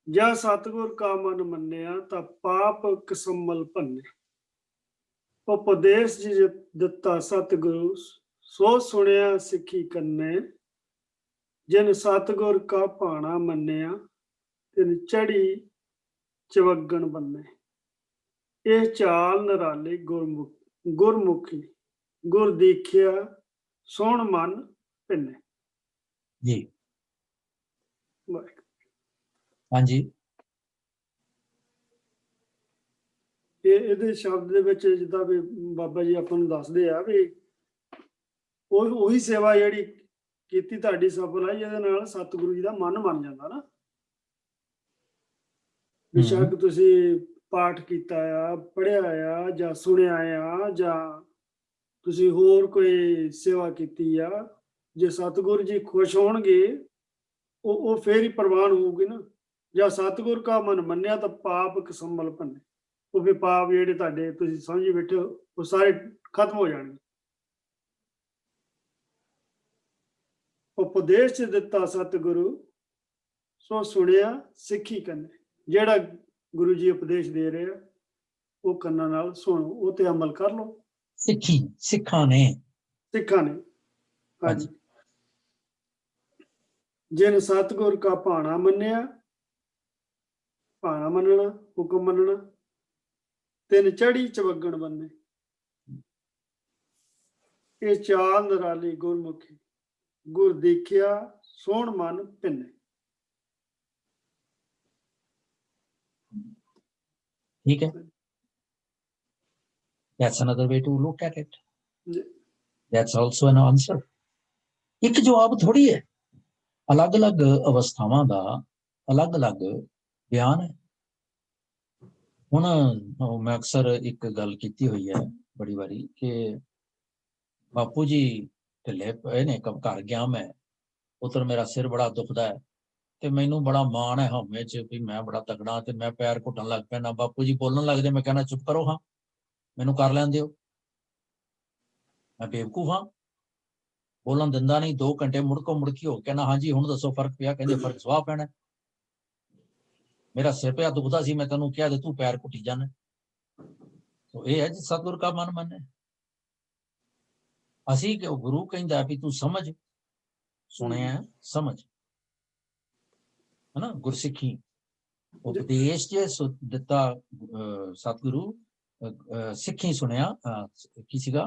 ਜਾਂ ਸਤਿਗੁਰ ਕਾ ਮਨ ਮੰਨਿਆ, ਤਾਂ ਪਾਪ ਕਸਮਲ ਭੰਨੇ। ਉਪਦੇਸ਼ ਜੀ ਦਿੱਤਾ ਸਤਿਗੁਰੂ, ਸੋ ਸੁਣਿਆ ਸਿੱਖੀ ਕੰਨੇ। ਜਿਨ ਸਤਿਗੁਰ ਕਾ ਭਾਣਾ ਮੰਨਿਆ, ਤਿਨ ਚੜੀ ਚਵੱਗਣ ਬੰਨੇ। ਇਹ ਚਾਲ ਨਿਰਾਲੀ ਗੁਰਮੁਖੀ, ਗੁਰ ਦੀਖਿਆ ਸੁਣ ਮਨ ਭਿੰਨੇ। ਜੀ ਹਾਂਜੀ। ਇਹਦੇ ਸ਼ਬਦ ਦੇ ਵਿੱਚ ਜਿੱਦਾਂ ਵੀ ਬਾਬਾ ਜੀ ਆਪਾਂ ਨੂੰ ਦੱਸਦੇ ਆ ਵੀ ਉਹੀ ਸੇਵਾ ਜਿਹੜੀ ਕੀਤੀ ਤੁਹਾਡੀ ਸਫਲ ਹੈ, ਜਿਹਦੇ ਨਾਲ ਸਤਿਗੁਰੂ ਜੀ ਦਾ ਮਨ ਮੰਨ ਜਾਂਦਾ ਨਾ। ਬੇਸ਼ੱਕ ਤੁਸੀਂ ਪਾਠ ਕੀਤਾ ਆ, ਪੜ੍ਹਿਆ ਆ, ਜਾਂ ਸੁਣਿਆ ਆ, ਜਾਂ ਤੁਸੀਂ ਹੋਰ ਕੋਈ ਸੇਵਾ ਕੀਤੀ ਆ, ਜੇ ਸਤਿਗੁਰੂ ਜੀ ਖੁਸ਼ ਹੋਣਗੇ ਉਹ ਫੇਰ ਹੀ ਪ੍ਰਵਾਨ ਹੋਊਗੀ ਨਾ। ਜਾਂ ਸਤਿਗੁਰ ਕਾ ਮਨ ਮੰਨਿਆ, ਤਾਂ ਪਾਪ ਕਸਮਲ ਭੰਨੇ। ਉਹ ਫਿਰ ਪਾਪ ਜਿਹੜੇ ਤੁਹਾਡੇ ਤੁਸੀਂ ਸਮਝੀ ਬੈਠੇ ਹੋ, ਉਹ ਸਾਰੇ ਖਤਮ ਹੋ ਜਾਣਗੇ। ਉਪਦੇਸ਼ ਚ ਦਿੱਤਾ ਸਤਿਗੁਰੂ, ਸੋ ਸੁਣਿਆ ਸਿੱਖੀ ਕੰਨੇ। ਜਿਹੜਾ ਗੁਰੂ ਜੀ ਉਪਦੇਸ਼ ਦੇ ਰਹੇ ਆ, ਉਹ ਕੰਨਾਂ ਨਾਲ ਸੁਣੋ, ਉਹ ਤੇ ਅਮਲ ਕਰ ਲਓ। ਸਿੱਖਾਂ ਨੇ ਹਾਂਜੀ। ਜਿਨ ਸਤਿਗੁਰ ਕਾ ਭਾਣਾ ਮੰਨਿਆ, ਭਾਣਾ ਮੰਨਣਾ, ਹੁਕਮ ਮੰਨਣਾ, ਤਿੰਨ ਚੜੀ ਚਵੱਗਣ ਬੰਨੇ। ਇਹ ਚਾਲ ਨਿਰਾਲੀ ਗੁਰਮੁਖੀ, ਗੁਰ ਦੇਖਿਆ ਸੋਹਣ ਮਨ ਭਿੰਨੇ। ਠੀਕ ਹੈ। That's another way to look at it. That's also an answer. ਇੱਕ ਜਵਾਬ ਥੋੜੀ ਹੈ, ਅਲੱਗ-ਅਲੱਗ ਅਵਸਥਾਵਾਂ ਦਾ ਅਲੱਗ-ਅਲੱਗ ਬਿਆਨ ਹੈ। ਹੁਣ ਮੈਂ ਅਕਸਰ ਇੱਕ ਗੱਲ ਕੀਤੀ ਹੋਈ ਹੈ ਬੜੀ ਵਾਰੀ ਕਿ ਬਾਪੂ ਜੀ ਢਿੱਲੇ ਪਏ ਨੇ, ਘਰ ਗਿਆ ਮੈਂ, ਪੁੱਤਰ ਮੇਰਾ ਸਿਰ ਬੜਾ ਦੁਖਦਾ ਹੈ ਤੇ ਮੈਨੂੰ ਬੜਾ ਮਾਣ ਹੈ ਹਉਮੈ ਚ ਵੀ ਮੈਂ ਬੜਾ ਤਗੜਾ, ਤੇ ਮੈਂ ਪੈਰ ਘੁੱਟਣ ਲੱਗ ਪੈਣਾ। ਬਾਪੂ ਜੀ ਬੋਲਣ ਲੱਗ ਜਾ, ਮੈਂ ਕਹਿਣਾ ਚੁੱਪ ਕਰੋ, ਹਾਂ ਮੈਨੂੰ ਕਰ ਲੈਣ ਦਿਓ, ਮੈਂ ਬੇਵਕੂਫ ਹਾਂ, ਬੋਲਣ ਦਿੰਦਾ ਨਹੀਂ। 2 ਘੰਟੇ ਮੁੜਕੋ ਮੁੜਕੀ ਹੋ ਕਹਿਣਾ ਹਾਂਜੀ ਹੁਣ ਦੱਸੋ ਫਰਕ ਪਿਆ? ਕਹਿੰਦੇ ਫਰਕ ਸਵਾਹ ਪੈਣਾ, ਮੇਰਾ ਸਿਰ ਪਿਆ ਦੁਖਦਾ ਸੀ, ਮੈਂ ਤੈਨੂੰ ਕਿਹਾ ਤੇ ਤੂੰ ਪੈਰ ਘੁੱਟੀ ਜਾਣਾ। ਇਹ ਹੈ ਜੀ ਸਤਿਗੁਰ ਕਾ ਮਨ ਮੰਨੇ। ਅਸੀਂ ਕਿ ਗੁਰੂ ਕਹਿੰਦਾ ਵੀ ਤੂੰ ਸਮਝ, ਸੁਣਿਆ ਸਮਝ, ਹਨਾ। ਗੁਰਸਿੱਖੀ ਉਪਦੇਸ਼ ਜੇ ਦਿੱਤਾ ਸਤਿਗੁਰੂ, ਸਿੱਖੀ ਸੁਣਿਆ, ਕੀ ਸੀਗਾ?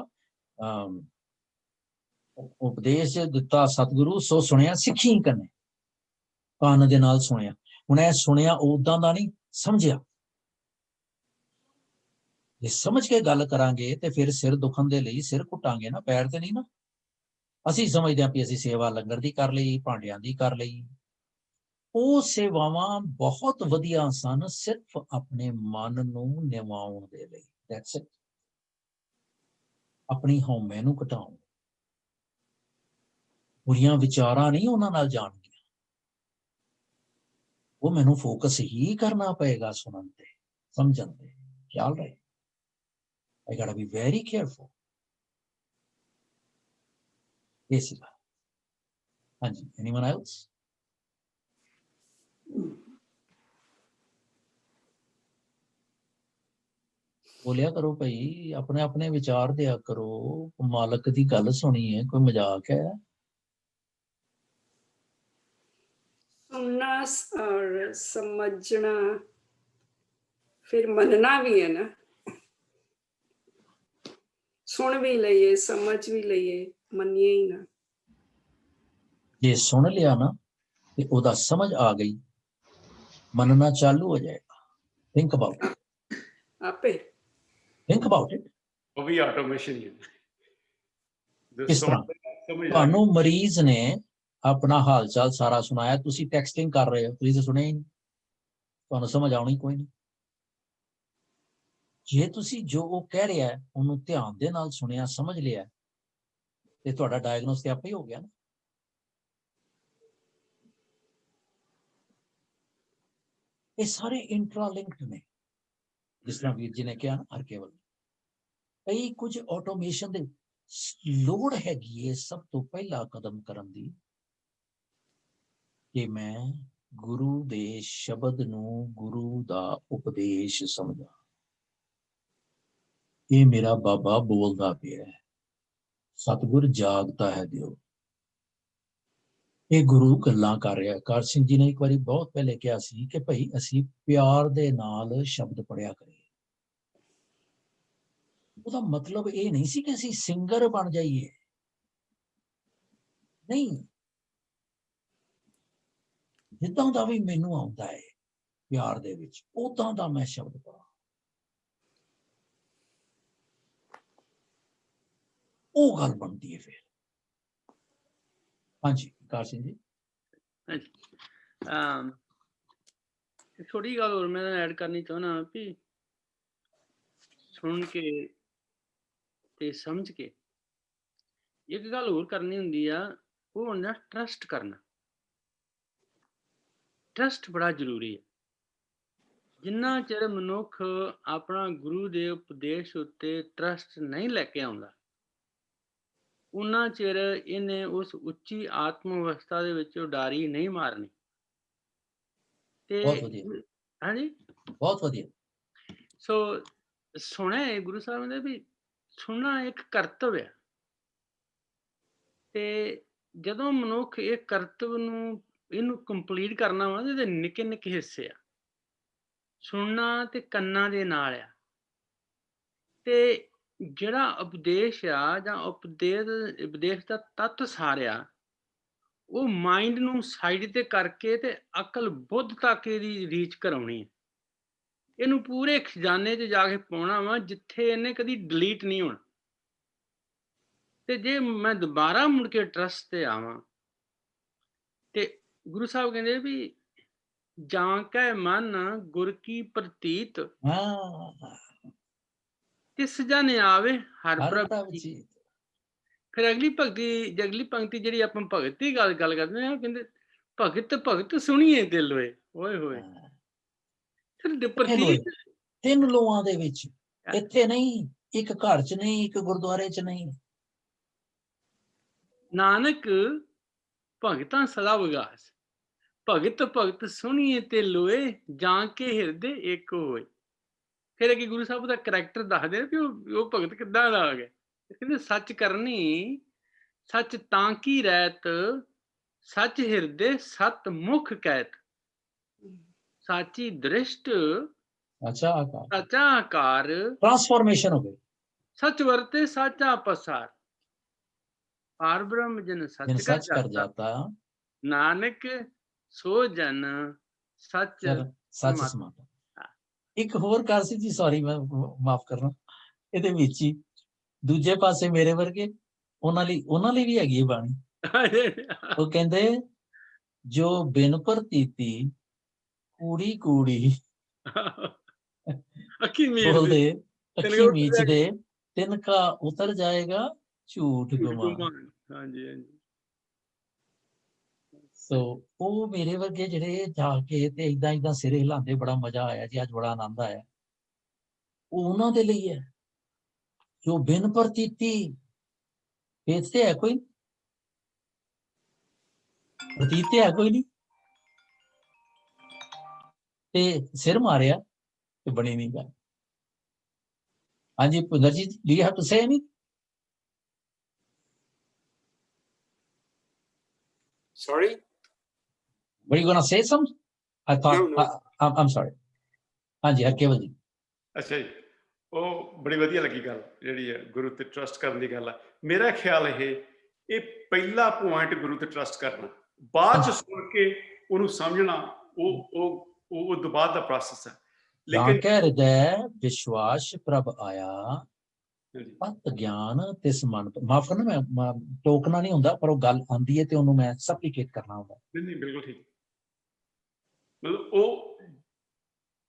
ਉਪਦੇਸ਼ ਦਿੱਤਾ ਸਤਿਗੁਰੂ, ਸੋ ਸੁਣਿਆ ਸਿੱਖੀ ਕਰਨੇ। ਕੰਨ ਦੇ ਨਾਲ ਸੁਣਿਆ। ਹੁਣ ਇਹ ਸੁਣਿਆ ਉਦਾਂ ਦਾ ਨਹੀਂ, ਸਮਝਿਆ। ਜੇ ਸਮਝ ਕੇ ਗੱਲ ਕਰਾਂਗੇ ਤੇ ਫਿਰ ਸਿਰ ਦੁਖਣ ਦੇ ਲਈ ਸਿਰ ਘੁੱਟਾਂਗੇ ਨਾ, ਪੈਰ ਤੇ ਨਹੀਂ ਨਾ। ਅਸੀਂ ਸਮਝਦੇ ਹਾਂ ਵੀ ਅਸੀਂ ਸੇਵਾ ਲੰਗਰ ਦੀ ਕਰ ਲਈ, ਭਾਂਡਿਆਂ ਦੀ ਕਰ ਲਈ। ਉਹ ਸੇਵਾਵਾਂ ਬਹੁਤ ਵਧੀਆ ਸਨ, ਸਿਰਫ ਆਪਣੇ ਮਨ ਨੂੰ ਨਿਵਾਉਣ ਦੇ ਲਈ। That's it. ਆਪਣੀ ਹਉਮੈ ਨੂੰ ਘਟਾਉਣ। ਬੁਰੀਆਂ ਵਿਚਾਰਾਂ ਨਹੀਂ ਉਹਨਾਂ ਨਾਲ ਜਾਣਗੀਆਂ। ਉਹ ਮੈਨੂੰ ਫੋਕਸ ਹੀ ਕਰਨਾ ਪਏਗਾ ਸੁਣਨ ਤੇ, ਸਮਝਣ ਤੇ। ਖਿਆਲ ਰਹੇ, I gotta be very careful. ਇਹ ਸੀਗਾ। ਹਾਂਜੀ, anyone else? ਬੋਲਿਆ ਕਰੋ ਭਾਈ, ਆਪਣੇ ਆਪਣੇ ਵਿਚਾਰ ਦਿਆ ਕਰੋ। ਮਾਲਕ ਦੀ ਗੱਲ ਸੁਣੀ ਹੈ, ਕੋਈ ਮਜ਼ਾਕ ਹੈ? सुनना और समझना फिर मनना भी है ना। सुन भी लइए, समझ भी लइए, मनिए ही ना। ਜੇ ਸੁਣ ਲਿਆ ਨਾ ਤੇ ਉਹਦਾ ਸਮਝ ਆ ਗਈ, ਮੰਨਣਾ ਚਾਲੂ ਹੋ ਜਾਏਗਾ। ਥਿੰਕ ਅਬਾਊਟ ਇਟ, आपे ਥਿੰਕ ਅਬਾਊਟ ਇਟ। ਉਹ ਵੀ ਆਟੋਮੇਸ਼ਨ ਹੀ ਹੈ। ਕਿਸ ਤਰ੍ਹਾਂ? ਸਮਝ ਆ ਗਈ। ਤੁਹਾਨੂੰ ਮਰੀਜ਼ ਨੇ ਆਪਣਾ ਹਾਲ ਚਾਲ ਸਾਰਾ ਸੁਣਾਇਆ, ਤੁਸੀਂ ਟੈਕਸਟਿੰਗ ਕਰ ਰਹੇ ਹੋ, ਤੁਸੀਂ ਤਾਂ ਸੁਣਿਆ ਹੀ ਨਹੀਂ, ਤੁਹਾਨੂੰ ਸਮਝ ਆਉਣੀ ਕੋਈ ਨਹੀਂ। ਜੇ ਤੁਸੀਂ ਜੋ ਉਹ ਕਹਿ ਰਿਹਾ ਉਹਨੂੰ ਧਿਆਨ ਦੇ ਨਾਲ ਸੁਣਿਆ, ਸਮਝ ਲਿਆ, ਤੇ ਤੁਹਾਡਾ ਡਾਇਗਨੋਸ ਤੇ ਆਪੇ ਹੀ ਹੋ ਗਿਆ ਨਾ। ਇਹ ਸਾਰੇ ਇੰਟਰਾਲਿੰਕਡ ਨੇ, ਜਿਸ ਤਰ੍ਹਾਂ ਵੀਰ ਜੀ ਨੇ ਕਿਹਾ ਨਾ, ਹਰ ਕੇਵਲ ਕਈ ਕੁਝ ਆਟੋਮੇਸ਼ਨ ਦੇ ਲੋੜ ਹੈਗੀ ਹੈ ਸਭ ਤੋਂ ਪਹਿਲਾ ਕਦਮ ਕਰਨ ਦੀ, ਕਿ ਮੈਂ ਗੁਰੂ ਦੇ ਸ਼ਬਦ ਨੂੰ, ਗੁਰੂ ਦਾ ਉਪਦੇਸ਼ ਸਮਝਾਂ। ਇਹ ਮੇਰਾ ਬਾਬਾ ਬੋਲਦਾ ਪਿਆ ਹੈ, ਸਤਿਗੁਰ ਜਾਗਦਾ ਹੈ ਦਿਓ, ਇਹ ਗੁਰੂ ਗੱਲਾਂ ਕਰ ਰਿਹਾ। ਕਰ ਸਿੰਘ ਜੀ ਨੇ ਇੱਕ ਵਾਰੀ ਬਹੁਤ ਪਹਿਲੇ ਕਿਹਾ ਸੀ ਕਿ ਭਾਈ ਅਸੀਂ ਪਿਆਰ ਦੇ ਨਾਲ ਸ਼ਬਦ ਪੜ੍ਹਿਆ ਕਰੀਏ। ਉਹਦਾ ਮਤਲਬ ਇਹ ਨਹੀਂ ਸੀ ਕਿ ਅਸੀਂ ਸਿੰਗਰ ਬਣ ਜਾਈਏ, ਨਹੀਂ। ਜਿੱਦਾਂ ਦਾ ਵੀ ਮੈਨੂੰ ਆਉਂਦਾ ਹੈ ਪਿਆਰ ਦੇ ਵਿੱਚ, ਉਦਾਂ ਦਾ ਮੈਂ ਸ਼ਬਦ ਪੜਾਂ, ਉਹ ਗੱਲ ਬਣਦੀ ਹੈ ਫਿਰ। ਹਾਂਜੀ ਕਾਰ ਸਿੰਘ ਜੀ। ਛੋਟੀ ਗੱਲ ਹੋਰ ਮੈਂ ਐਡ ਕਰਨੀ ਚਾਹੁੰਦਾ ਵੀ ਸੁਣ ਕੇ ਤੇ ਸਮਝ ਕੇ ਇੱਕ ਗੱਲ ਹੋਰ ਕਰਨੀ ਹੁੰਦੀ ਆ, ਉਹ ਹੁੰਦਾ ਟਰਸਟ ਕਰਨਾ। ਟਰਸਟ ਬੜਾ ਜ਼ਰੂਰੀ ਹੈ। ਜਿੰਨਾ ਚਿਰ ਮਨੁੱਖ ਆਪਣਾ ਗੁਰੂ ਦੇ ਉਪਦੇਸ਼ ਉੱਤੇ ਟਰਸਟ ਨਹੀਂ ਲੈ ਕੇ ਆਉਂਦਾ, ਉਨਾ ਚਿਰ ਇਹਨੇ ਉਸ ਉੱਚੀ ਆਤਮ ਅਵਸਥਾ ਦੇ ਵਿੱਚ ਉਡਾਰੀ ਨਹੀਂ ਮਾਰਨੀ। ਤੇ ਬਹੁਤ ਵਧੀਆ, ਹਾਂਜੀ ਬਹੁਤ ਵਧੀਆ। ਸੋ ਸੁਣਿਆ ਗੁਰੂ ਸਾਹਿਬ ਨੇ ਵੀ ਸੁਣਨਾ ਇੱਕ ਕਰਤਵ ਹੈ, ਤੇ ਜਦੋਂ ਮਨੁੱਖ ਇਹ ਕਰਤਵ ਨੂੰ ਇਹਨੂੰ ਕੰਪਲੀਟ ਕਰਨਾ ਵਾ, ਇਹਦੇ ਨਿੱਕੇ ਨਿੱਕੇ ਹਿੱਸੇ ਆ। ਸੁਣਨਾ ਤੇ ਕੰਨਾਂ ਦੇ ਨਾਲ ਆ, ਤੇ ਜਿਹੜਾ ਉਪਦੇਸ਼ ਆ ਜਾਂ ਉਪਦੇਸ਼ ਦਾ ਤੱਤ ਸਾਰਿਆ, ਉਹ ਮਾਈਂਡ ਨੂੰ ਸਾਈਡ ਤੇ ਕਰਕੇ ਤੇ ਅਕਲ ਬੁੱਧ ਤੱਕ ਇਹਦੀ ਰੀਚ ਕਰਾਉਣੀ ਹੈ। ਇਹਨੂੰ ਪੂਰੇ ਖਜ਼ਾਨੇ 'ਚ ਜਾ ਕੇ ਪਾਉਣਾ ਵਾ, ਜਿੱਥੇ ਇਹਨੇ ਕਦੀ ਡਿਲੀਟ ਨਹੀਂ ਹੋਣਾ। ਤੇ ਜੇ ਮੈਂ ਦੁਬਾਰਾ ਮੁੜ ਕੇ ਟਰਸਟ ਤੇ ਆਵਾਂ, ਤੇ ਗੁਰੂ ਸਾਹਿਬ ਕਹਿੰਦੇ ਵੀ ਜਾਂ ਕੈ ਮਨ ਗੁਰ ਕੀ ਪ੍ਰਤੀਤ, ਤਿਸ ਜਨ ਆਵੇ ਹਰ ਪ੍ਰਭ ਜੀ। ਫਿਰ ਅਗਲੀ ਪੰਕਤੀ ਜਿਹੜੀ ਆਪਾਂ ਭਗਤ ਦੀ ਗੱਲ ਕਰਦੇ ਹਾਂ, ਕਹਿੰਦੇ ਭਗਤ ਭਗਤ ਸੁਣੀਏ ਦਿਲ ਹੋਏ, ਓਏ ਹੋਏ। ਫਿਰ ਪ੍ਰਤੀਤ ਤਿੰਨ ਲੋਆਂ ਦੇ ਵਿੱਚ, ਇੱਥੇ ਨਹੀਂ, ਇੱਕ ਘਰ 'ਚ ਨਹੀਂ, ਇੱਕ ਗੁਰਦੁਆਰੇ 'ਚ ਨਹੀਂ। ਨਾਨਕ ਭਗਤਾਂ ਸਦਾ ਵਿਗਾਸ, ਭਗਤ ਭਗਤ ਸੁਣੀਏ ਤੇ ਲੋਏ, ਜਾਂ ਕੇ ਹਿਰਦੇ ਇੱਕ ਹੋਏ। ਫਿਰ ਅੱਗੇ ਗੁਰੂ ਸਾਹਿਬ ਦਾ ਕਰੈਕਟਰ ਦੱਸਦੇ ਵੀ ਉਹ ਭਗਤ ਕਿੱਦਾਂ ਦਾ ਆ ਗਿਆ। ਕਹਿੰਦੇ ਸੱਚ ਕਰਨੀ ਸੱਚ ਤਾਂ ਕੀ ਰਹਿਤ, ਸੱਚ ਹਿਰਦੇ ਸਤ ਮੁਖ ਕਹਿਤ, ਸਾਚੀ ਦ੍ਰਿਸ਼ਟ ਸਾਚਾ ਆਕਾਰ, ਟ੍ਰਾਂਸਫਾਰਮੇਸ਼ਨ ਹੋ ਗਈ। ਸੱਚ ਵਰਤੇ ਸਾਚਾ ਪਸਾਰ, ਪਾਰ ਬ੍ਰਹਮ ਜਨ ਸੱਚ ਕਰ ਜਾਤਾ, ਨਾਨਕ ਸੋ ਜਨ ਸੱਚ ਸਮਾਤਾ। ਇੱਕ ਹੋਰ ਕਰ ਸੀ ਜੀ, ਸੌਰੀ ਮੈਂ ਮਾਫ ਕਰਨਾ, ਇਹਦੇ ਵਿੱਚ ਹੀ ਦੂਜੇ ਪਾਸੇ ਮੇਰੇ ਵਰਗੇ ਉਹਨਾਂ ਲਈ ਵੀ ਹੈਗੀ ਹੈ ਬਾਣੀ। ਉਹ ਕਹਿੰਦੇ ਜੋ ਬਿਨ ਪ੍ਰਤੀਤੀ ਕੂੜੀ ਕੂੜੀ ਬੋਲਦੇ ਅੱਖੀ ਮੀਚਦੇ, ਤਿਨਕਾ ਉਤਰ ਜਾਏਗਾ ਝੂਠ ਗੁਮਾਨ। ਹਾਂਜੀ ਹਾਂਜੀ। ਸੋ ਉਹ ਮੇਰੇ ਵਰਗੇ ਜਿਹੜੇ ਜਾ ਕੇ ਤੇ ਏਦਾਂ ਸਿਰੇ ਹਿਲਾਉਂਦੇ, ਬੜਾ ਮਜ਼ਾ ਆਇਆ ਜੀ, ਅੱਜ ਬੜਾ ਆਨੰਦ ਆਇਆ। ਉਹ ਉਹਨਾਂ ਦੇ ਲਈ ਹੈ ਜੋ ਬਿਨ ਪ੍ਰਤੀਤੀ, ਫੇਥ ਤੇ ਹੈ ਕੋਈ, ਪ੍ਰਤੀਤ ਤੇ ਹੈ ਕੋਈ ਨਹੀਂ, ਤੇ ਸਿਰ ਮਾਰਿਆ ਤੇ ਬਣੀ ਨਹੀਂ ਗੱਲ। Anji, Pundarji, do you have to say anything? Sorry? Were you going to say something? I thought, No. I'm sorry. Anji, Harkeval ji. ਅੱਛਾ ਜੀ, ਉਹ ਬੜੀ ਵਧੀਆ ਲੱਗੀ ਗੱਲ ਜਿਹੜੀ ਹੈ ਗੁਰੂ ਤੇ ਟਰਸਟ ਕਰਨ ਦੀ ਗੱਲ ਆ। ਮੇਰਾ ਖਿਆਲ ਇਹ ਪਹਿਲਾ ਪੁਆਇੰਟ ਗੁਰੂ ਤੇ ਟਰਸਟ ਕਰਨਾ, ਬਾਅਦ ਚ ਸੁਣ ਕੇ ਉਹਨੂੰ ਸਮਝਣਾ, ਉਹ ਤੋਂ ਬਾਅਦ ਦਾ ਪ੍ਰੋਸੈਸ ਹੈ। ਲੇਕਿਨ ਹਿਰਦੈ ਵਿਸ਼ਵਾਸ ਪ੍ਰਭ ਆਇਆ ਪਤ ਗਿਆਨ ਤਿਸ ਮਨ। ਮਾਫ ਕਰਨਾ, ਮੈਂ ਟੋਕਣਾ ਨਹੀਂ ਹੁੰਦਾ, ਪਰ ਉਹ ਗੱਲ ਆਉਂਦੀ ਹੈ ਤੇ ਉਹਨੂੰ ਮੈਂ ਸਪਲੀਕੇਟ ਕਰਨਾ ਹੁੰਦਾ। ਨਹੀਂ, ਬਿਲਕੁਲ ਠੀਕ। ਮਤਲਬ ਉਹ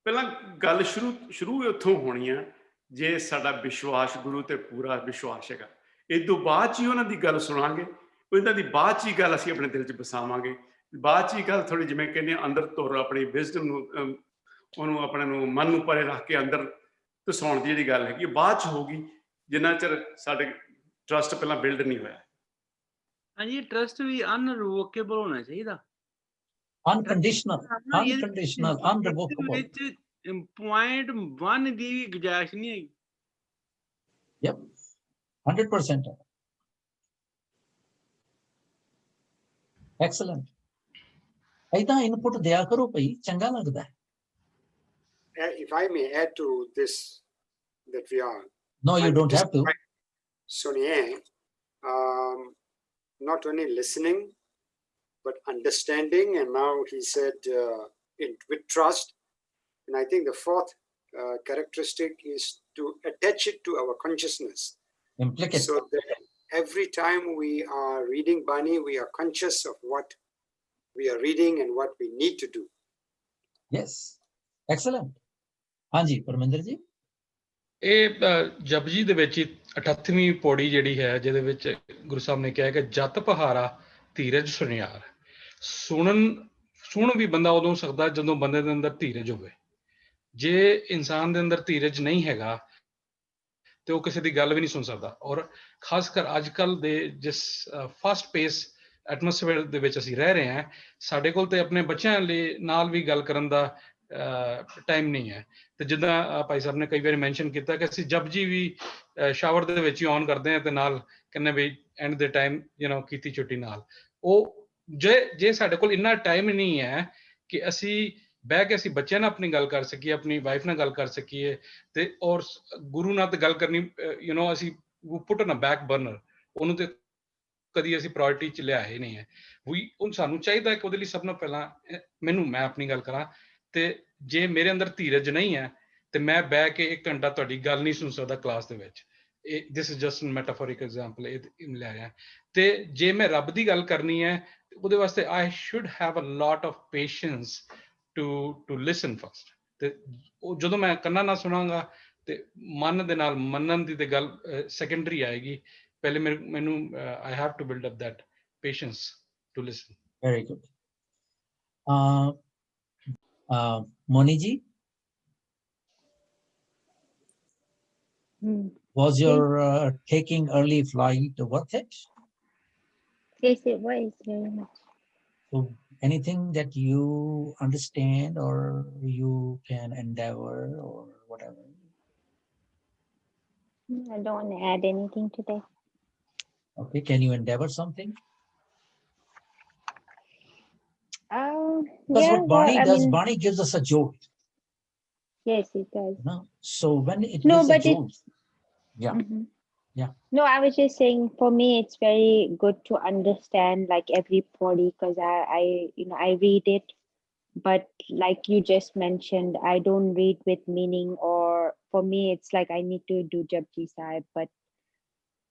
ਪਹਿਲਾਂ ਗੱਲ ਸ਼ੁਰੂ ਉੱਥੋਂ ਹੋਣੀ ਆ, ਜੇ ਸਾਡਾ ਵਿਸ਼ਵਾਸ ਗੁਰੂ ਤੇ ਪੂਰਾ ਵਿਸ਼ਵਾਸ ਹੈਗਾ। ਇਹ ਤੋਂ ਬਾਅਦ ਚ ਹੀ ਉਹਨਾਂ ਦੀ ਗੱਲ ਸੁਣਾਂਗੇ, ਉਹਨਾਂ ਦੀ ਬਾਅਦ ਚ ਹੀ ਗੱਲ ਅਸੀਂ ਆਪਣੇ ਦਿਲ ਚ ਵਸਾਵਾਂਗੇ। ਬਾਅਦ ਚ ਹੀ ਗੱਲ ਥੋੜੀ ਜਿਵੇਂ ਕਹਿੰਦੇ ਅੰਦਰ ਤੁਰ ਆਪਣੀ ਵਿਜ਼ਡਮ ਨੂੰ, ਉਹਨੂੰ ਆਪਣੇ ਨੂੰ ਮਨ ਨੂੰ ਪਰੇ ਰੱਖ ਕੇ ਅੰਦਰ ਧਸਾਉਣ ਦੀ ਜਿਹੜੀ ਗੱਲ ਹੈਗੀ ਬਾਅਦ ਚ ਹੋਊਗੀ, ਜਿੰਨਾ ਚਿਰ ਸਾਡੇ ਟਰਸਟ ਪਹਿਲਾਂ ਬਿਲਡ ਨਹੀਂ ਹੋਇਆ। ਹਾਂਜੀ, ਟਰਸਟ ਵੀ ਅਨਰਿਵੋਕੇਬਲ ਹੋਣਾ ਚਾਹੀਦਾ। ਅਨਕੰਡੀਸ਼ਨਲ, ਅਨਰਿਵੋਕੇਬਲ। ਪੁਆਇੰਟ 1 ਦੀ ਵੀ ਗੁੰਜਾਇਸ਼ ਨਹੀਂ ਹੈਗੀ। ਯਪ, 100%। ਐਕਸਲੈਂਟ। ਏਦਾਂ ਇਨਪੁਟ ਦਿਆ ਕਰੋ ਭਈ, ਚੰਗਾ ਲੱਗਦਾ ਹੈ। If I may add to this, that we are. No, you don't have to. Sonia, not only listening, but understanding, and now he said with trust. And I think the fourth characteristic is to attach it to our consciousness. Implicate. So that every time we are reading Bani, we are conscious of what we are reading and what we need to do. Yes, excellent. ਹਾਂਜੀ ਪਰਮਿੰਦਰ ਜੀ। ਇਹ ਜਪਜੀ ਦੇ ਵਿੱਚ 38ਵੀਂ ਪੌੜੀ ਜਿਹੜੀ ਹੈ, ਜਿਹਦੇ ਵਿੱਚ ਗੁਰੂ ਸਾਹਿਬ ਨੇ ਕਿਹਾ ਕਿ ਜਤ ਪਹਾਰਾ ਧੀਰਜ ਸੁਨਿਆਰ। ਸੁਣ ਵੀ ਬੰਦਾ ਉਦੋਂ ਸਕਦਾ ਜਦੋਂ ਬੰਦੇ ਦੇ ਅੰਦਰ ਧੀਰਜ ਹੋਵੇ। ਜੇ ਇਨਸਾਨ ਦੇ ਅੰਦਰ ਧੀਰਜ ਨਹੀਂ ਹੈਗਾ ਤੇ ਉਹ ਕਿਸੇ ਦੀ ਗੱਲ ਵੀ ਨਹੀਂ ਸੁਣ ਸਕਦਾ। ਔਰ ਖਾਸ ਕਰ ਅੱਜ ਕੱਲ੍ਹ ਦੇ ਜਿਸ ਫਾਸਟ ਪੇਸ ਐਟਮੋਸਫੇਅਰ ਦੇ ਵਿੱਚ ਅਸੀਂ ਰਹਿ ਰਹੇ ਹਾਂ, ਸਾਡੇ ਕੋਲ ਤੇ ਆਪਣੇ ਬੱਚਿਆਂ ਲਈ ਨਾਲ ਵੀ ਗੱਲ ਕਰਨ ਦਾ ਟਾਈਮ ਨਹੀਂ ਹੈ। ਤੇ ਜਿੱਦਾਂ ਭਾਈ ਸਾਹਿਬ ਨੇ ਕਈ ਵਾਰੀ ਮੈਂਸ਼ਨ ਕੀਤਾ ਕਿ ਅਸੀਂ ਜਪਜੀ ਵੀ ਸ਼ਾਵਰ ਦੇ ਵਿੱਚ ਹੀ ਔਨ ਕਰਦੇ ਹਾਂ ਤੇ ਨਾਲ ਕਹਿੰਦੇ ਵੀ ਐਂਡ ਦੇ ਟਾਈਮ ਕੀਤੀ ਛੁੱਟੀ ਨਾਲ। ਉਹ ਜੇ ਸਾਡੇ ਕੋਲ ਇੰਨਾ ਟਾਈਮ ਨਹੀਂ ਹੈ ਕਿ ਅਸੀਂ ਬਹਿ ਕੇ ਅਸੀਂ ਬੱਚਿਆਂ ਨਾਲ ਆਪਣੀ ਗੱਲ ਕਰ ਸਕੀਏ, ਆਪਣੀ ਵਾਈਫ ਨਾਲ ਗੱਲ ਕਰ ਸਕੀਏ ਤੇ ਔਰ ਗੁਰੂ ਨਾਲ ਤੇ ਗੱਲ ਕਰਨੀ, ਅਸੀਂ ਪੁੱਟ ਨਾ ਬੈਕ ਬਰਨਰ, ਉਹਨੂੰ ਤੇ ਕਦੀ ਅਸੀਂ ਪ੍ਰਾਇੋਰਟੀ ਚ ਲਿਆਏ ਨਹੀਂ ਹੈ। ਹੁਣ ਸਾਨੂੰ ਚਾਹੀਦਾ ਕਿ ਉਹਦੇ ਲਈ ਸਭ ਤੋਂ ਪਹਿਲਾਂ ਮੈਂ ਆਪਣੀ ਗੱਲ ਕਰਾਂ, ਤੇ ਜੇ ਮੇਰੇ ਅੰਦਰ ਧੀਰਜ ਨਹੀਂ ਹੈ ਤੇ ਮੈਂ ਬਹਿ ਕੇ 1 ਘੰਟਾ ਤੁਹਾਡੀ ਗੱਲ ਨਹੀਂ ਸੁਣ ਸਕਦਾ ਕਲਾਸ ਦੇ ਵਿੱਚ। This is just metaphoric example ਇਹ ਲੈ ਰਿਹਾ। ਤੇ ਜੇ ਮੈਂ ਰੱਬ ਦੀ ਗੱਲ ਕਰਨੀ ਹੈ ਉਹਦੇ ਵਾਸਤੇ I should have a lot of patience to listen first. ਤੇ ਉਹ ਜਦੋਂ ਮੈਂ ਕੰਨਾਂ ਨਾਲ ਸੁਣਾਂਗਾ ਤੇ ਮਨ ਦੇ ਨਾਲ ਮੰਨਣ ਦੀ ਤੇ ਗੱਲ ਸੈਕੰਡਰੀ ਆਏਗੀ। ਪਹਿਲੇ ਮੈਨੂੰ I have to build up that patience to listen. Very good. Moni ji, was your taking early flight worth it? Yes, it was very much. So anything that you understand or you can endeavor or whatever? I don't want to add anything today. Okay, can you endeavor something? That's what Bani does. Bani gives us a jolt. Yes, it does. No, so when it gives a jolt, yeah. Yeah. No, I was just saying, for me, it's very good to understand like every pori, because I read it, but like you just mentioned, I don't read with meaning, or for me, it's like I need to do Japji Sahib, but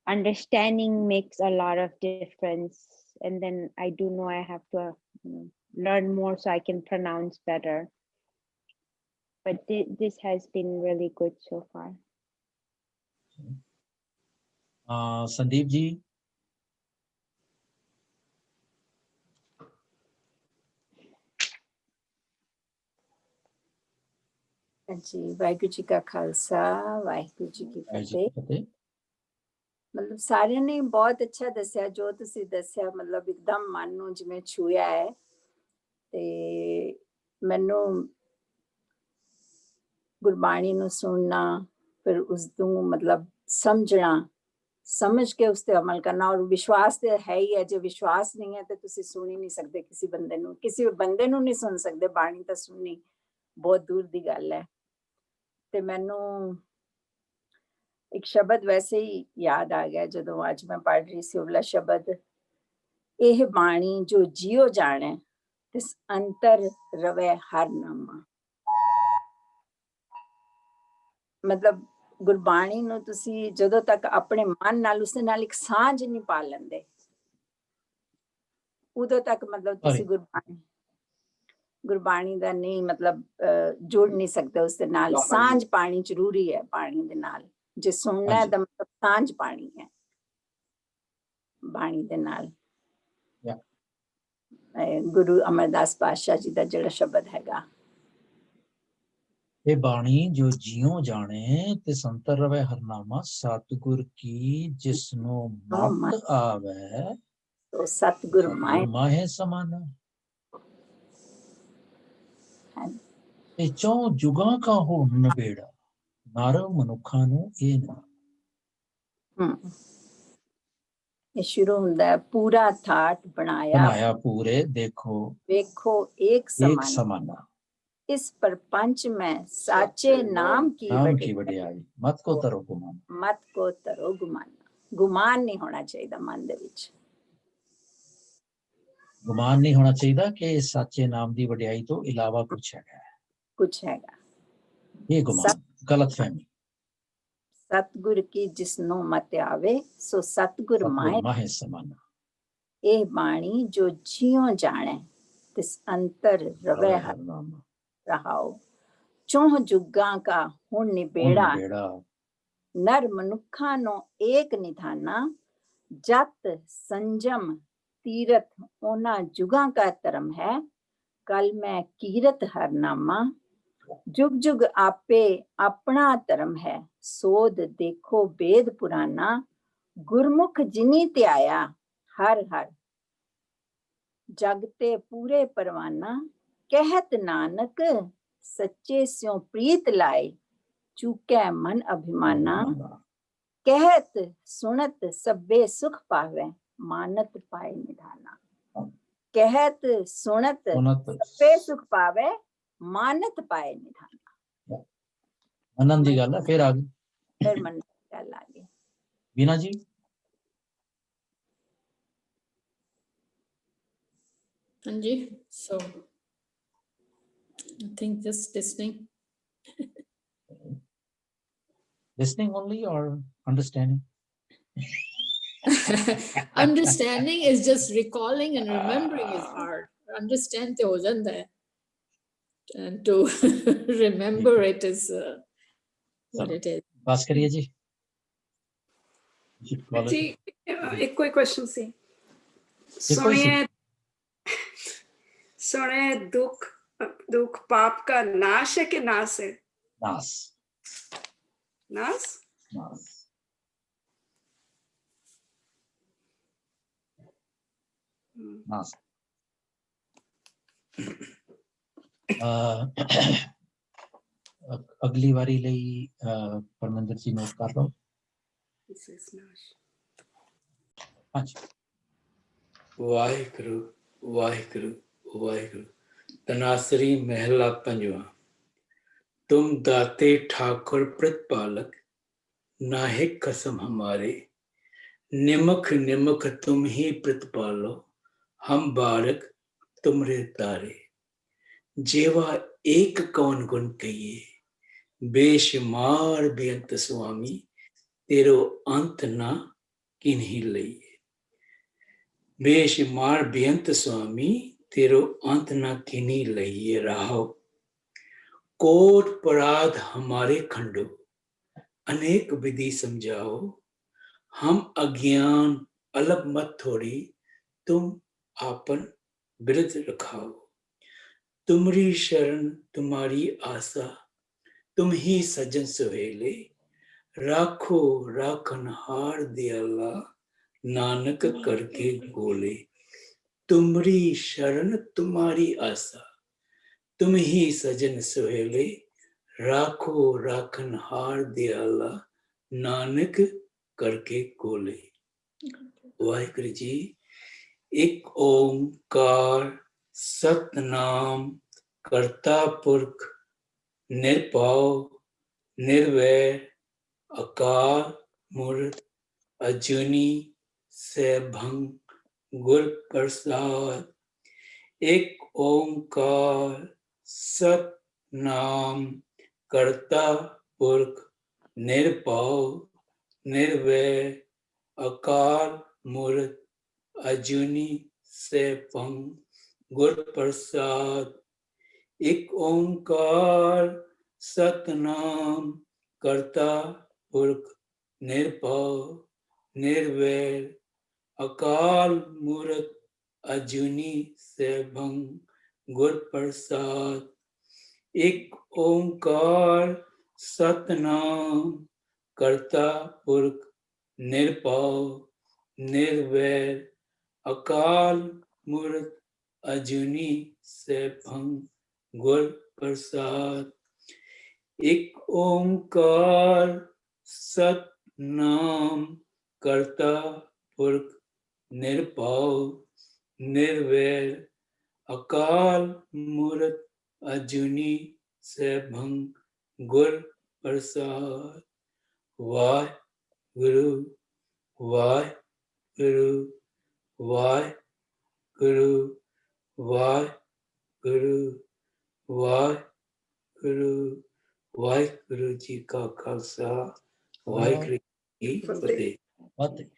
understanding makes a lot of difference. And then I do know I have to learn more so I can pronounce better. But this has been really good so far. Sandeep ji. जी वाहिगुरू जी का खालसा वाहिगुरू जी की फतेह। मतलब सारिਆਂ ਨੇ ਬਹੁਤ ਅੱਛਾ ਦੱਸਿਆ ਜੋ ਤੁਸੀਂ ਦੱਸਿਆ, ਮਤਲਬ ਇੱਕਦਮ ਮਨ ਨੂੰ ਜਿਵੇਂ ਛੂਇਆ ਹੈ। ਤੇ ਮੈਨੂੰ ਗੁਰਬਾਣੀ ਨੂੰ ਸੁਣਨਾ, फिर उसनूं मतलब समझना, समझ के उस ते अमल करना। और विश्वास तो है ही है, जो विश्वास नहीं है तो तुसी सुन ही नहीं सकते किसी बंदे नूं, किसी बंदे नूं नहीं सुन सकते। बाणी तो सुननी बहुत दूर दी गल है। ते मैनू एक शब्द वैसे ही याद आ गया जदों अज मैं पढ़ रही सी वाला शब्द, एह बाणी जो जियो जाने तिस अंतर रवे हर नामा। मतलब गुरबाणी ਨੂੰ ਤੁਸੀਂ ਜਦੋਂ ਤੱਕ ਆਪਣੇ ਮਨ ਨਾਲ ਉਸ ਨਾਲ ਇੱਕ ਸਾਂਝ ਨਹੀਂ ਪਾ ਲੈਂਦੇ, ਉਦੋਂ ਤੱਕ ਮਤਲਬ ਤੁਸੀਂ ਗੁਰਬਾਣੀ ਦਾ ਨਹੀਂ ਮਤਲਬ ਜੁੜ ਨਹੀਂ ਸਕਦੇ ਉਸ ਦੇ ਨਾਲ। ਸਾਂਝ ਪਾਣੀ ਜ਼ਰੂਰੀ ਹੈ ਬਾਣੀ ਦੇ ਨਾਲ। ਜੇ ਸੁਣਨਾ ਦਾ ਮਤਲਬ ਸਾਂਝ ਪਾਣੀ ਹੈ ਬਾਣੀ ਦੇ ਨਾਲ। ਗੁਰੂ ਅਮਰਦਾਸ ਪਾਤਸ਼ਾਹ ਜੀ ਦਾ ਜਿਹੜਾ ਸ਼ਬਦ ਹੈਗਾ, ਇਹ ਬਾਣੀ ਜੋ ਜਿਉ ਜਾਣੇ ਤੇ ਸੰਤਰ ਰਵੇ ਹਰਨਾਮਾ, ਸਤਿਗੁਰ ਕੀ ਜਿਸਨੂੰ ਮਤ ਆਵੇ ਤੋ ਸਤਿਗੁਰ ਮਾਹੇ ਸਮਾਨਾ। ਇਹ ਚੌ ਜੁਗਾਂ ਕਾ ਹੋ ਨਬੇੜਾ, ਨਰ ਮਨੁੱਖਾਂ ਨੂੰ ਇਹ ਨਾ। ਇਹ ਸ਼ੁਰੂ ਹੁੰਦਾ ਹੈ ਪੂਰਾ ਥਾਟ ਬਣਾਇਆ ਪੂਰੇ ਦੇਖੋ ਵੇਖੋ एक समाना, इस प्रपंच में साचे नाम की वडियाई, मत को तरो गुमान, मत को तरो गुमाना। गुमान नहीं होना चाहिए मन दे विच, गुमान नहीं होना चाहिए कि साचे नाम दी वडियाई तो इलावा कुछ हैगा। ये गुमान गलत फहमी। सतगुर की जिसनो मत आवे सो सतगुर माहे समाना। ए बाणी जो जियो जाने तिस अंतर रवे हर नामा रहाओ। चौह जुगां का हुण निबेड़ा, नर मनुखा नो एक निधाना। जत संजम तीरथ ओना जुगां का धर्म है, कल मैं कीरत हरनामा। जुग जुग आपे अपना धर्म है, सोध देखो वेद पुराना। गुरमुख जिनी त्याया हर हर, जगते पूरे परवाना। कहत नानक सच्चे स्यों प्रीत लाए, चूकै मन अभिमाना। कहत सुनत सब्बे सुख पावे, मानत पाए निधाना। कहत सुनत सब्बे सुख पावे, मानत पाए निधाना। मनन दी गल है। फिर आगे मनन दी गल आगे बीना जी। हाँ जी, so I think just listening. Listening only or understanding? Understanding is just recalling and remembering is hard. Understand te ho janda hai, and to remember it is what it is. बात करिए जी। जी एक कोई क्वेश्चन सी सुने दुख पाप का नाश है कि नाश है? नाश। नाश नाश। नाश। अगली बारी ਲਈ ਪਰਮਿੰਦਰ ਜੀ ਨੋਟ ਕਰ ਲਓ। ਵਾਹਿਗੁਰੂ ਵਾਹਿਗੁਰੂ ਵਾਹਿਗੁਰੂ। तनासरी महला पंजवा। तुम दाते ठाकुर प्रतिपालक, नाहे कसम हमारे। निमक निमक तुम ही प्रतिपालो, हम बारक तुमरे तारे। जेवा एक कौन गुण कहिए, बेशुमार बेअंत स्वामी। तेरो अंत ना किन्हीं लइए। बेशुमार बेअंत स्वामी, तेरो अंत ना किन्हीं लइए। राहो कोट पराध हमारे खंडो, अनेक विधि समझाओ। हम अज्ञान अलग मत थोड़ी, तुम आपन बिरद रखाओ। तुमरी शरण तुम्हारी आशा, तुम ही सजन सुहेले। राखो राखनहार दयाला, नानक करके बोले। तुमरी शरण तुम्हारी आशा, तुम ही सजन सुहेले। राखो राखनहार दयाला नानक करके कोले। वाहिगुरु जी, एक ओंकार सतनाम करता पुरख निरभव निर्वैर अकाल मूर्त अजूनी सैभंग गुर प्रसाद। एक ओंकार सतनाम करता पुरख निरभव निर्वैर अकाल मूर्त अजूनी सैभंग गुर प्रसाद। एक ओंकार सतनाम करता पुरख निरभव निर्वैर अकाल मूर्त अजूनी सैभंग गुर प्रसाद। एक ओंकार सतनाम करता पुरख निरभव निर्वैर अकाल मूर्त अजूनी सैभंग गुर प्रसाद। एक ओंकार सतनाम करता पुरख निरभव निर्वैर अकाल मूर्त अजूनी सैभंग गुर प्रसाद। वाहिगुरु वाहिगुरु वाहिगुरु वाहिगुरु वाहिगुरु। वाहिगुरु जी का खालसा वाहिगुरु जी की फतेह।